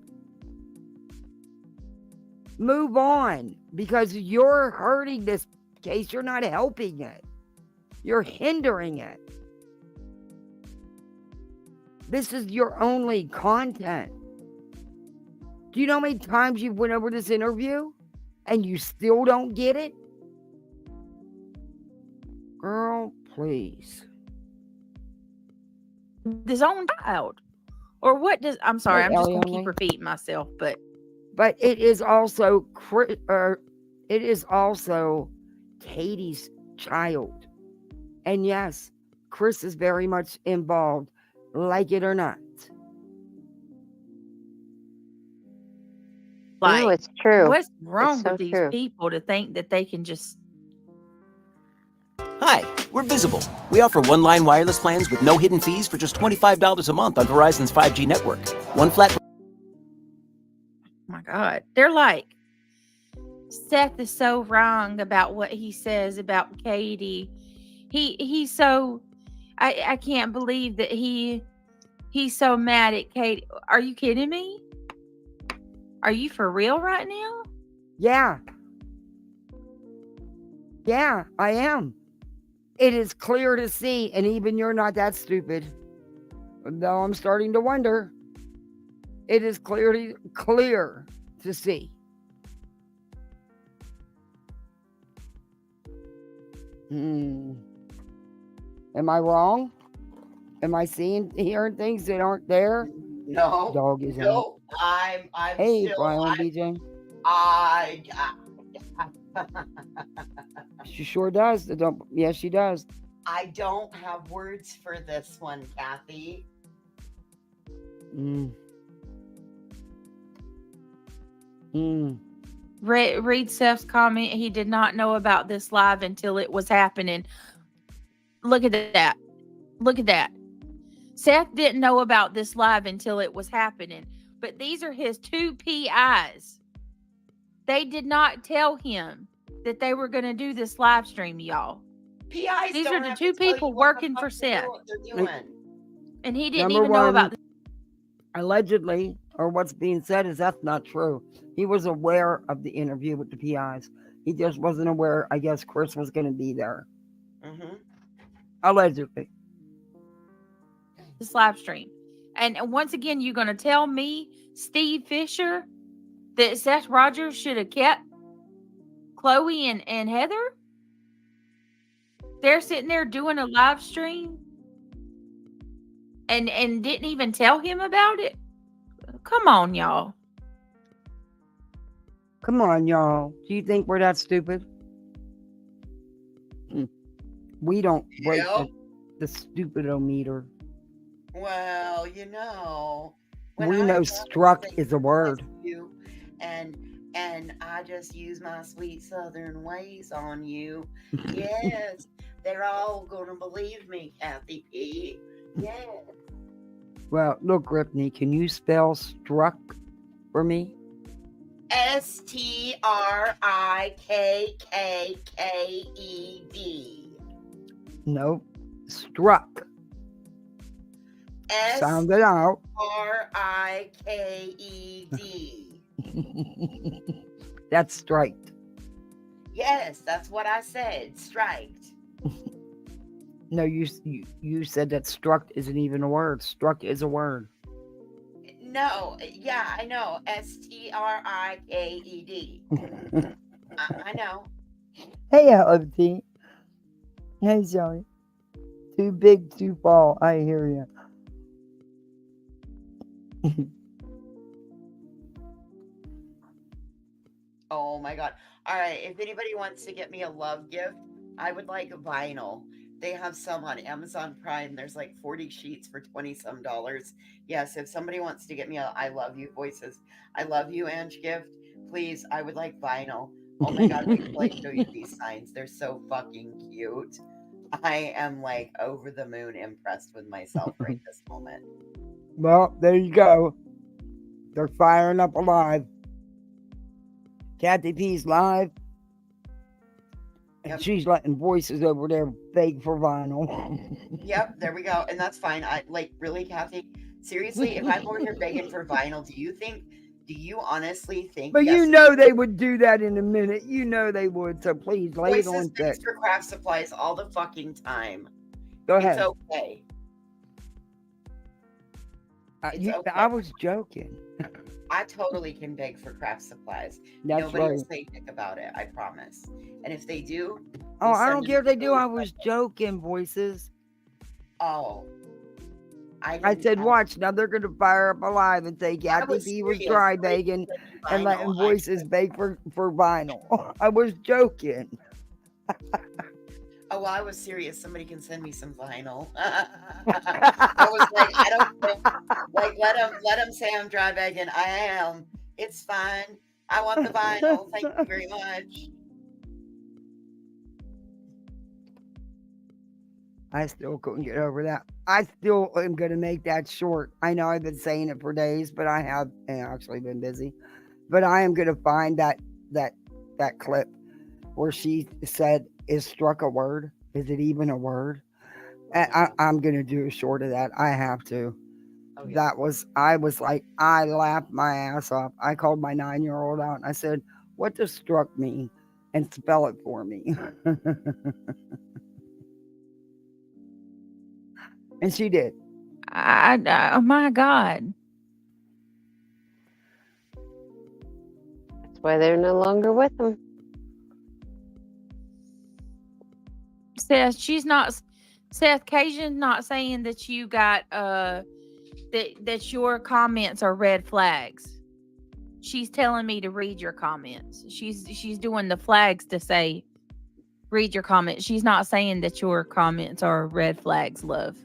Move on, because you're hurting this case. You're not helping it. You're hindering it. This is your only content. Do you know how many times you've went over this interview and you still don't get it? Girl, please. His own child. Or what does I'm sorry, Oh, I'm just Ellie gonna only. keep repeating myself, but it is also Katie's child. And yes, Chris is very much involved, like it or not. No, it's true. What's wrong It's so with these true. people to think that they can just Hi, we're Visible. We offer one-line wireless plans with no hidden fees for just $25 a month on Verizon's 5G network. One flat. my God. They're like, Seth is so wrong about what he says about Katie. He's so I can't believe that he's so mad at Katie. Are you kidding me? Are you for real right now? Yeah. Yeah, I am. It is clear to see, and even you're not that stupid. Though I'm starting to wonder. It is clear to see. Am I wrong? Am I hearing things that aren't there? No. Dog is No. I'm Hey, still. Brian BJ. She sure does. Yes, she does. I don't have words for this one, Kathy. Read Seth's comment. He did not know about this live until it was happening. Look at that. Look at that. Seth didn't know about this live until it was happening. But these are his two PIs. They did not tell him that they were going to do this live stream, y'all. PIs These don't are the have two to tell people you what the working fuck for Seth. they're doing. And he didn't Number even know about one, this. allegedly, or what's being said is that's not true. He was aware of the interview with the PIs. He just wasn't aware, I guess, Chris was going to be there. Mm-hmm. Allegedly. This live stream. And once again, you're going to tell me, Steve Fisher, that Seth Rogers should have kept Chloe and Heather? They're sitting there doing a live stream and didn't even tell him about it? Come on, y'all. Come on, y'all. Do you think we're that stupid? We don't break the stupidometer. Well, you know, We know struck is a word. you and I just use my sweet southern ways on you. Yes, they're all gonna believe me, Kathy P. Yes. Well, look, Ripley, can you spell struck for me? STRIKKKED. Nope. Struck. Sound it out. STRIKED. That's striked. Yes, that's what I said. Striked. No, you said that struck isn't even a word. Struck is a word. No, yeah, I know. STRIKED. I know. Hey, LFT. Hey, Joey. Too big, too fall. I hear you. Oh my God. All right. If anybody wants to get me a love gift, I would like a vinyl. They have some on Amazon Prime. There's like 40 sheets for 20 some dollars. Yes, if somebody wants to get me a I love you voices, I love you, Ange gift, please, I would like vinyl. Oh my God, wait till I show you these signs. They're so fucking cute. I am like over the moon impressed with myself right this moment. Well, there you go. They're firing up alive. Kathy P's live. And she's letting voices over there beg for vinyl. Yep, there we go. And that's fine. I like, really, Kathy? Seriously, if I'm over here begging for vinyl, do you honestly think But you know they would do that in a minute. You know they would. So please lay it Voices on begs thick. for craft supplies all the fucking time. Go ahead. It's okay. I was joking. I totally can beg for craft supplies. That's Nobody will right. say dick about it, I promise. And if they do, Oh, we'll I send don't them care if they do. food. I was joking, voices. Oh. I said, watch. Now they're going to fire up alive and say Kathy P was serious. dry I begging and vinyl. letting voices beg for vinyl. I was joking. Oh, well, I was serious. Somebody can send me some vinyl. I was like, I don't know. Like, let them say I'm dry begging. I am. It's fine. I want the vinyl. Thank you very much. I still couldn't get over that. I still am going to make that short. I know I've been saying it for days, but I have actually been busy. But I am going to find that clip where she said, "Is struck a word? Is it even a word?" I'm going to do a short of that. I have to. Oh, yeah. I was like, I laughed my ass off. I called my 9-year-old out and I said, "What does struck mean? And spell it for me." And she did. Oh my God. That's why they're no longer with them. Seth Cajun's not saying that you got that your comments are red flags. She's telling me to read your comments. She's doing the flags to say read your comments. She's not saying that your comments are red flags, love.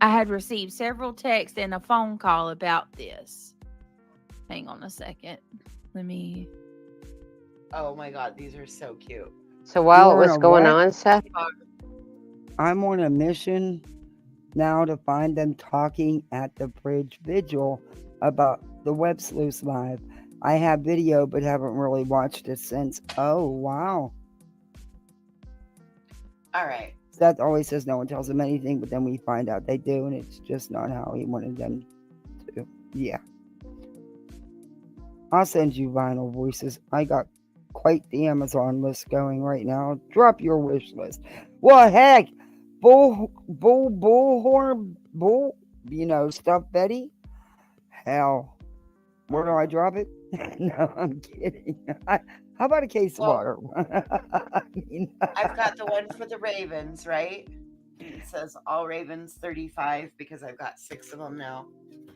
I had received several texts and a phone call about this. Hang on a second. Let me. Oh my God, these are so cute. So while it You're on was a going what? on, Seth, I'm on a mission now to find them talking at the bridge vigil about the web sleuths live. I have video, but haven't really watched it since. Oh, wow. All right. Seth always says no one tells him anything, but then we find out they do, and it's just not how he wanted them to. Yeah. I'll send you vinyl voices. I got quite the Amazon list going right now. Drop your wish list. Well, heck, bullhorn, stuff, Betty. Hell, where do I drop it? No, I'm kidding. How about a case of water? I mean, I've got the one for the Ravens, right? It says all Ravens 35 because I've got 6 of them now.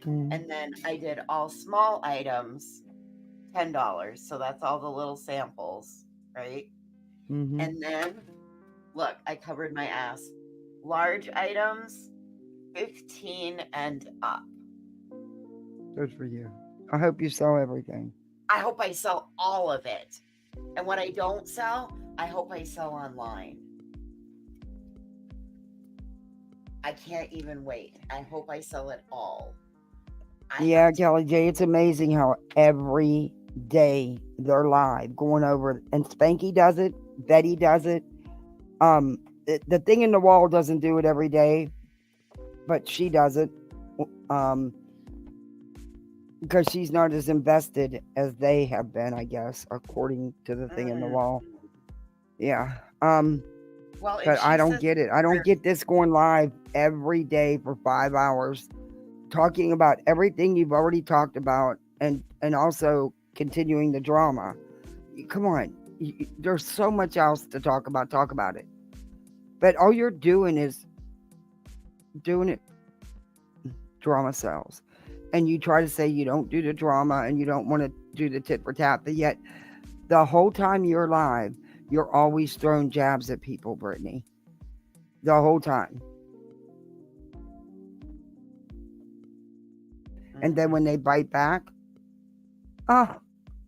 And then I did all small items $10. So that's all the little samples, right? And then look, I covered my ass. Large items 15 and up. good for you. I hope you sell everything. I hope I sell all of it. And what I don't sell, I hope I sell online. I can't even wait. I hope I sell it all. Yeah, Kelly J, it's amazing how every day they're live going over, and Spanky does it, Betty does it. The thing in the wall doesn't do it every day, but she does it. Because she's not as invested as they have been, I guess, according to the thing in the wall. Yeah. Well, but I don't get it. I don't get this going live every day for 5 hours, talking about everything you've already talked about, and also continuing the drama. Come on, there's so much else to talk about. Talk about it. But all you're doing is doing it. Drama sells. And you try to say you don't do the drama and you don't want to do the tit for tat, but yet the whole time you're live, you're always throwing jabs at people, Brittany. The whole time. And then when they bite back,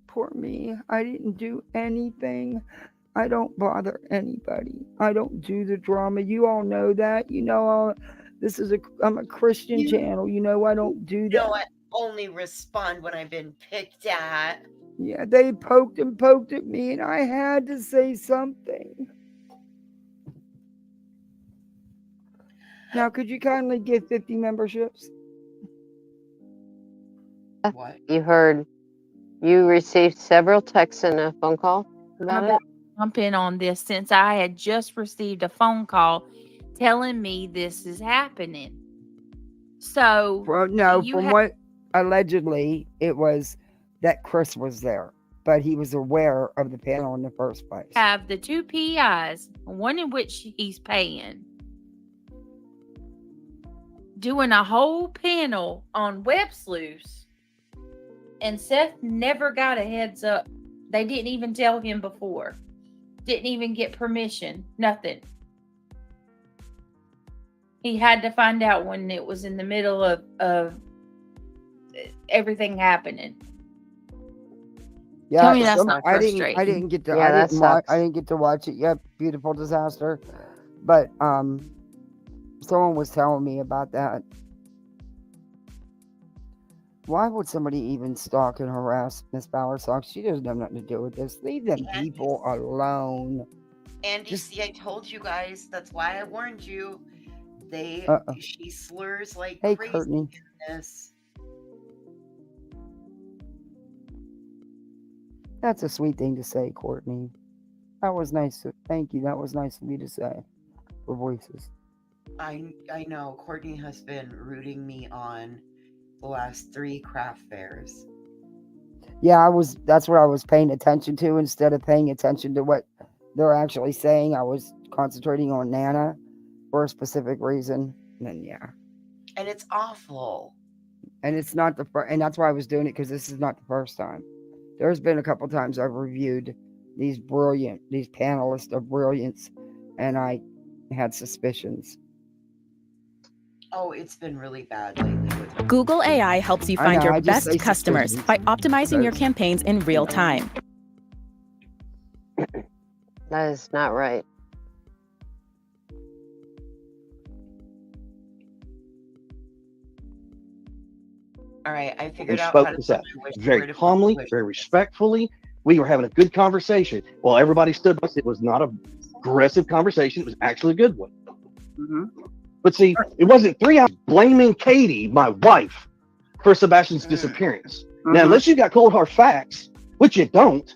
poor me. I didn't do anything. I don't bother anybody. I don't do the drama. You all know that. You know, I'm a Christian channel. You know, I don't do that. I only respond when I've been picked at. Yeah, they poked at me, and I had to say something. Now, could you kindly give 50 memberships? What? you heard you received several texts and a phone call I'm about about it. to jump in on this since I had just received a phone call telling me this is happening. So From what allegedly it was that Chris was there, but he was aware of the panel in the first place. Have the 2 PIs, one in which he's paying, doing a whole panel on web sleuths, and Seth never got a heads up. They didn't even tell him before. Didn't even get permission. Nothing. He had to find out when it was in the middle of everything happening. Yeah, Tell me that's not I frustrating. didn't get to. Yeah, that sucks. I didn't get to watch it yet. Beautiful disaster, but someone was telling me about that. Why would somebody even stalk and harass Miss Bowersock? She doesn't have nothing to do with this. Leave them people alone. And you see, I told you guys. That's why I warned you. She slurs like Hey, crazy Courtney. in this. That's a sweet thing to say, Courtney. That was nice. Thank you. That was nice of you to say. For voices. I know Courtney has been rooting me on the last 3 craft fairs. Yeah, that's what I was paying attention to instead of paying attention to what they're actually saying. I was concentrating on Nana for a specific reason. And then, yeah. And it's awful. And it's not and that's why I was doing it, because this is not the first time. There's been a couple times I've reviewed these panelists of brilliance, and I had suspicions. Oh, it's been really bad lately with Google AI helps you I find know, your I just best say customers suspicions. by optimizing your Because, campaigns in real time. That is not right. All right, I And figured out spoke how to to put Seth my wish very word of calmly, wish. very respectfully. We were having a good conversation. Well, everybody stood by us. It was not a aggressive conversation. It was actually a good one. Mm-hmm. But see, it wasn't 3 hours blaming Katie, my wife, for Sebastian's disappearance. Now, unless you got cold hard facts, which you don't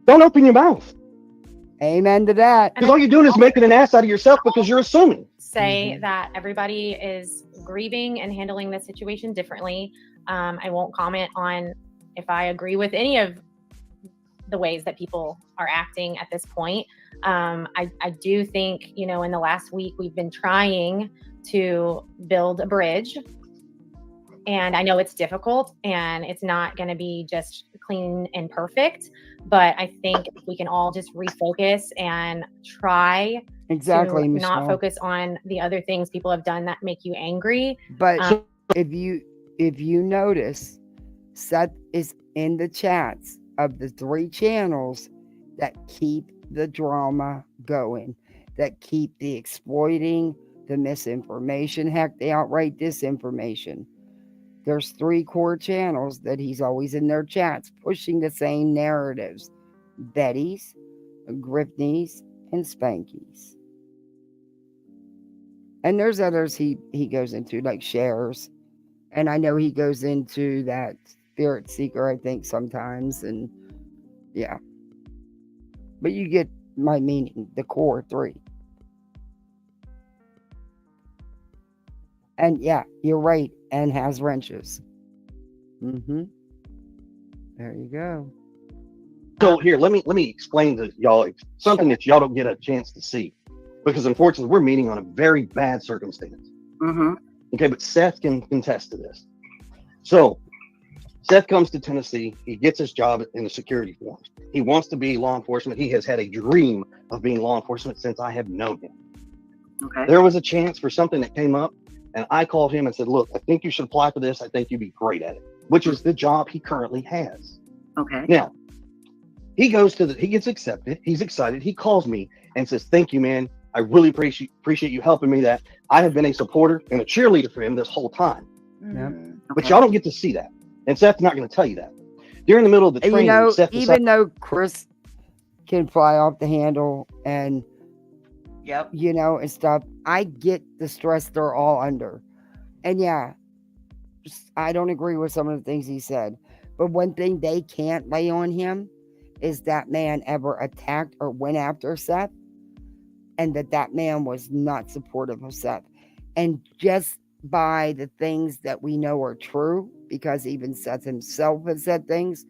open your mouth. Amen to that. Because all you're doing is making an ass out of yourself because you're assuming. Say that everybody is grieving and handling the situation differently. I won't comment on if I agree with any of the ways that people are acting at this point. I do think, in the last week, we've been trying to build a bridge. And I know it's difficult and it's not going to be just clean and perfect, but I think we can all just refocus and try Exactly, to Michelle. not focus on the other things people have done that make you angry. But if you notice, Seth is in the chats of the 3 channels that keep the drama going, that keep the exploiting, the misinformation, heck, the outright disinformation. There's 3 core channels that he's always in their chats pushing the same narratives: Betty's, Griffney's, and Spanky's. And there's others he goes into, like Shares. And I know he goes into that Spirit Seeker, I think, sometimes. And yeah. But you get my meaning, the core 3. And yeah, you're right. And has wrenches. Mm-hmm. There you go. So here, let me explain to y'all something that y'all don't get a chance to see, because unfortunately we're meeting on a very bad circumstance. Mm-hmm. Okay, but Seth can contest to this. So Seth comes to Tennessee. He gets his job in the security force. He wants to be law enforcement. He has had a dream of being law enforcement since I have known him. Okay. There was a chance for something that came up, and I called him and said, look, I think you should apply for this. I think you'd be great at it, which is the job he currently has. Okay. Now, he gets accepted. He's excited. He calls me and says, thank you, man. I really appreciate you helping me. That I have been a supporter and a cheerleader for him this whole time. Yep. But y'all don't get to see that. And Seth's not going to tell you that. During the middle of the And training, Seth even though Chris can fly off the handle and and stuff, I get the stress they're all under. And yeah, I don't agree with some of the things he said. But one thing they can't lay on him is that man ever attacked or went after Seth, and that man was not supportive of Seth. And just by the things that we know are true, because even Seth himself has said things,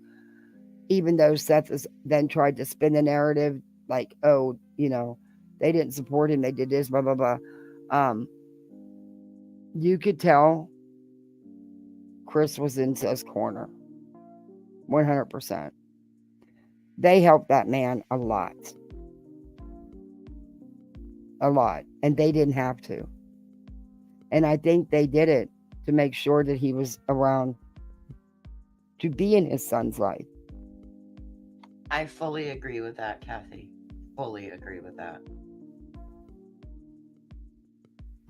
even though Seth has then tried to spin the narrative like, oh, they didn't support him, they did this, blah, blah, blah. You could tell Chris was in Seth's corner. 100%. They helped that man a lot. A lot. And they didn't have to. And I think they did it to make sure that he was around to be in his son's life. I fully agree with that, Kathy. Fully agree with that.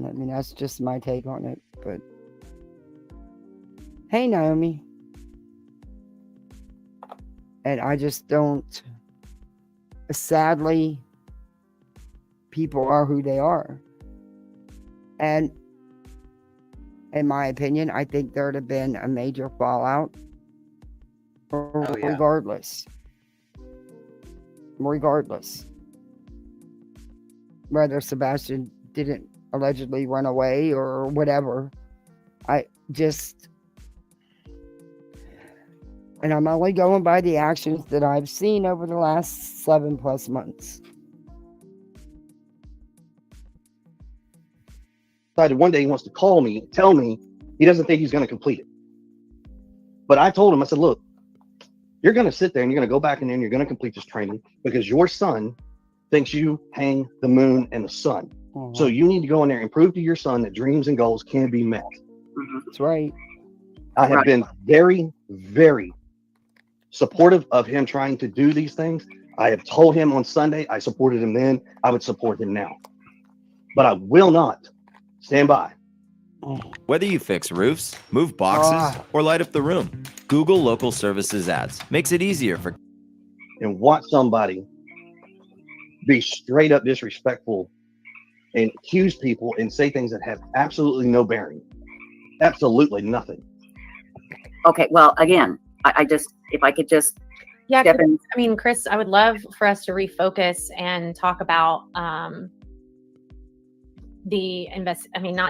I mean, that's just my take on it. But hey, Naomi. And I just don't. Sadly, people are who they are. And in my opinion, I think there'd have been a major fallout regardless. Regardless. Whether Sebastian didn't allegedly run away or whatever. And I'm only going by the actions that I've seen over the last 7+ months. decided one day he wants to call me and tell me he doesn't think he's going to complete it. But I told him, I said, look, you're going to sit there and you're going to go back in there and you're going to complete this training because your son thinks you hang the moon and the sun. So you need to go in there and prove to your son that dreams and goals can be met. That's right. I have been very, very supportive of him trying to do these things. I have told him on Sunday, I supported him then, I would support him now. But I will not stand by. Whether you fix roofs, move boxes, or light up the room, Google Local Services Ads makes it easier for And watch somebody be straight up disrespectful and accuse people and say things that have absolutely no bearing. Absolutely nothing. Okay, well, again, I just, if I could just Yeah, step in. I mean, Chris, I would love for us to refocus and talk about not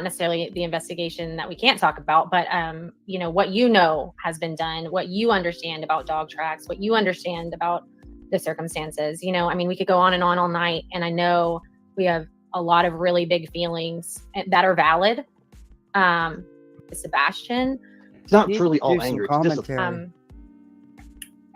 necessarily the investigation that we can't talk about, but you know, what you know has been done, what you understand about dog tracks, what you understand about the circumstances. You know, I mean, we could go on and on all night, and I know we have a lot of really big feelings that are valid. Sebastian, it's not truly all anger. It's just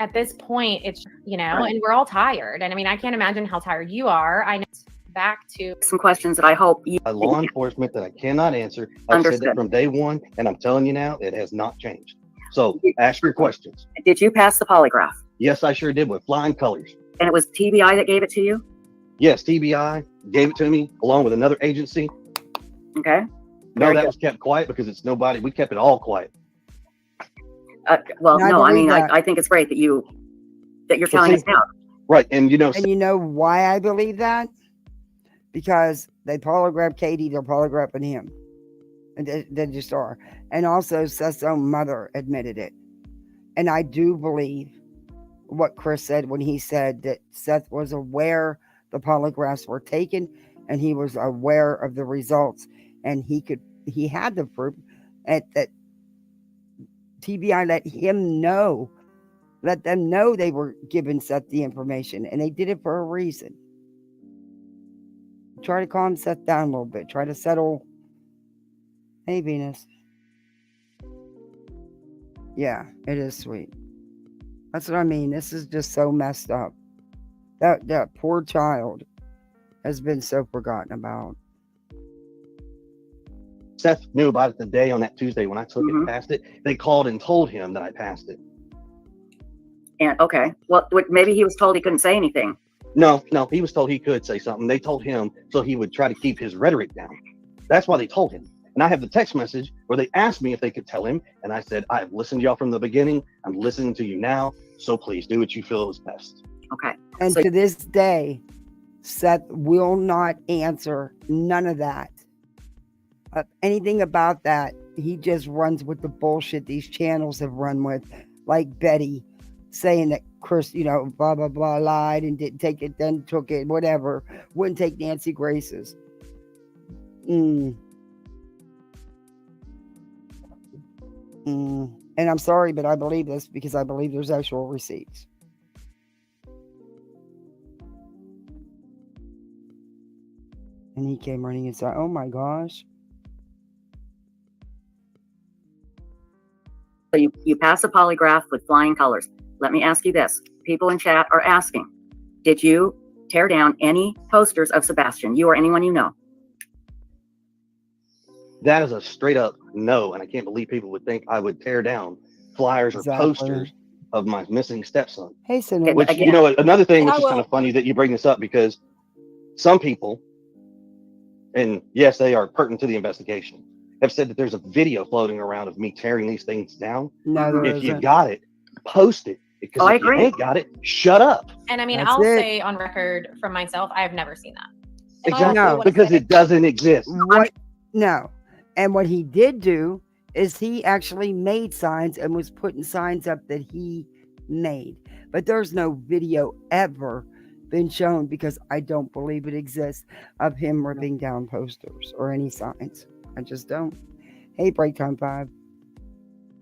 at this point, it's, you know, and we're all tired. And I mean, I can't imagine how tired you are. I know. Back to some questions that I hope you law enforcement that I cannot answer. I've said that from day one, and I'm telling you now, it has not changed. So ask your questions. Did you pass the polygraph? Yes, I sure did, with flying colors. And it was TBI that gave it to you? Yes, TBI gave it to me along with another agency. Okay. No, that was kept quiet because it's nobody. We kept it all quiet. Well, no, I mean, I think it's great that you're telling us now. Right, and you know. And you know why I believe that? Because they polygraphed Katie, they're polygraphing him. And they just are. And also Seth's own mother admitted it. And I do believe what Chris said when he said that Seth was aware the polygraphs were taken and he was aware of the results. And he had the proof that TBI let them know they were giving Seth the information. And they did it for a reason. Try to calm Seth down a little bit. Try to settle. Hey, Venus. Yeah, it is sweet. That's what I mean. This is just so messed up. That poor child has been so forgotten about. Seth knew about it the day on that Tuesday when I took it and passed it. They called and told him that I passed it. And okay, well, maybe he was told he couldn't say anything. No, he was told he could say something. They told him so he would try to keep his rhetoric down. That's why they told him. And I have the text message where they asked me if they could tell him. And I said, I've listened to y'all from the beginning. I'm listening to you now. So please do what you feel is best. Okay. And to this day, Seth will not answer none of that. Anything about that. He just runs with the bullshit these channels have run with. Like Betty saying that Chris, you know, blah, blah, blah, lied and didn't take it, then took it, whatever. Wouldn't take Nancy Grace's. And I'm sorry, but I believe this because I believe there's actual receipts. And he came running inside. Oh my gosh. So you pass a polygraph with flying colors. Let me ask you this. People in chat are asking, did you tear down any posters of Sebastian? You or anyone you know? That is a straight up no. And I can't believe people would think I would tear down flyers or posters of my missing stepson. Hey, Senator. Which, you know, another thing, which is kind of funny that you bring this up because some people, and yes, they are pertinent to the investigation, have said that there's a video floating around of me tearing these things down. No, if you got it, post it. Because I if agree. you ain't got it, shut up. And I mean, That's I'll it. say on record from myself, I've never seen that. Exactly. No. Because it doesn't exist. No. And what he did do is he actually made signs and was putting signs up that he made. But there's no video ever been shown because I don't believe it exists of him ripping down posters or any signs. I just don't. Hey, Break Time 5.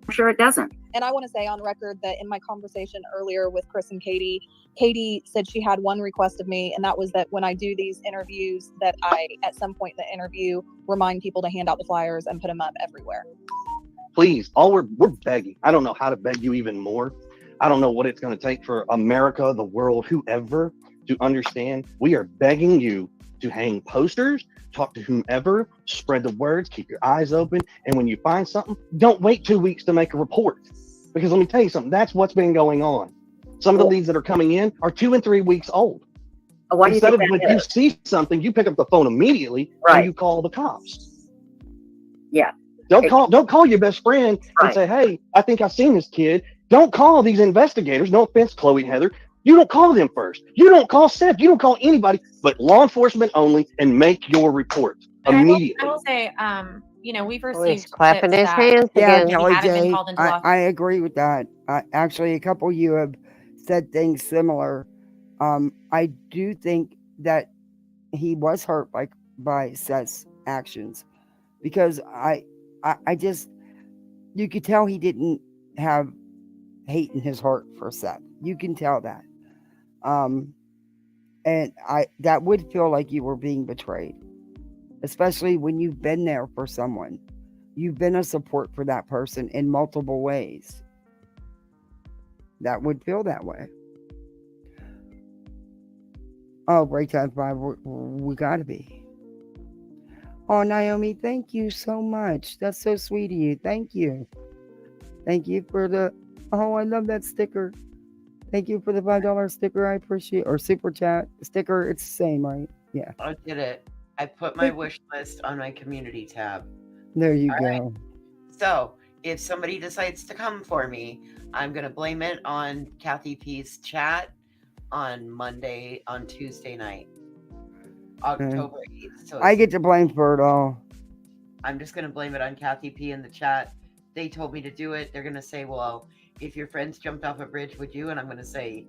I'm sure it doesn't. And I want to say on record that in my conversation earlier with Chris and Katie, Katie said she had one request of me, and that was that when I do these interviews, that I, at some point in the interview, remind people to hand out the flyers and put them up everywhere. Please, we're begging. I don't know how to beg you even more. I don't know what it's going to take for America, the world, whoever to understand. We are begging you to hang posters, talk to whomever, spread the words, keep your eyes open. And when you find something, don't wait 2 weeks to make a report. Because let me tell you something, that's what's been going on. Some of the leads that are coming in are 2 and 3 weeks old. Why do you Instead think of that when you is? see something, you pick up the phone immediately and you call the cops. Yeah. Don't call your best friend and Right. say, hey, I think I've seen this kid. Don't call these investigators. No offense, Chloe and Heather. You don't call them first. You don't call Seth. You don't call anybody but law enforcement only, and make your report And immediately. I will say, we've Oh, he's received clapping tips his that hands Yeah, again. he Kelly hadn't been J, called into law. I agree with that. Actually, a couple of you have said things similar. I do think that he was hurt by Seth's actions, because I just, you could tell he didn't have hate in his heart for Seth. You can tell that. And that would feel like you were being betrayed, especially when you've been there for someone. You've been a support for that person in multiple ways. That would feel that way. Oh, break time 5. We got to be. Oh, Naomi, thank you so much. That's so sweet of you. Thank you. Thank you for the. Oh, I love that sticker. Thank you for the $5 sticker. I appreciate, or super chat sticker. It's the same, right? Yeah. I did it. I put my wish list on my community tab. There you All go. right. So if somebody decides to come for me, I'm going to blame it on Kathy P's chat on Tuesday night, October 8th. So I get to blame for it all. I'm just going to blame it on Kathy P in the chat. They told me to do it. They're going to say, well, if your friends jumped off a bridge, would you? And I'm going to say,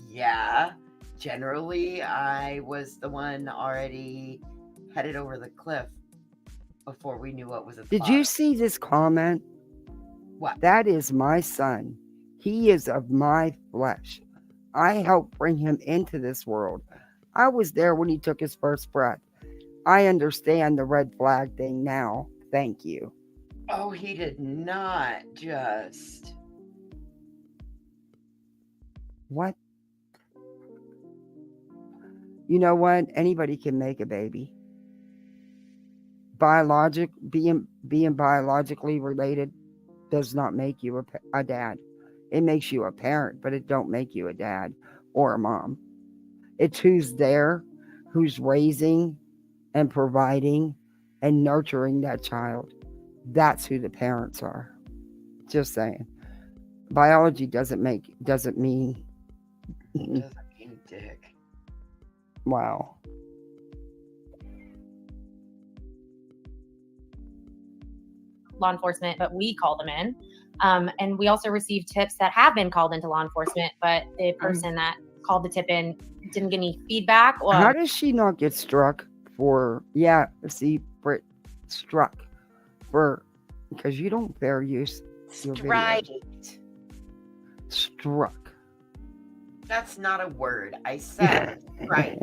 yeah. Generally, I was the one already headed over the cliff before we knew what was at the Did you see this comment? What? That is my son. He is of my flesh. I helped bring him into this world. I was there when he took his first breath. I understand the red flag thing now. Thank you. Oh, he did not just. What? You know what? Anybody can make a baby. Being biologically related does not make you a dad. It makes you a parent, but it don't make you a dad or a mom. It's who's there, who's raising and providing and nurturing that child. That's who the parents are. Just saying. Biology doesn't mean Doesn't mean dick. Wow. Law enforcement, but we call them in. And we also received tips that have been called into law enforcement, but the person that called the tip in didn't get any feedback. How does she not get struck for? Yeah, see, Britt, struck for, because you don't fair use your Right. videos. Struck. That's not a word. I said right.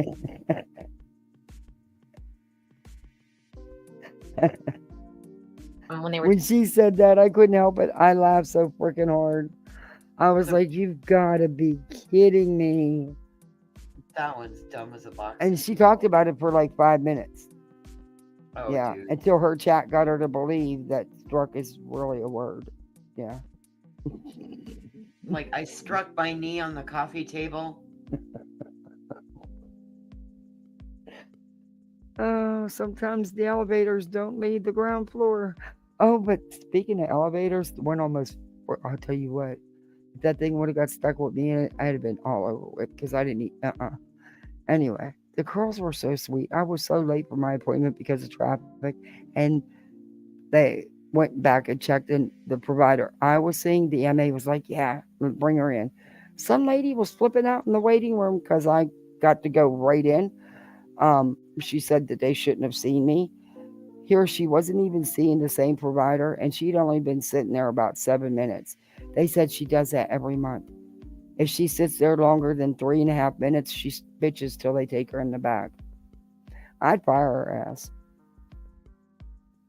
When she said that, I couldn't help it. I laughed so freaking hard. I was like, you've got to be kidding me. That one's dumb as a box. And she talked about it for like 5 minutes. Oh, yeah, dude. until her chat got her to believe that struck is really a word. Yeah. Like, I struck my knee on the coffee table. Oh, sometimes the elevators don't leave the ground floor. Oh, but speaking of elevators, one almost, I'll tell you what, if that thing would have got stuck with me in it, I'd have been all over it because I didn't eat. Anyway, the girls were so sweet. I was so late for my appointment because of traffic, and they went back and checked in the provider I was seeing. The MA was like, yeah, bring her in. Some lady was flipping out in the waiting room because I got to go right in. She said that they shouldn't have seen me. Here she wasn't even seeing the same provider, and she'd only been sitting there about 7 minutes. They said she does that every month. If she sits there longer than 3.5 minutes, she bitches till they take her in the back. I'd fire her ass.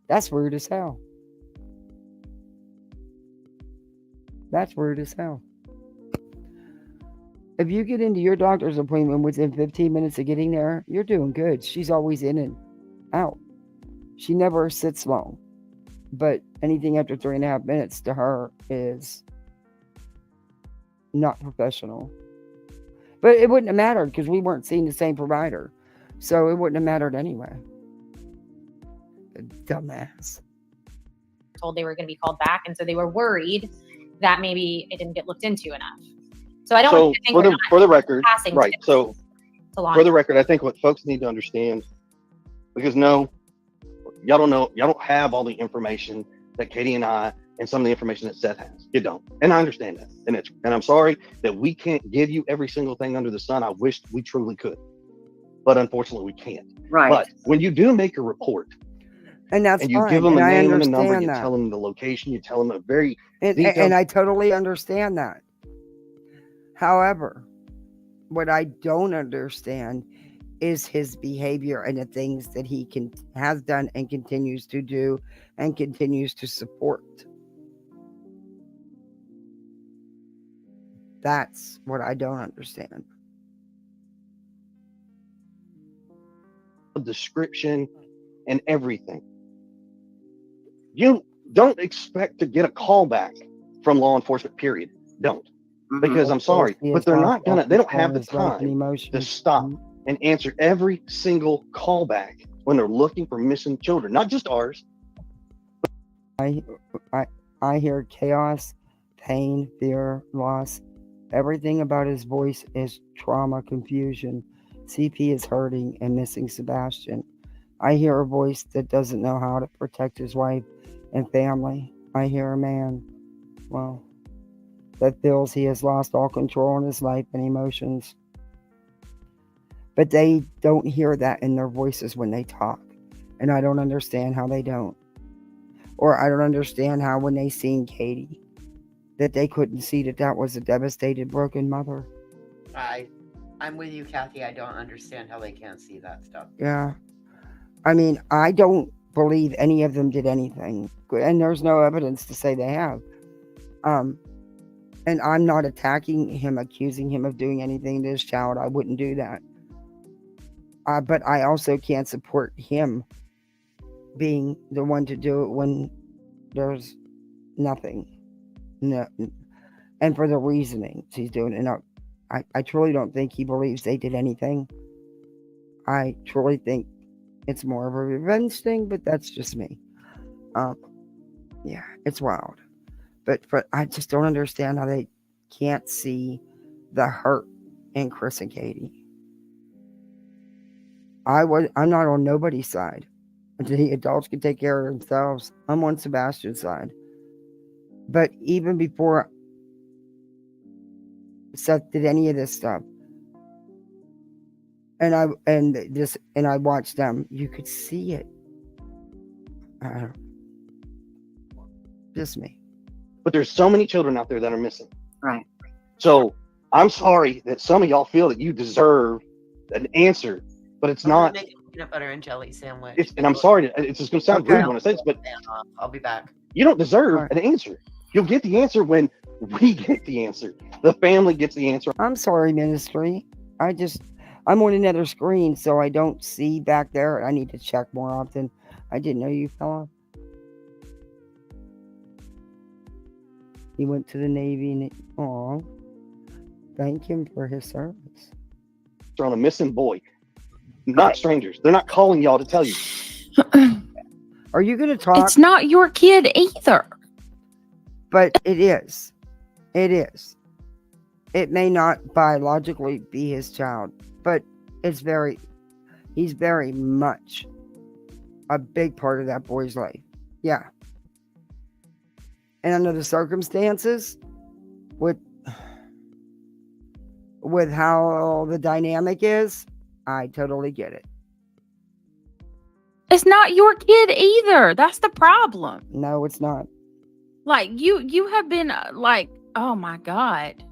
That's rude as hell. That's rude as hell. If you get into your doctor's appointment within 15 minutes of getting there, you're doing good. She's always in and out. She never sits long. But anything after 3.5 minutes to her is not professional. But it wouldn't have mattered because we weren't seeing the same provider. So it wouldn't have mattered anyway. Dumbass. Told they were going to be called back, and so they were worried that maybe it didn't get looked into enough. So I don't So want you to think for we're the not for the record, passing right? tips So to law for the record, I think what folks need to understand, because no, y'all don't know, y'all don't have all the information that Katie and I and some of the information that Seth has. You don't, and I understand that, and I'm sorry that we can't give you every single thing under the sun. I wish we truly could, but unfortunately we can't. Right. But when you do make a report, and that's and you fine, give them and a I name and a number, understand you that. tell them the location, you tell them a very And detailed. I totally understand that. However, what I don't understand is his behavior and the things that he has done and continues to do and continues to support. That's what I don't understand. Description and everything. You don't expect to get a call back from law enforcement, period. Don't. Because I'm sorry, but they're not gonna, they don't have the time to stop and answer every single callback when they're looking for missing children, not just ours. I hear chaos, pain, fear, loss. Everything about his voice is trauma, confusion. CP is hurting and missing Sebastian. I hear a voice that doesn't know how to protect his wife and family. I hear a man, well, that feels he has lost all control in his life and emotions. But they don't hear that in their voices when they talk. And I don't understand how they don't. Or I don't understand how when they seen Katie, that they couldn't see that that was a devastated, broken mother. I'm with you, Kathy. I don't understand how they can't see that stuff. Yeah. I mean, I don't believe any of them did anything. And there's no evidence to say they have. And I'm not attacking him, accusing him of doing anything to his child. I wouldn't do that. But I also can't support him being the one to do it when there's nothing. No. And for the reasoning he's doing it. And I truly don't think he believes they did anything. I truly think it's more of a revenge thing, but that's just me. Yeah, it's wild. But I just don't understand how they can't see the hurt in Chris and Katie. I'm not on nobody's side. The adults can take care of themselves. I'm on Sebastian's side. But even before Seth did any of this stuff, and I watched them, you could see it. Just me. But there's so many children out there that are missing. Right. So I'm sorry that some of y'all feel that you deserve an answer, but it's not. Make a peanut butter and jelly sandwich. And I'm sorry, it's just going to sound rude when I say this, but I'll be back. you don't deserve an answer. You'll get the answer when we get the answer. The family gets the answer. I'm sorry, ministry. I'm on another screen, so I don't see back there. I need to check more often. I didn't know you fell off. He went to the Navy and thank him for his service. On a missing boy, not strangers. They're not calling y'all to tell you. Are you going to talk? It's not your kid either. But it is. It is. It may not biologically be his child, but he's very much a big part of that boy's life. Yeah. And under the circumstances, with how the dynamic is, I totally get it. It's not your kid either. That's the problem. No, it's not. Like you have been oh my God.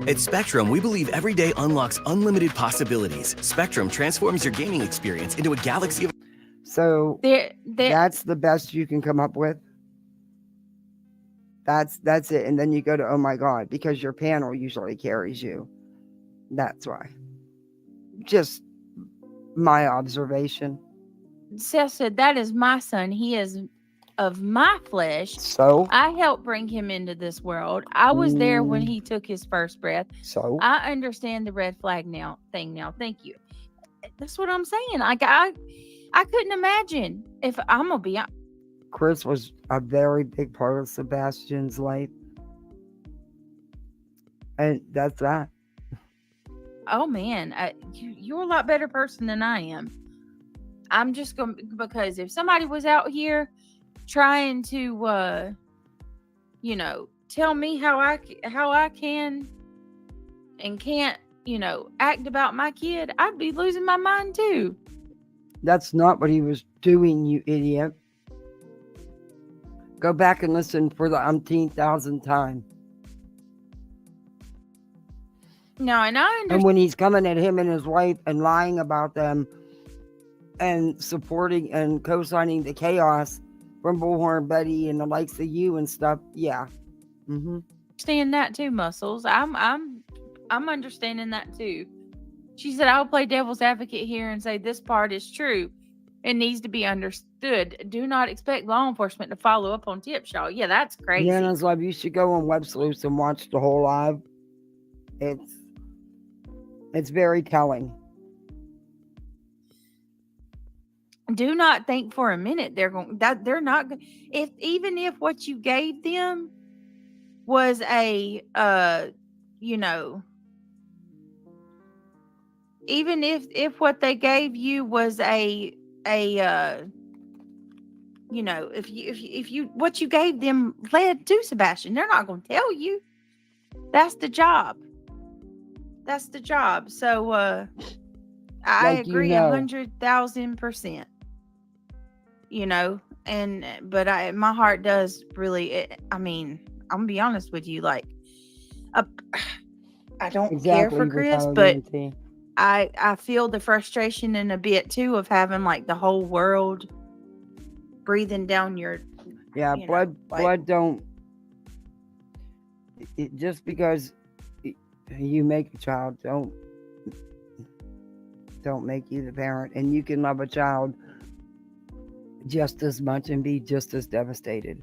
At Spectrum, we believe every day unlocks unlimited possibilities. Spectrum transforms your gaming experience into a galaxy of... So that's the best you can come up with? That's it. And then you go to, oh my God, because your panel usually carries you. That's why. Just my observation. Seth said, that is my son. He is of my flesh. So? I helped bring him into this world. I was there when he took his first breath. So? I understand the red flag now. Thank you. That's what I'm saying. I couldn't imagine if I'm gonna be. Chris was a very big part of Sebastian's life. And that's that. Oh man, you're a lot better person than I am. I'm just going because if somebody was out here trying to, tell me how I can and can't, act about my kid, I'd be losing my mind too. That's not what he was doing, you idiot. Go back and listen for the umpteenth thousand time. No, and I understand. And when he's coming at him and his wife and lying about them and supporting and co-signing the chaos from Bullhorn Betty and the likes of you and stuff, yeah. Mm-hmm. Understand that too, Muscles. I'm understanding that too. She said, I'll play devil's advocate here and say this part is true. It needs to be understood. Do not expect law enforcement to follow up on tips, y'all. Yeah, that's crazy. Yeah, and it's like you should go on Web Sleuths and watch the whole live. It's very telling. Do not think for a minute they're not even if what you gave them was a even if what they gave you was if you what you gave them led to Sebastian, they're not going to tell you. That's the job. So I agree 100,000%. But my heart does really. I'm gonna be honest with you. Like, I don't care for Chris, but I feel the frustration in a bit too of having like the whole world breathing down your. Yeah, blood don't. Just because you make a child, don't make you the parent, and you can love a child just as much and be just as devastated.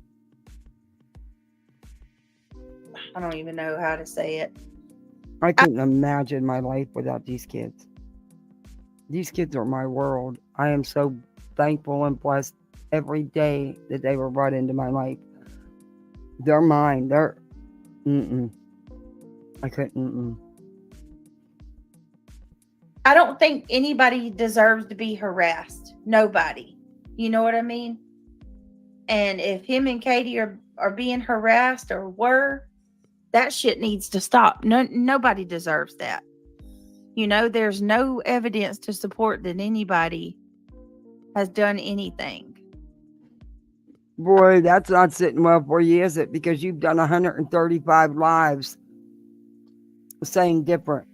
I don't even know how to say it. I couldn't imagine my life without these kids. These kids are my world. I am so thankful and blessed every day that they were brought into my life. They're mine. I couldn't. I don't think anybody deserves to be harassed. Nobody. You know what I mean? And if him and Katie are being harassed or were, that shit needs to stop. Nobody deserves that. There's no evidence to support that anybody has done anything. Boy, that's not sitting well for you, is it? Because you've done 135 lives saying different,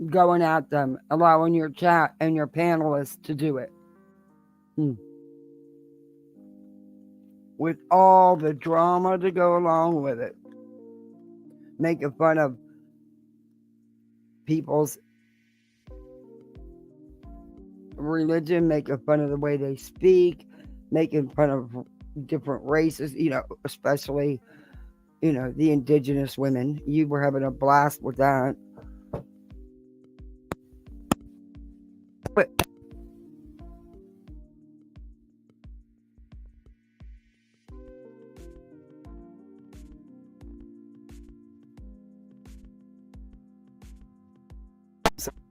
going at them, allowing your chat and your panelists to do it. With all the drama to go along with it. Making fun of people's religion, making fun of the way they speak, making fun of different races, especially, the indigenous women. You were having a blast with that. But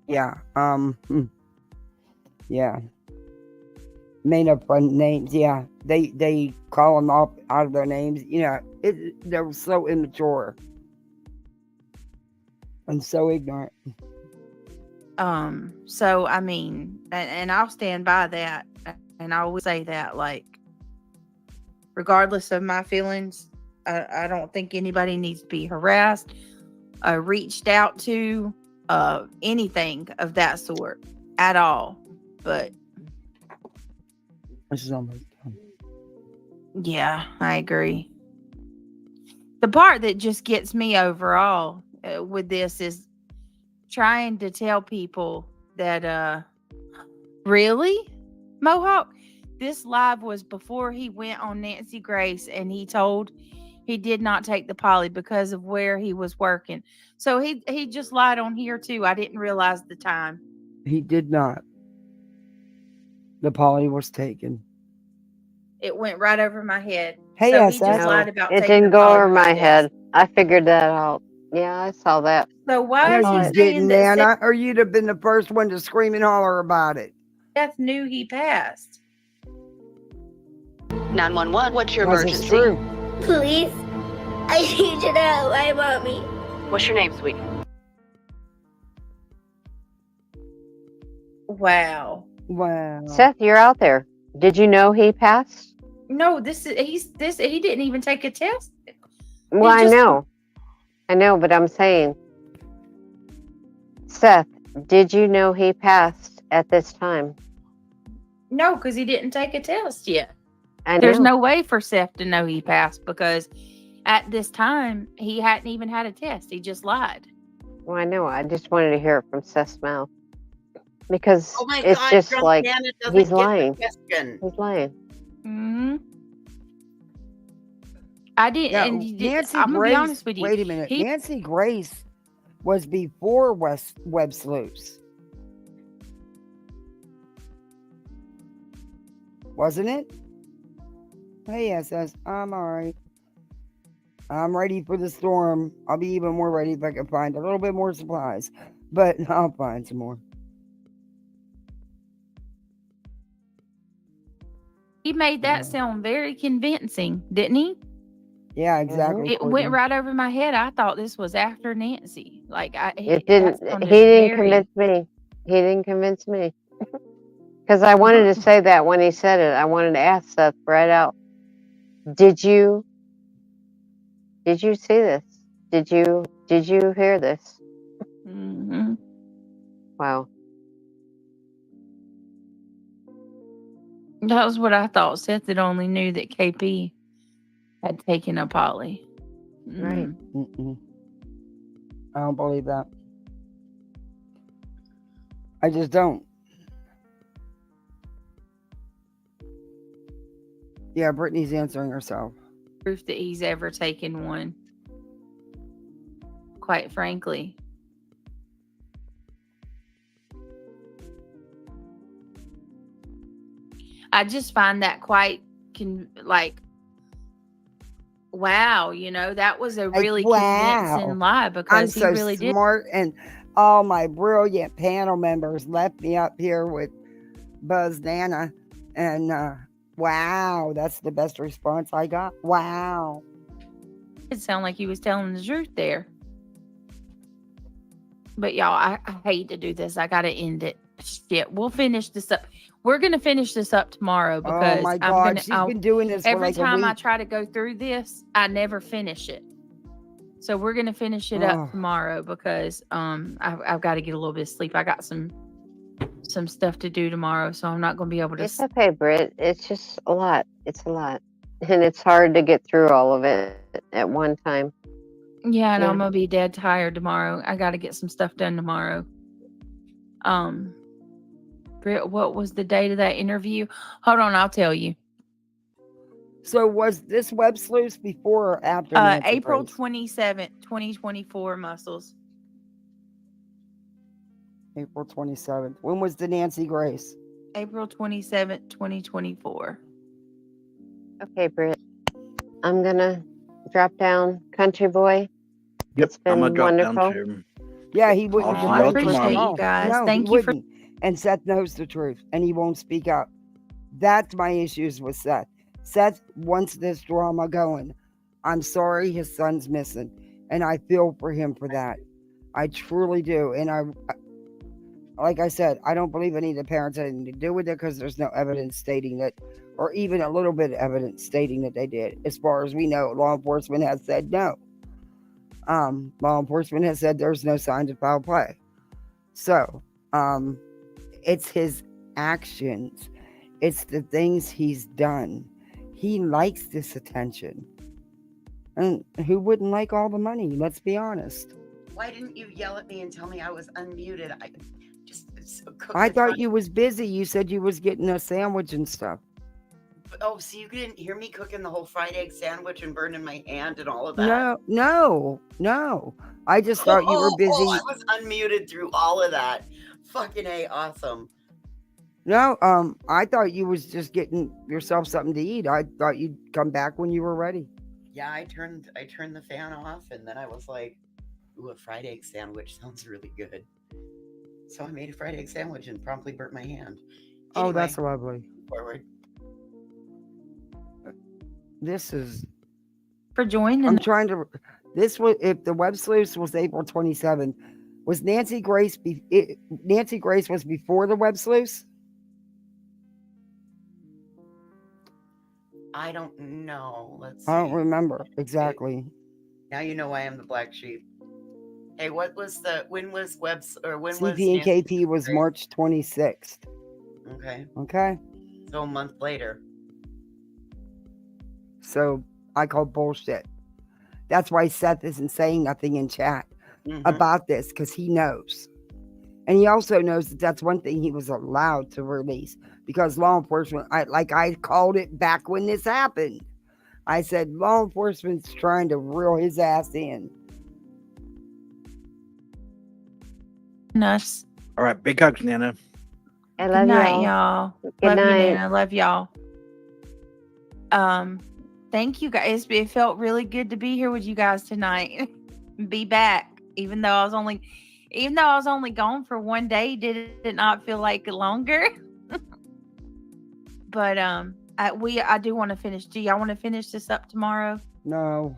yeah, yeah. Made up fun names, yeah. They call them off out of their names. They're so immature and so ignorant. So and I'll stand by that, and I always say that, like, regardless of my feelings, I don't think anybody needs to be harassed, reached out to, anything of that sort at all. But this is almost done. Yeah, I agree. The part that just gets me overall with this is trying to tell people that, really, Mohawk, this live was before he went on Nancy Grace and he told he did not take the poly because of where he was working. So he just lied on here too. I didn't realize the time. He did not. The poly was taken. It went right over my head. Hey, so he SS. just No, lied about it taking didn't the go poly over my test. head. I figured that out. Yeah, I saw that. So why No, is he you saying didn't, that Nana, or you'd have been the first one to scream and holler about it. Seth knew he passed? 911, what's your Because it's emergency? true. Please, I need to know my mommy. What's your name, sweetie? Wow. Wow. Seth, you're out there. Did you know he passed? No, he didn't even take a test. Well, I know, but I'm saying, Seth, did you know he passed at this time? No, because he didn't take a test yet. I There's know. no way for Seth to know he passed because at this time he hadn't even had a test. He just lied. Well, I know. I just wanted to hear it from Seth's mouth because Oh my it's God, just drunk like Nana doesn't he's get the lying. question. He's lying. Mm-hmm. I didn't. Yeah, And you Nancy I'm gonna Grace. be honest with you. Wait a minute. He Nancy Grace was before Web Sleuths, wasn't it? Hey, SS. I'm all right. I'm ready for the storm. I'll be even more ready if I can find a little bit more supplies, but I'll find some more. he made that sound very convincing, didn't he? Yeah, exactly. It went right over my head. I thought this was after Nancy. Like It didn't. that sounded He didn't very- convince me. He didn't convince me. Because I wanted to say that when he said it, I wanted to ask Seth right out. Did you see this? Did you hear this? Mhm. Wow. That was what I thought. Seth had only knew that KP had taken a poly. Right. Mm-mm. I don't believe that. I just don't. Yeah, Brittany's answering herself. Proof that he's ever taken one. Quite frankly. I just find that quite wow, that was a really convincing lie because I'm so he really did. smart, and all my brilliant panel members left me up here with Buzz Nana, and wow, that's the best response I got. Wow. It sounded like he was telling the truth there. But y'all, I hate to do this. I gotta end it. Shit, we'll finish this up. We're gonna finish this up tomorrow because Oh my God, she's been doing this for every like a time I week. try to go through this, I never finish it. So we're gonna finish it up tomorrow because I've got to get a little bit of sleep. I got some stuff to do tomorrow, so I'm not gonna be able to. It's okay, Britt. It's just a lot. It's a lot, and it's hard to get through all of it at one time. Yeah, and I'm gonna be dead tired tomorrow. I got to get some stuff done tomorrow. Britt, what was the date of that interview? Hold on, I'll tell you. So was this Web Sleuths before or after Nancy April Grace? 27th, 2024, Muscles. April 27th. When was the Nancy Grace? April 27th, 2024. Okay, Britt. I'm gonna drop down, country boy. Yep, It's been I'm gonna drop wonderful. down too. Yeah, he wouldn't. I'll do see that y'all for tomorrow. you guys. No, Thank he you for- wouldn't. And Seth knows the truth, and he won't speak up. That's my issues with Seth. Seth wants this drama going. I'm sorry his son's missing, and I feel for him for that. I truly do. And I like I said, I don't believe any of the parents had anything to do with it because there's no evidence stating that, or even a little bit of evidence stating that they did. As far as we know, law enforcement has said no. Law enforcement has said there's no signs of foul play. So, it's his actions. It's the things he's done. He likes this attention. And who wouldn't like all the money? Let's be honest. Why didn't you yell at me and tell me I was unmuted? I just cooked I the thought Friday. you was busy. You said you was getting a sandwich and stuff. Oh, so you didn't hear me cooking the whole fried egg sandwich and burning my hand and all of that? No. I just thought you were busy. I was unmuted through all of that. Fucking A, awesome. No, I thought you was just getting yourself something to eat. I thought you'd come back when you were ready. Yeah, I turned the fan off and then I was like, ooh, a fried egg sandwich sounds really good. So I made a fried egg sandwich and promptly burnt my hand. Oh, Anyway, that's lovely. forward. This is For joining. I'm trying to. This was if the web sleuths was April 27th. Was Nancy Grace? Nancy Grace was before the web sleuths. I don't know. Let's see. I don't remember exactly. Now you know why I'm the black sheep. Hey, when was webs or when was CP and KP was Grace? March 26th. Okay. Okay. So a month later. So I call bullshit. That's why Seth isn't saying nothing in chat about this, because he knows. And he also knows that that's one thing he was allowed to release, because law enforcement, I called it back when this happened. I said, law enforcement's trying to reel his ass in. Us. All right, big hugs, Nana. I Good love night, y'all. y'all. Good Love night. you, Nana. Love y'all. Thank you guys. It felt really good to be here with you guys tonight. Be back, even though I was only gone for one day. Did it not feel like longer? But I do want to finish. Do y'all want to finish this up tomorrow? No.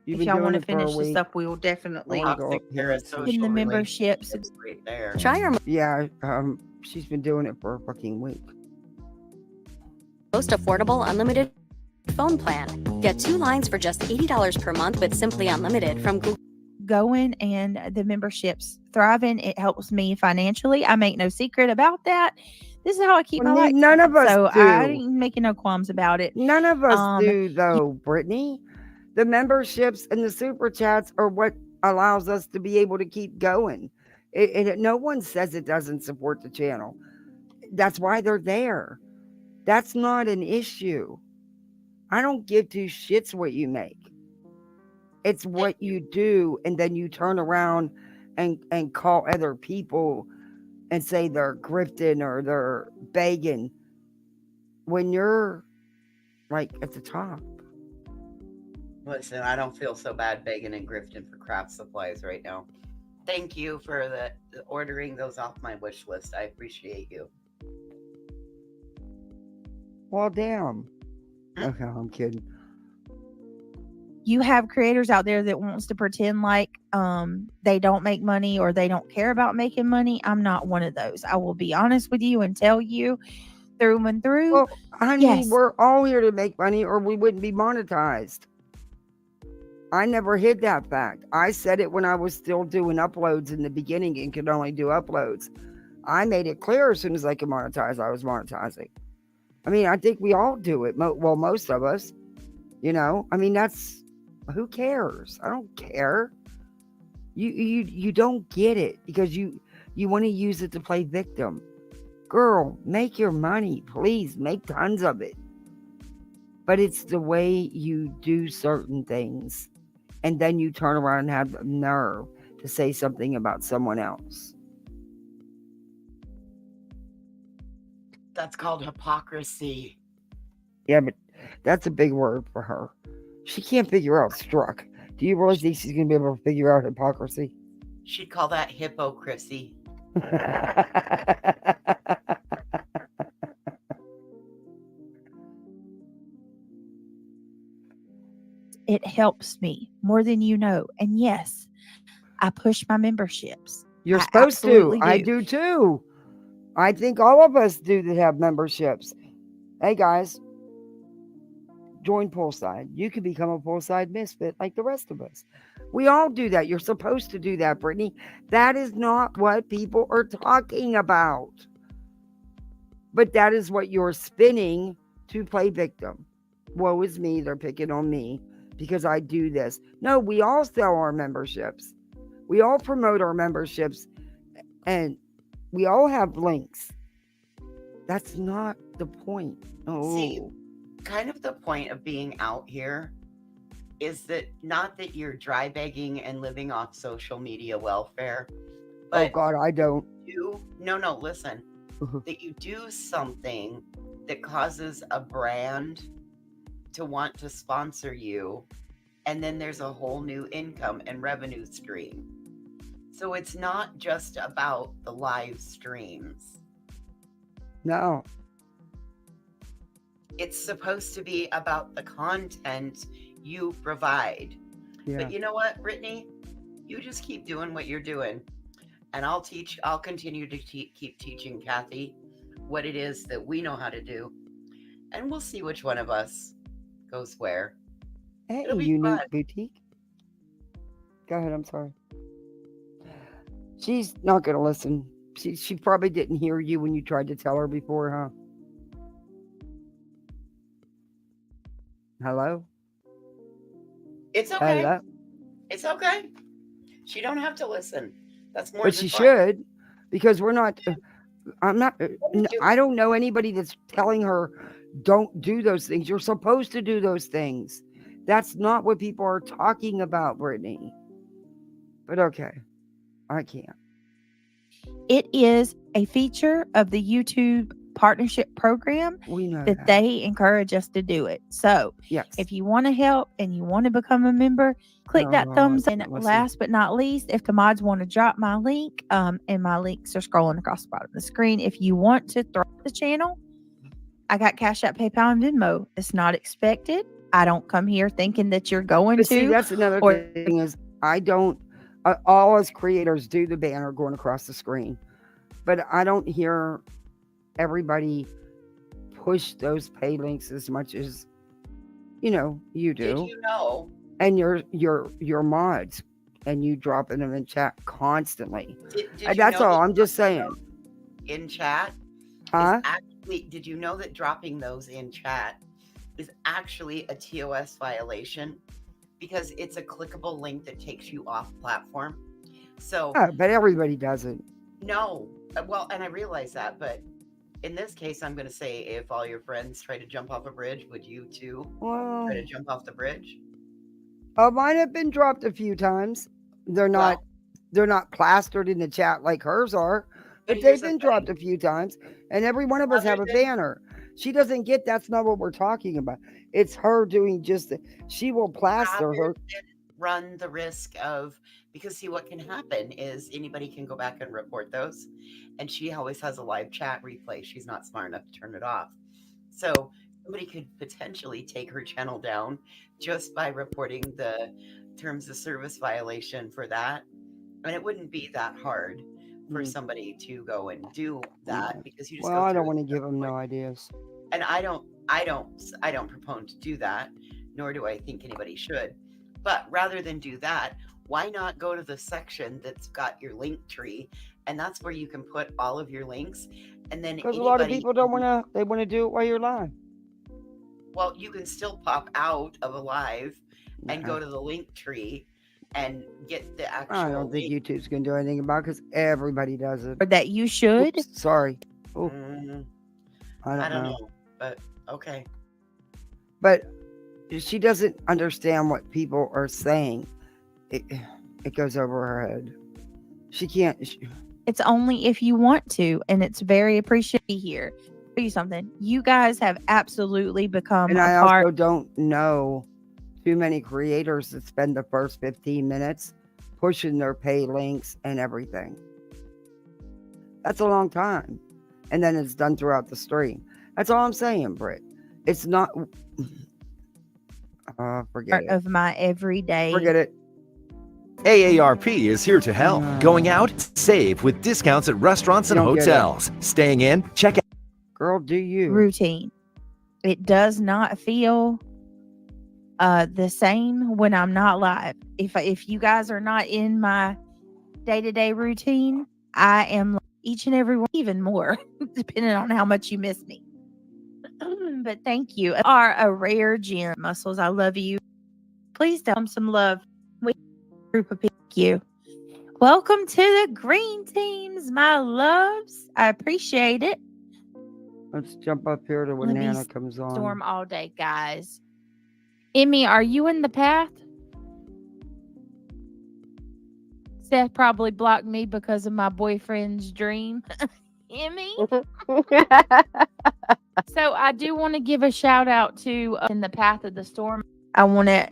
You've If been y'all want doing to it for a finish this week. up, we will definitely Toxic parasocial in the memberships. relationships right there. Try our Yeah, she's been doing it for a fucking week. most affordable unlimited phone plan. Get 2 lines for just $80 per month with Simply Unlimited from Google. Going and the memberships thriving. It helps me financially. I make no secret about that. This is how I keep my lights None on. of us So do. I ain't making no qualms about it. None of us do, though, Brittany. The memberships and the super chats are what allows us to be able to keep going. No one says it doesn't support the channel. That's why they're there. That's not an issue. I don't give two shits what you make. It's what you do, and then you turn around and call other people and say they're grifting or they're begging when you're like at the top. Listen, I don't feel so bad begging and grifting for craft supplies right now. Thank you for the ordering those off my wish list. I appreciate you. Well, damn. Okay, I'm kidding. You have creators out there that wants to pretend like they don't make money or they don't care about making money. I'm not one of those. I will be honest with you and tell you through and through. Well, honey, yes. we're all here to make money or we wouldn't be monetized. I never hid that fact. I said it when I was still doing uploads in the beginning and could only do uploads. I made it clear as soon as I could monetize, I was monetizing. I mean, I think we all do it. Well, most of us, you know, I mean, that's, who cares? I don't care. You don't get it because you want to use it to play victim. Girl, make your money, please. Make tons of it. But it's the way you do certain things. And then you turn around and have the nerve to say something about someone else. That's called hypocrisy. Yeah, but that's a big word for her. She can't figure out struck. Do you really think she's going to be able to figure out hypocrisy? She'd call that hypocrisy. It helps me more than you know. And yes, I push my memberships. You're I supposed to. absolutely I do too. I think all of us do that have memberships. Hey guys, join Poolside. You can become a Poolside misfit like the rest of us. We all do that. You're supposed to do that, Brittany. That is not what people are talking about. But that is what you're spinning to play victim. Woe is me. They're picking on me. because I do this. No, we all sell our memberships. We all promote our memberships, and we all have links. That's not the point. See, Oh, kind of the point of being out here is that not that you're dry begging and living off social media welfare, oh but God, I don't. no, listen, that you do something that causes a brand to want to sponsor you, and then there's a whole new income and revenue stream. So it's not just about the live streams. No. It's supposed to be about the content you provide. Yeah. But you know what, Brittany? You just keep doing what you're doing. And I'll continue to keep teaching Kathy what it is that we know how to do. And we'll see which one of us goes where. Hey, It'll be Unique fun. Boutique. Go ahead. I'm sorry. She's not going to listen. She probably didn't hear you when you tried to tell her before, huh? Hello? It's okay. Hello? It's okay. She don't have to listen. That's more But than she fine. should, because we're not. I'm not. did you- I don't know anybody that's telling her don't do those things. You're supposed to do those things. That's not what people are talking about, Brittany. But okay, I can't. It is a feature of the YouTube partnership program We know that that. they encourage us to do it. So Yes. if you want to help and you want to become a member, click that thumbs. And listen. last but not least, if the mods want to drop my link, and my links are scrolling across the bottom of the screen. If you want to throw the channel, I got Cash App, PayPal, and Venmo. It's not expected. I don't come here thinking that you're going But to. see, that's another thing is I don't. All us creators do the banner going across the screen, but I don't hear everybody push those pay links as much as you do. Did you know? And your mods, and you dropping them in chat constantly. Did you That's know all. that I'm just saying. in chat Huh? is actually, did you know that dropping those in chat is actually a TOS violation? Because it's a clickable link that takes you off platform. So Oh, but everybody doesn't. no, well, and I realize that, but in this case, I'm going to say if all your friends try to jump off a bridge, would you too Well, try to jump off the bridge? mine have been dropped a few times. They're not plastered in the chat like hers are, but they've been dropped a few times. And every one of us have a banner. She doesn't get that's not what we're talking about. It's her doing just she will plaster her. Run the risk of, because see, what can happen is anybody can go back and report those, and she always has a live chat replay. She's not smart enough to turn it off, so somebody could potentially take her channel down just by reporting the terms of service violation for that. And it wouldn't be that hard for somebody to go and do that, because you just Well, go I through don't want to give them no ideas. and I don't propose to do that, nor do I think anybody should. But rather than do that, why not go to the section that's got your link tree, and that's where you can put all of your links, and then Because a lot of people don't want to. They want to do it while you're live. Well, you can still pop out of a live and go to the link tree and get the actual. I don't think YouTube's going to do anything about it because everybody does it. Or that you should. Oops, sorry. Oh, I don't know, but okay. But she doesn't understand what people are saying. It goes over her head. She can't. It's only if you want to, and it's very appreciated here. Tell you something. You guys have absolutely become And a I part. also don't know too many creators that spend the first 15 minutes pushing their pay links and everything. That's a long time. And then it's done throughout the stream. That's all I'm saying, Britt. It's not. Forget Part it. of my everyday. Forget it. AARP is here to help. Going out, save with discounts at restaurants and don't get it. hotels. Staying in, check out. Girl, do you. Routine. It does not feel the same when I'm not live. If you guys are not in my day-to-day routine, I am each and every one, even more, depending on how much you miss me. But thank you. Are a rare gem. Muscles, I love you. Please tell them some love. We group of people. Thank you. Welcome to the green teams, my loves. I appreciate it. Let's jump up here to when Let me Nana comes on. storm all day, guys. Emmy, are you in the path? Seth probably blocked me because of my boyfriend's dream. Emmy. So I do want to give a shout out to in the path of the storm. I want to.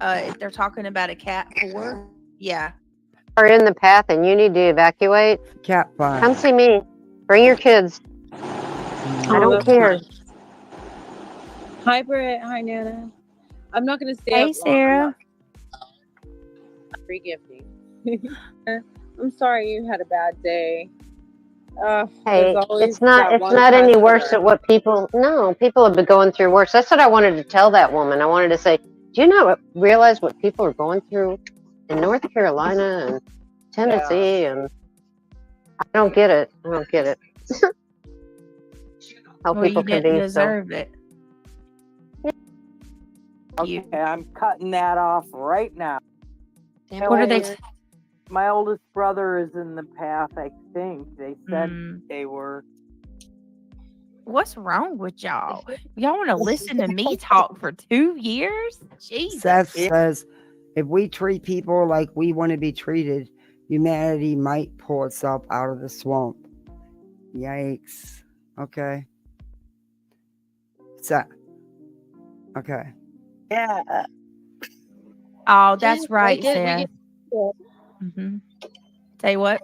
If they're talking about a Cat 4, yeah. Are in the path and you need to evacuate. Cat 5. Come see me. Bring your kids. I don't that's care. nice. Hi, Britt. Hi, Nana. I'm not going to stay Hey, up long. Sarah. Forgive me. I'm sorry you had a bad day. Hey, There's always it's not that one any worse customer. at what people have been going through worse. That's what I wanted to tell that woman. I wanted to say, do you realize what people are going through in North Carolina and Tennessee? And I don't get it. How Well, people you can didn't be deserve it. Okay, I'm cutting that off right now. What are they? My oldest brother is in the path, I think. They said they were. What's wrong with y'all? Y'all want to listen to me talk for 2 years? Jesus. Seth says, if we treat people like we want to be treated, humanity might pull itself out of the swamp. Yikes. Okay. Seth. Okay. Yeah. Oh, that's right, We Seth. get Mm-hmm. Say what?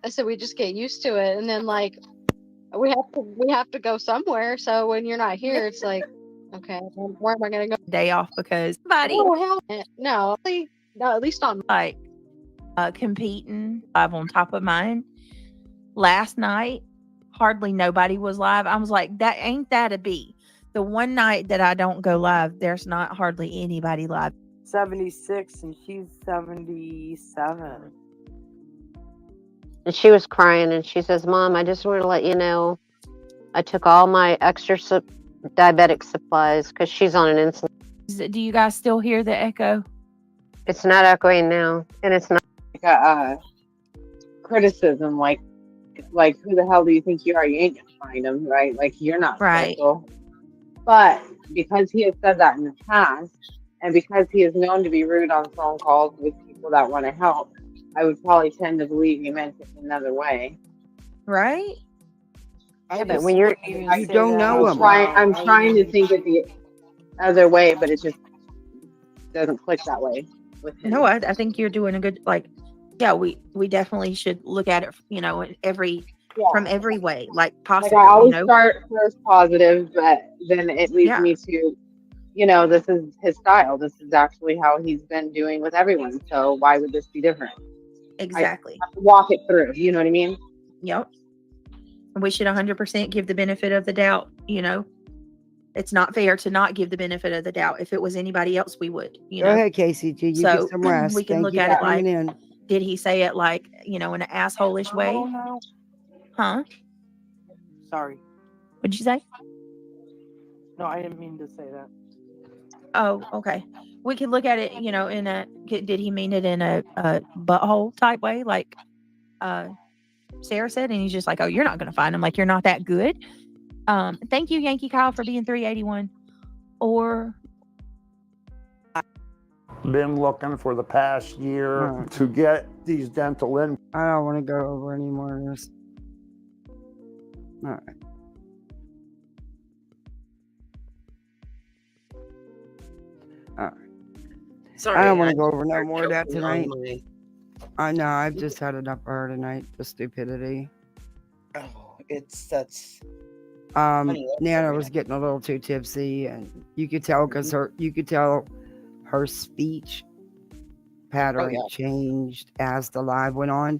I said we just get used to it, and then like we have to go somewhere. So when you're not here, it's like, okay, where am I gonna go? Day off because somebody Oh hell no, no, at least on like competing live on top of mine. Last night, hardly nobody was live. I was like, that ain't that a B. The one night that I don't go live, there's not hardly anybody live. 76 and she's 77. And she was crying and she says, Mom, I just want to let you know I took all my extra diabetic supplies because she's on an insulin. Do you guys still hear the echo? It's not echoing now. And it's not criticism, like who the hell do you think you are? You ain't gonna find him, right? Like you're not special. But because he has said that in the past, and because he is known to be rude on phone calls with people that want to help, I would probably tend to believe he meant it another way. Right? Yeah, but when you're you don't know him. I'm trying to think it the other way, but it just doesn't click that way with him. No, I think you're doing a good, like, yeah, we definitely should look at it, from every way, like possible. Like I always start first positive, but then it leads me to, this is his style. This is actually how he's been doing with everyone. So why would this be different? Exactly. I have to walk it through. You know what I mean? Yep. We should 100% give the benefit of the doubt. It's not fair to not give the benefit of the doubt. If it was anybody else, we would. Go ahead, KCG. You get some rest. We can Thank look you at for it like, coming in. did he say it like, in an asshole-ish way? Huh? Sorry. What'd you say? No, I didn't mean to say that. Oh, okay. We could look at it, in a, did he mean it in a butthole type way? Like Sarah said, and he's just like, oh, you're not going to find him. Like, you're not that good. Thank you, Yankee Kyle, for being 381. Or been looking for the past year to get these dental in. I don't want to go over any more of this. All right. All right. Sorry, I don't want to I go over no start more of that choking on tonight. I know. I've just had enough of her tonight. The stupidity. Oh, that's. Nana was getting a little too tipsy, and you could tell because her speech pattern changed as the live went on,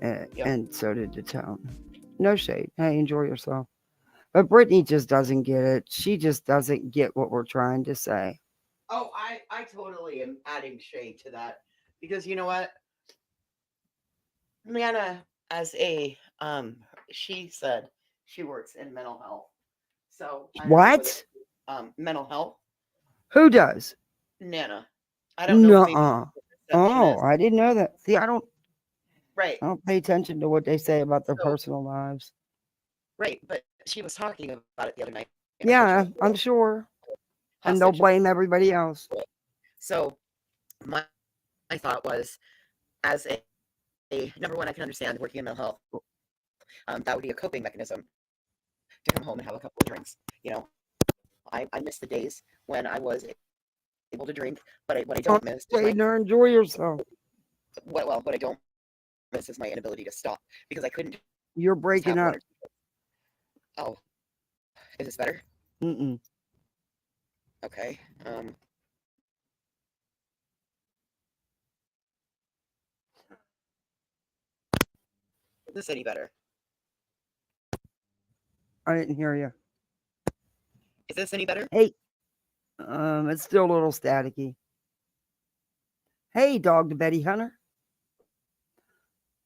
and so did the tone. No shade. Hey, enjoy yourself. But Brittany just doesn't get it. She just doesn't get what we're trying to say. Oh, I totally am adding shade to that because you know what? Nana, as a she said she works in mental health. So What? Mental health. Who does? Nana. I don't know if maybe Nuh-uh. the Oh, receptionist. I didn't know that. See, I Right. don't pay attention to what they say about their So personal lives. right, but she was talking about it the other night. And Yeah, unfortunately, I'm sure. And they'll hostage. blame everybody else. So my thought was, as a number one, I can understand working in mental health. That would be a coping mechanism to come home and have a couple of drinks. You know, I miss the days when I was able to drink, but what I don't miss is my Enjoy yourself. what I don't miss is my inability to stop because I couldn't. You're just breaking have up. one or two. Oh, is this better? Mm-mm. Okay. Is this any better? I didn't hear you. Is this any better? Hey, it's still a little staticky. Hey, dog to Betty Hunter.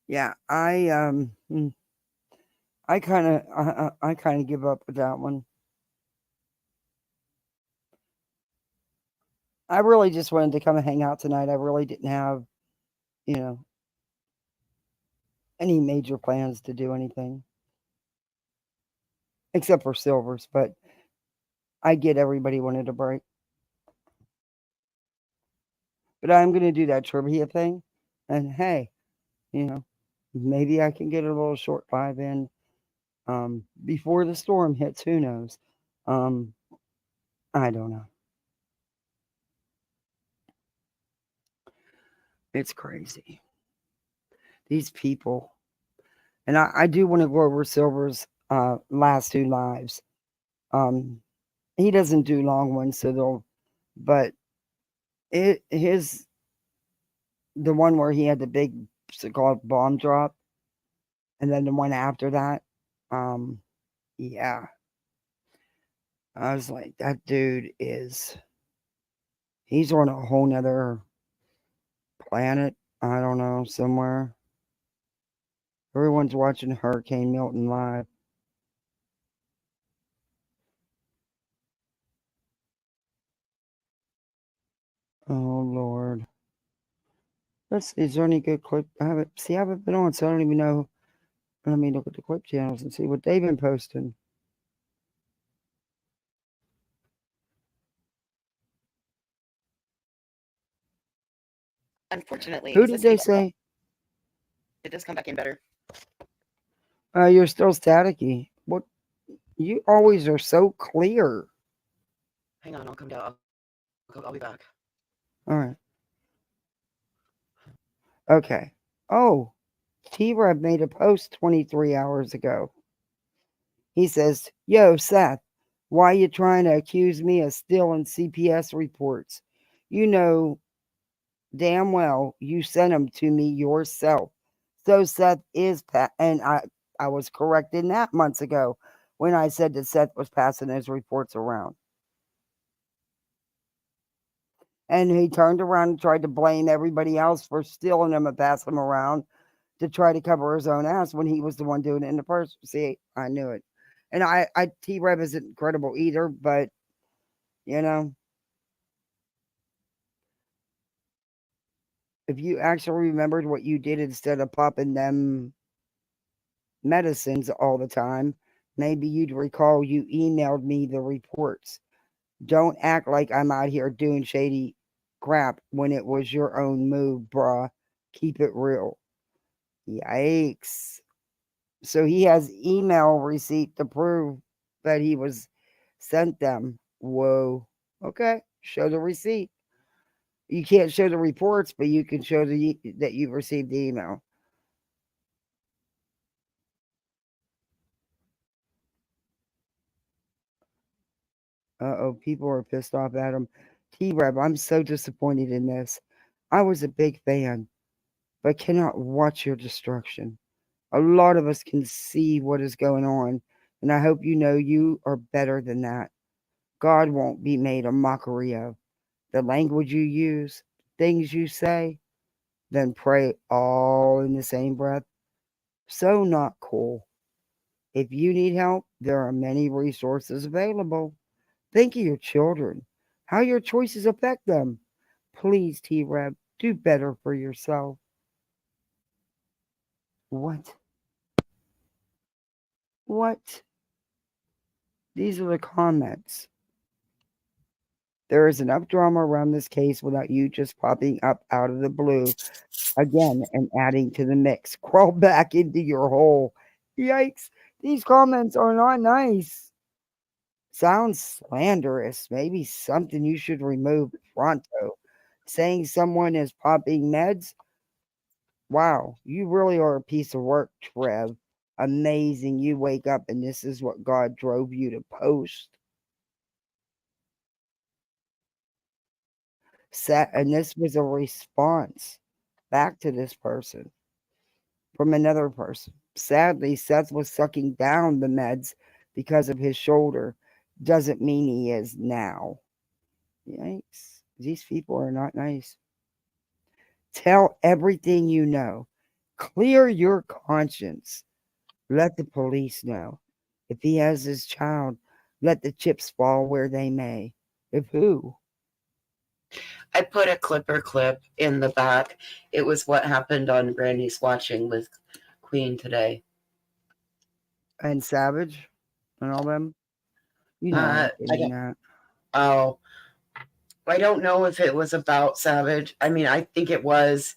Yeah, I kind of give up with that one. I really just wanted to come and hang out tonight. I really didn't have, you know, any major plans to do anything except for Silvers, but I get everybody wanted a break. But I'm going to do that trivia thing. And hey, maybe I can get a little short 5 in before the storm hits. Who knows? Um, I don't know. It's crazy. These people. And I do want to go over Silver's last 2 lives. He doesn't do long ones, but the one where he had the big so-called bomb drop, and then the one after that, yeah, I was like, that dude he's on a whole nother planet. I don't know, somewhere. Everyone's watching Hurricane Milton live. Oh Lord. Let's see, is there any good clip? I haven't been on, so I don't even know. Let me look at the clip channels and see what they've been posting. Unfortunately, Who is did this any they better? say? Did this come back in better? You're still staticky. What? You always are so clear. Hang on, I'll come down. I'll be back. All right. Okay. Oh, T-Rev made a post 23 hours ago. He says, "Yo, Seth, why you trying to accuse me of stealing CPS reports? You know damn well you sent them to me yourself." So Seth is and I was correct in that months ago when I said that Seth was passing his reports around. And he turned around and tried to blame everybody else for stealing them and passing them around to try to cover his own ass when he was the one doing it in the first. See, I knew it. And T-Rev isn't credible either, but if you actually remembered what you did instead of popping them medicines all the time, maybe you'd recall you emailed me the reports. Don't act like I'm out here doing shady crap when it was your own move, bruh. Keep it real. Yikes. So he has email receipt to prove that he was sent them. Whoa. Okay. Show the receipt. You can't show the reports, but you can show that you've received the email. Uh-oh, people are pissed off at him. T-Rev, I'm so disappointed in this. I was a big fan, but cannot watch your destruction. A lot of us can see what is going on, and I hope you know you are better than that. God won't be made a mockery of. The language you use, things you say, then pray all in the same breath. So not cool. If you need help, there are many resources available. Think of your children. how your choices affect them. Please, T Rev, do better for yourself. What? What? These are the comments. There is enough drama around this case without you just popping up out of the blue again and adding to the mix. Crawl back into your hole. Yikes. These comments are not nice. Sounds slanderous. Maybe something you should remove pronto. Saying someone is popping meds? Wow, you really are a piece of work, Trev. Amazing. You wake up and this is what God drove you to post. And this was a response back to this person from another person. Sadly, Seth was sucking down the meds because of his shoulder. Doesn't mean he is now. Yikes. These people are not nice. Tell everything you know. Clear your conscience. Let the police know. If he has his child, let the chips fall where they may. If who? I put a clip in the back. It was what happened on Granny's Watching with Queen today. And Savage and all them? You know I'm kidding that. Oh, I don't know if it was about Savage. I mean, I think it was.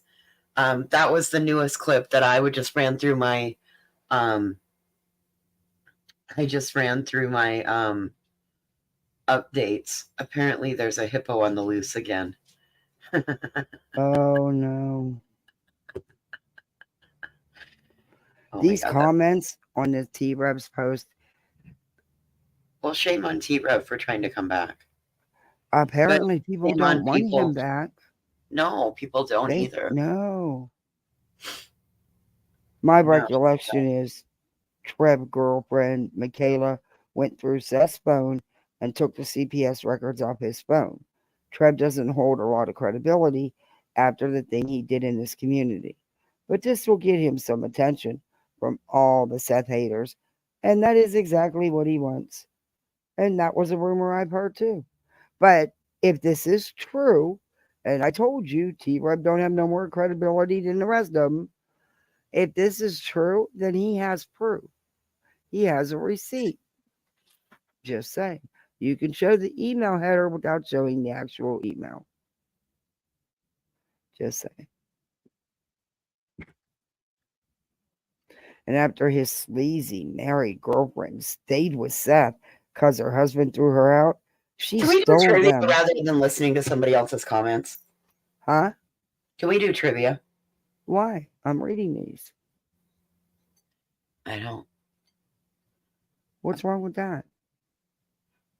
That was the newest clip that I ran through my updates. Apparently there's a hippo on the loose again. Oh no. These God, comments on the T-Rev's post. Well, shame on T-Rev for trying to come back. Apparently people don't want him back. No, people don't either. No. My recollection is Trev's girlfriend, Michaela, went through Seth's phone and took the CPS records off his phone. Trev doesn't hold a lot of credibility after the thing he did in this community. But this will get him some attention from all the Seth haters. And that is exactly what he wants. And that was a rumor I've heard too. But if this is true, and I told you T-Rev don't have no more credibility than the rest of them, if this is true, then he has proof. He has a receipt. Just saying. You can show the email header without showing the actual email. Just saying. And after his sleazy married girlfriend stayed with Seth because her husband threw her out, she Can we do stole trivia them. rather than listening to somebody else's comments? Huh? Can we do trivia? Why? I'm reading these. I don't. What's wrong with that?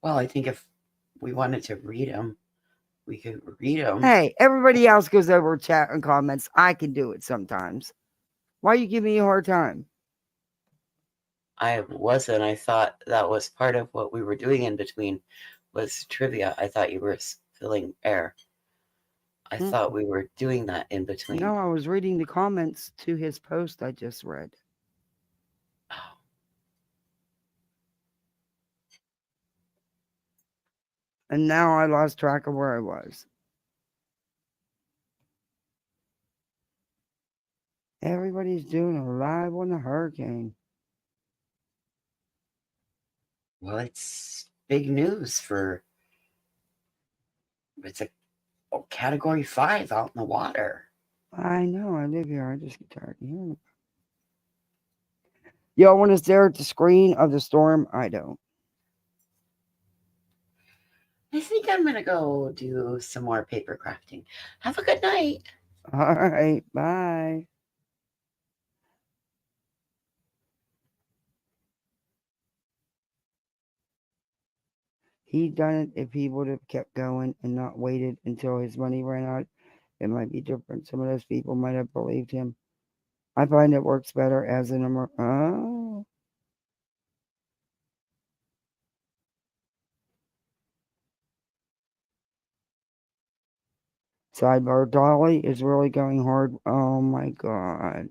Well, I think if we wanted to read them, we could read them. Hey, everybody else goes over chat and comments. I can do it sometimes. Why you give me a hard time? I wasn't. I thought that was part of what we were doing in between was trivia. I thought you were filling air. I thought we were doing that in between. No, I was reading the comments to his post I just read. Oh. And now I lost track of where I was. Everybody's doing a live on the hurricane. Well, it's big news for it's a category 5 out in the water. I know, I live here. I just get tired of hearing it. Y'all want to stare at the screen of the storm? I don't. I think I'm going to go do some more paper crafting. Have a good night. All right, bye. He'd done it if he would have kept going and not waited until his money ran out. It might be different. Some of those people might have believed him. I find it works better as an oh. Sidebar, Dolly is really going hard. Oh my god.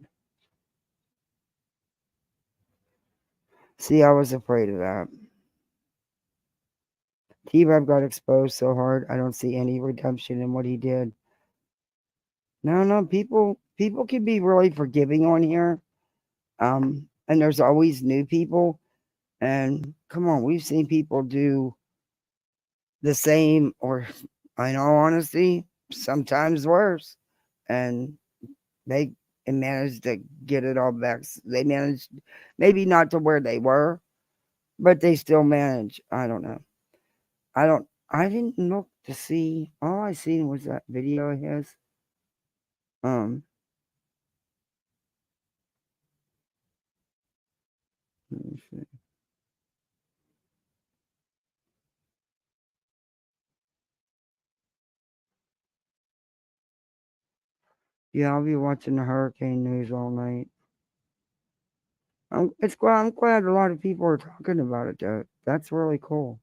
See, I was afraid of that. T-Rev got exposed so hard, I don't see any redemption in what he did. No, people can be really forgiving on here. And there's always new people. And come on, we've seen people do the same, or in all honesty, sometimes worse. And they managed to get it all back. They managed, maybe not to where they were, but they still managed. I don't know. I didn't look to see. All I seen was that video of his. Um, let me see. Yeah, I'll be watching the hurricane news all night. I'm glad a lot of people are talking about it though. That's really cool.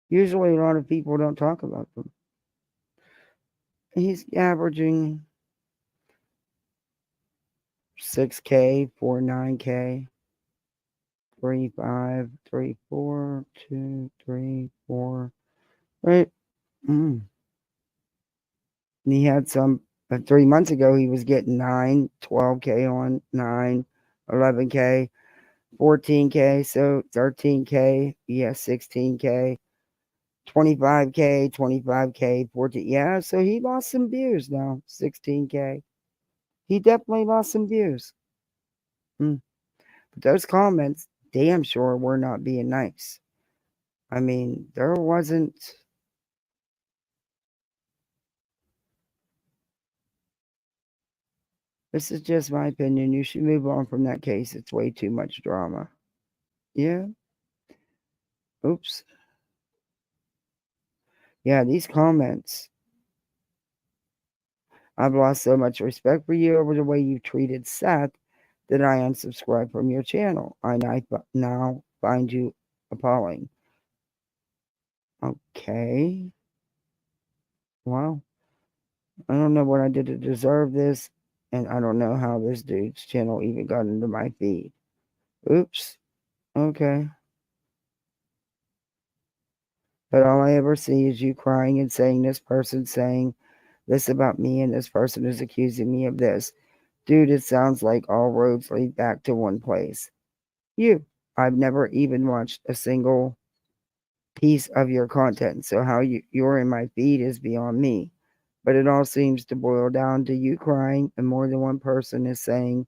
Usually a lot of people don't talk about them. He's averaging 6K, 9K, 3, 5, 3, 4, 2, 3, 4. Right. And he had some 3 months ago he was getting 9, 12K on 9, 11K, 14K, so 13K, yeah, 16K, 25K, 25K, 14. Yeah, so he lost some views now. 16K. He definitely lost some views. But those comments, damn sure, were not being nice. I mean, there wasn't. This is just my opinion. You should move on from that case. It's way too much drama. Yeah. Oops. Yeah, these comments. I've lost so much respect for you over the way you treated Seth that I unsubscribed from your channel. I now find you appalling. Okay. Well, I don't know what I did to deserve this, and I don't know how this dude's channel even got into my feed. Oops. Okay. But all I ever see is you crying and saying this person's saying this about me and this person is accusing me of this. Dude, it sounds like all roads lead back to one place. You. I've never even watched a single piece of your content, so how you're in my feed is beyond me. But it all seems to boil down to you crying, and more than one person is saying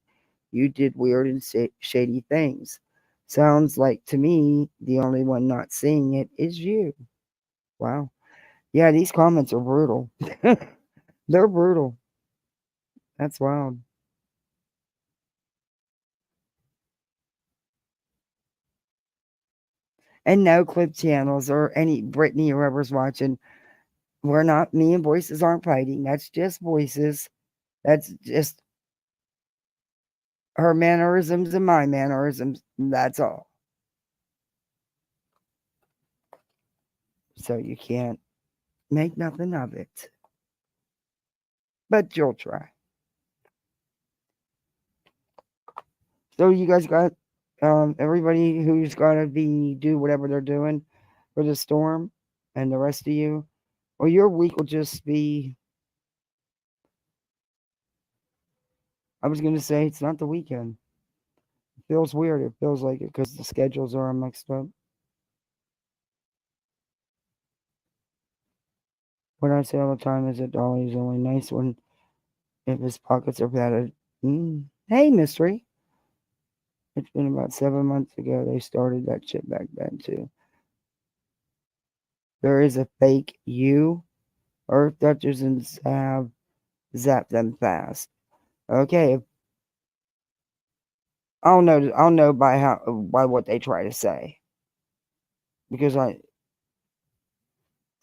you did weird and shady things. Sounds like to me the only one not seeing it is you. Wow. Yeah, these comments are brutal. They're brutal. That's wild. And no clip channels or any Brittany or whoever's watching. We're not, me and Voices aren't fighting. That's just Voices. That's just her mannerisms and my mannerisms. That's all. So you can't make nothing of it. But you'll try. So you guys got everybody who's gotta do whatever they're doing for the storm, and the rest of you, or your week will just be. I was gonna say it's not the weekend. It feels weird. It feels like it because the schedules are all mixed up. What I say all the time is that Dolly's only nice when if his pockets are padded. Hey, mystery. It's been about 7 months ago they started that shit back then too. There is a fake you. Earth touchers and zap them fast. Okay, I'll know by what they try to say. Because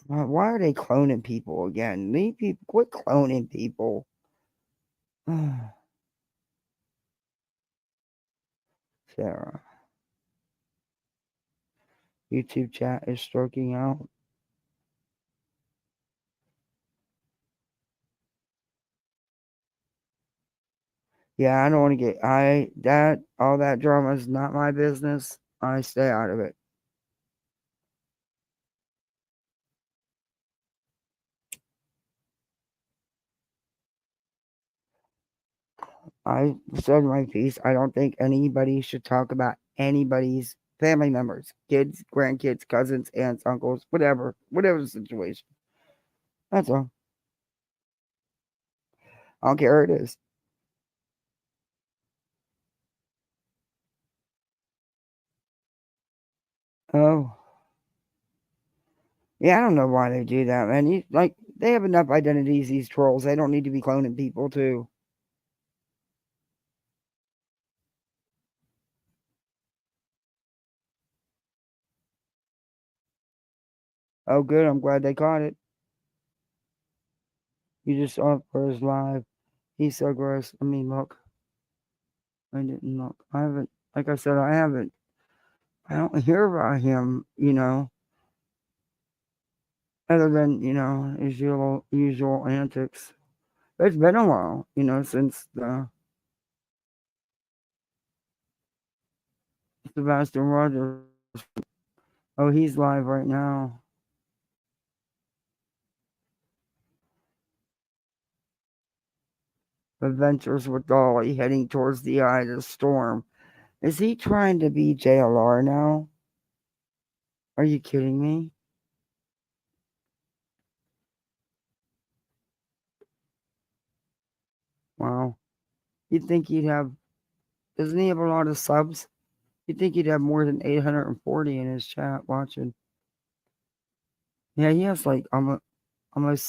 why are they cloning people again? Leave people, quit cloning people. Sarah. YouTube chat is stroking out. Yeah, I don't want to get all that drama is not my business. I stay out of it. I said my piece. I don't think anybody should talk about anybody's family members, kids, grandkids, cousins, aunts, uncles, whatever the situation. That's all. I don't care who it is. Oh, yeah, I don't know why they do that, man. They have enough identities, these trolls. They don't need to be cloning people, too. Oh, good. I'm glad they caught it. You just saw it for his live. He's so gross. I mean, look. I didn't look. I haven't, like I said, I don't hear about him, other than, his usual antics. It's been a while, since the Sebastian Rogers. Oh, he's live right now. Adventures with Dolly heading towards the eye of the storm. Is he trying to be JLR now? Are you kidding me? Wow. You'd think he'd have, doesn't he have a lot of subs? You'd think he'd have more than 840 in his chat watching. Yeah, he has like almost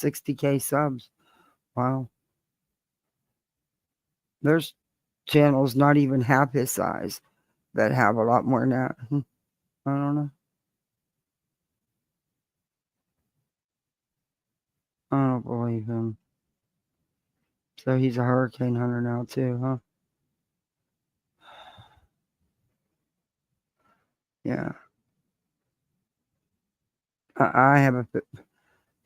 60K subs. Wow. There's channels not even half his size that have a lot more than that. I don't know. I don't believe him. So he's a hurricane hunter now too, huh? Yeah. I have a.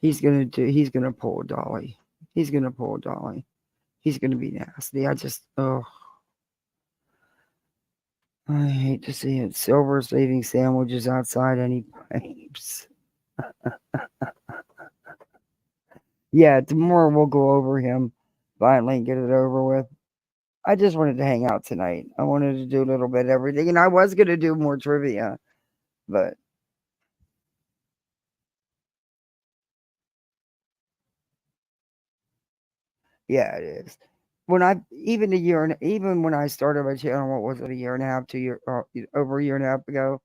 He's gonna pull a Dolly. He's gonna pull a Dolly. He's gonna be nasty. I hate to see it. Silver's leaving sandwiches outside any pipes. Yeah, tomorrow we'll go over him finally and get it over with. I just wanted to hang out tonight. I wanted to do a little bit of everything, and I was going to do more trivia, but yeah, it is. Even when I started my channel, what was it, a year and a half, over a year and a half ago?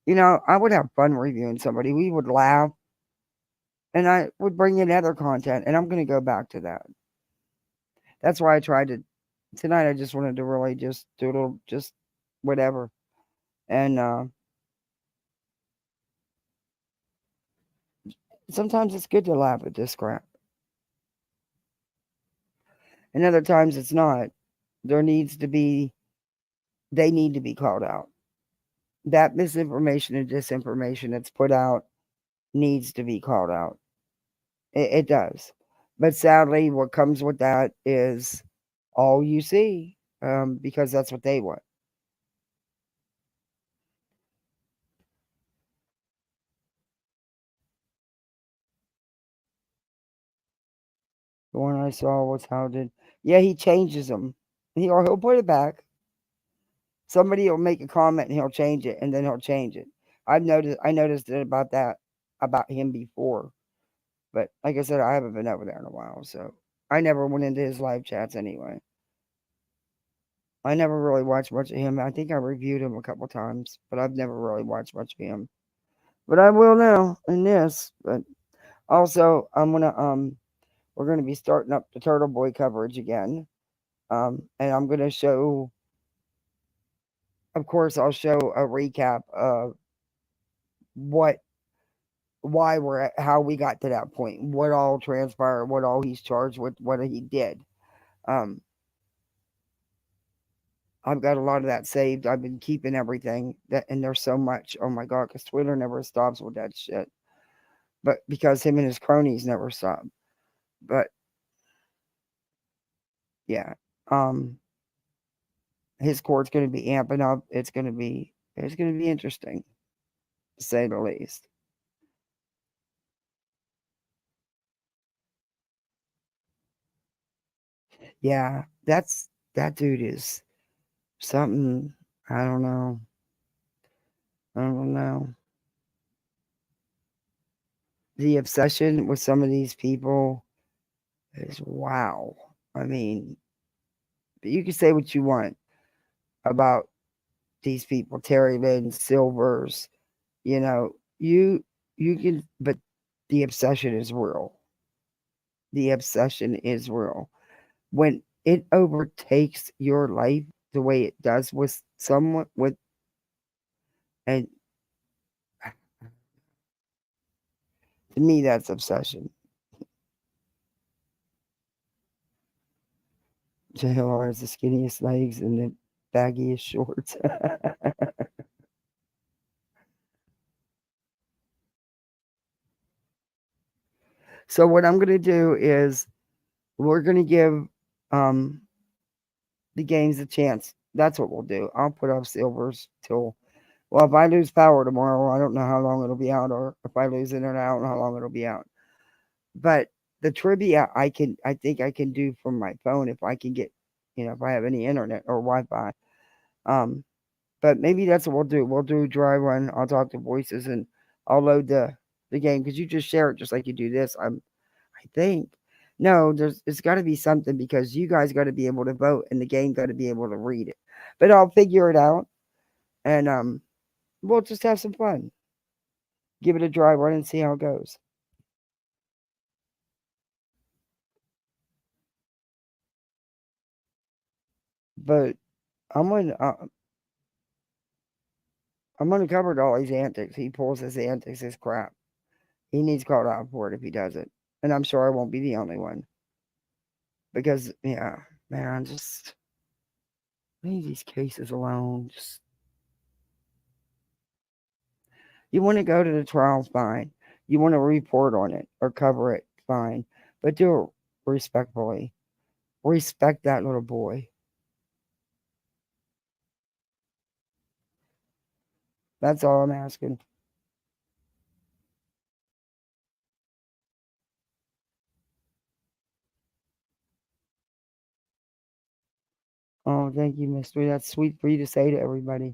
I would have fun reviewing somebody. We would laugh, and I would bring in other content, and I'm going to go back to that. That's why I tried to tonight. I just wanted to really just do a little, just whatever, and sometimes it's good to laugh at this crap, and other times it's not. There needs to be, they need to be called out. That misinformation and disinformation that's put out needs to be called out. It does. But sadly, what comes with that is all you see, because that's what they want. The one I saw was how did, yeah, he changes them. He'll put it back. Somebody will make a comment and he'll change it, and then he'll change it. I noticed it about that, about him before. But like I said, I haven't been over there in a while, so I never went into his live chats anyway. I never really watched much of him. I think I reviewed him a couple times, but I've never really watched much of him. But I will now in this. But also, we're gonna be starting up the Turtle Boy coverage again. And I'm gonna show, of course, I'll show a recap of what, why we're at, how we got to that point, what all transpired, what all he's charged with, what he did. Um, I've got a lot of that saved. I've been keeping everything that, and there's so much. Oh my god, because Twitter never stops with that shit. But because him and his cronies never stop. But yeah, his court's going to be amping up. It's going to be interesting, to say the least. Yeah, that dude is something. I don't know. I don't know. The obsession with some of these people is wow. I mean, you can say what you want about these people, Terry Lynn, Silvers, you know, you can, but the obsession is real. The obsession is real. When it overtakes your life the way it does with someone with, and to me that's obsession. JLR has the skinniest legs and the baggiest shorts. So what I'm gonna do is we're gonna give um the games a chance. That's what we'll do. I'll put up Silvers till, well, if I lose power tomorrow, I don't know how long it'll be out, or if I lose internet, I don't know how long it'll be out. But the trivia I think I can do from my phone if I can get, if I have any internet or Wi-Fi. But maybe that's what we'll do. We'll do dry run. I'll talk to voices and I'll load the game because you just share it just like you do this. I think. No, it's got to be something because you guys got to be able to vote and the game got to be able to read it. But I'll figure it out and we'll just have some fun. Give it a dry run and see how it goes. But I'm gonna uh, I'm gonna cover all his antics. He pulls his antics, his crap. He needs called out for it if he does it, and I'm sure I won't be the only one. Because yeah, man, just leave these cases alone. Just you want to go to the trial, fine. You want to report on it or cover it, fine. But do it respectfully. Respect that little boy. That's all I'm asking. Oh, thank you, Mystery. That's sweet for you to say to everybody.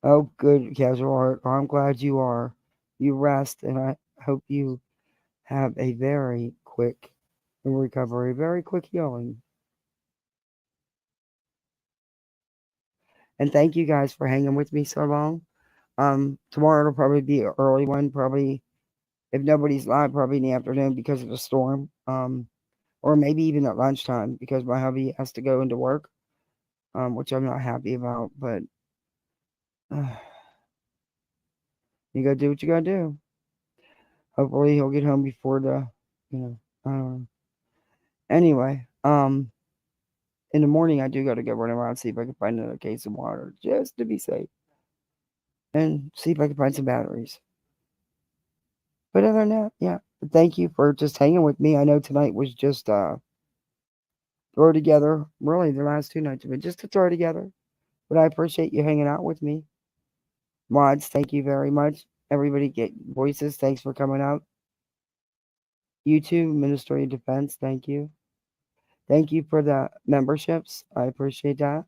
Oh, good, Casual Heart. I'm glad you are. You rest, and I hope you have a very quick recovery, very quick healing. And thank you guys for hanging with me so long. Tomorrow it'll probably be an early one, probably if nobody's live, probably in the afternoon because of the storm. Or maybe even at lunchtime because my hubby has to go into work, which I'm not happy about. But you gotta do what you gotta do. Hopefully he'll get home before the, I don't know. Anyway, in the morning I do gotta go run around see if I can find another case of water just to be safe, and see if I can find some batteries. But other than that, yeah. But thank you for just hanging with me. I know tonight was just throw together. Really, the last 2 nights have been just to throw together. But I appreciate you hanging out with me. Mods, thank you very much. Everybody get voices. Thanks for coming out. YouTube, Ministry of Defense, thank you. Thank you for the memberships. I appreciate that.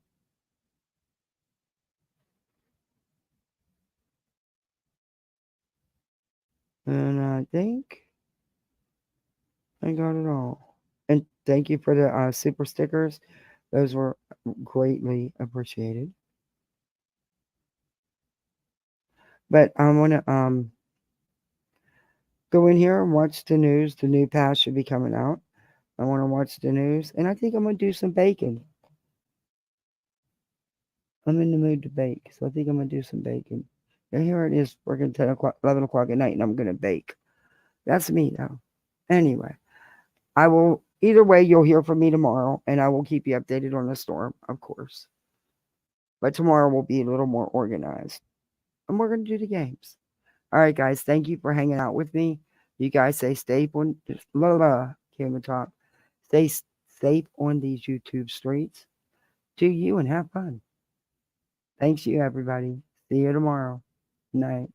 And I think I got it all. And thank you for the super stickers. Those were greatly appreciated. But I'm gonna go in here and watch the news. The new pass should be coming out. I want to watch the news, and I think I'm gonna do some baking. I'm in the mood to bake, so I think I'm gonna do some baking. And here it is, working 10 o'clock, 11 o'clock at night, and I'm gonna bake. That's me though. Anyway, I will. Either way, you'll hear from me tomorrow, and I will keep you updated on the storm, of course. But tomorrow will be a little more organized, and we're gonna do the games. All right, guys. Thank you for hanging out with me. You guys stay safe. Can't even talk. Stay safe on these YouTube streets. Do you and have fun. Thanks you, everybody. See you tomorrow. Night.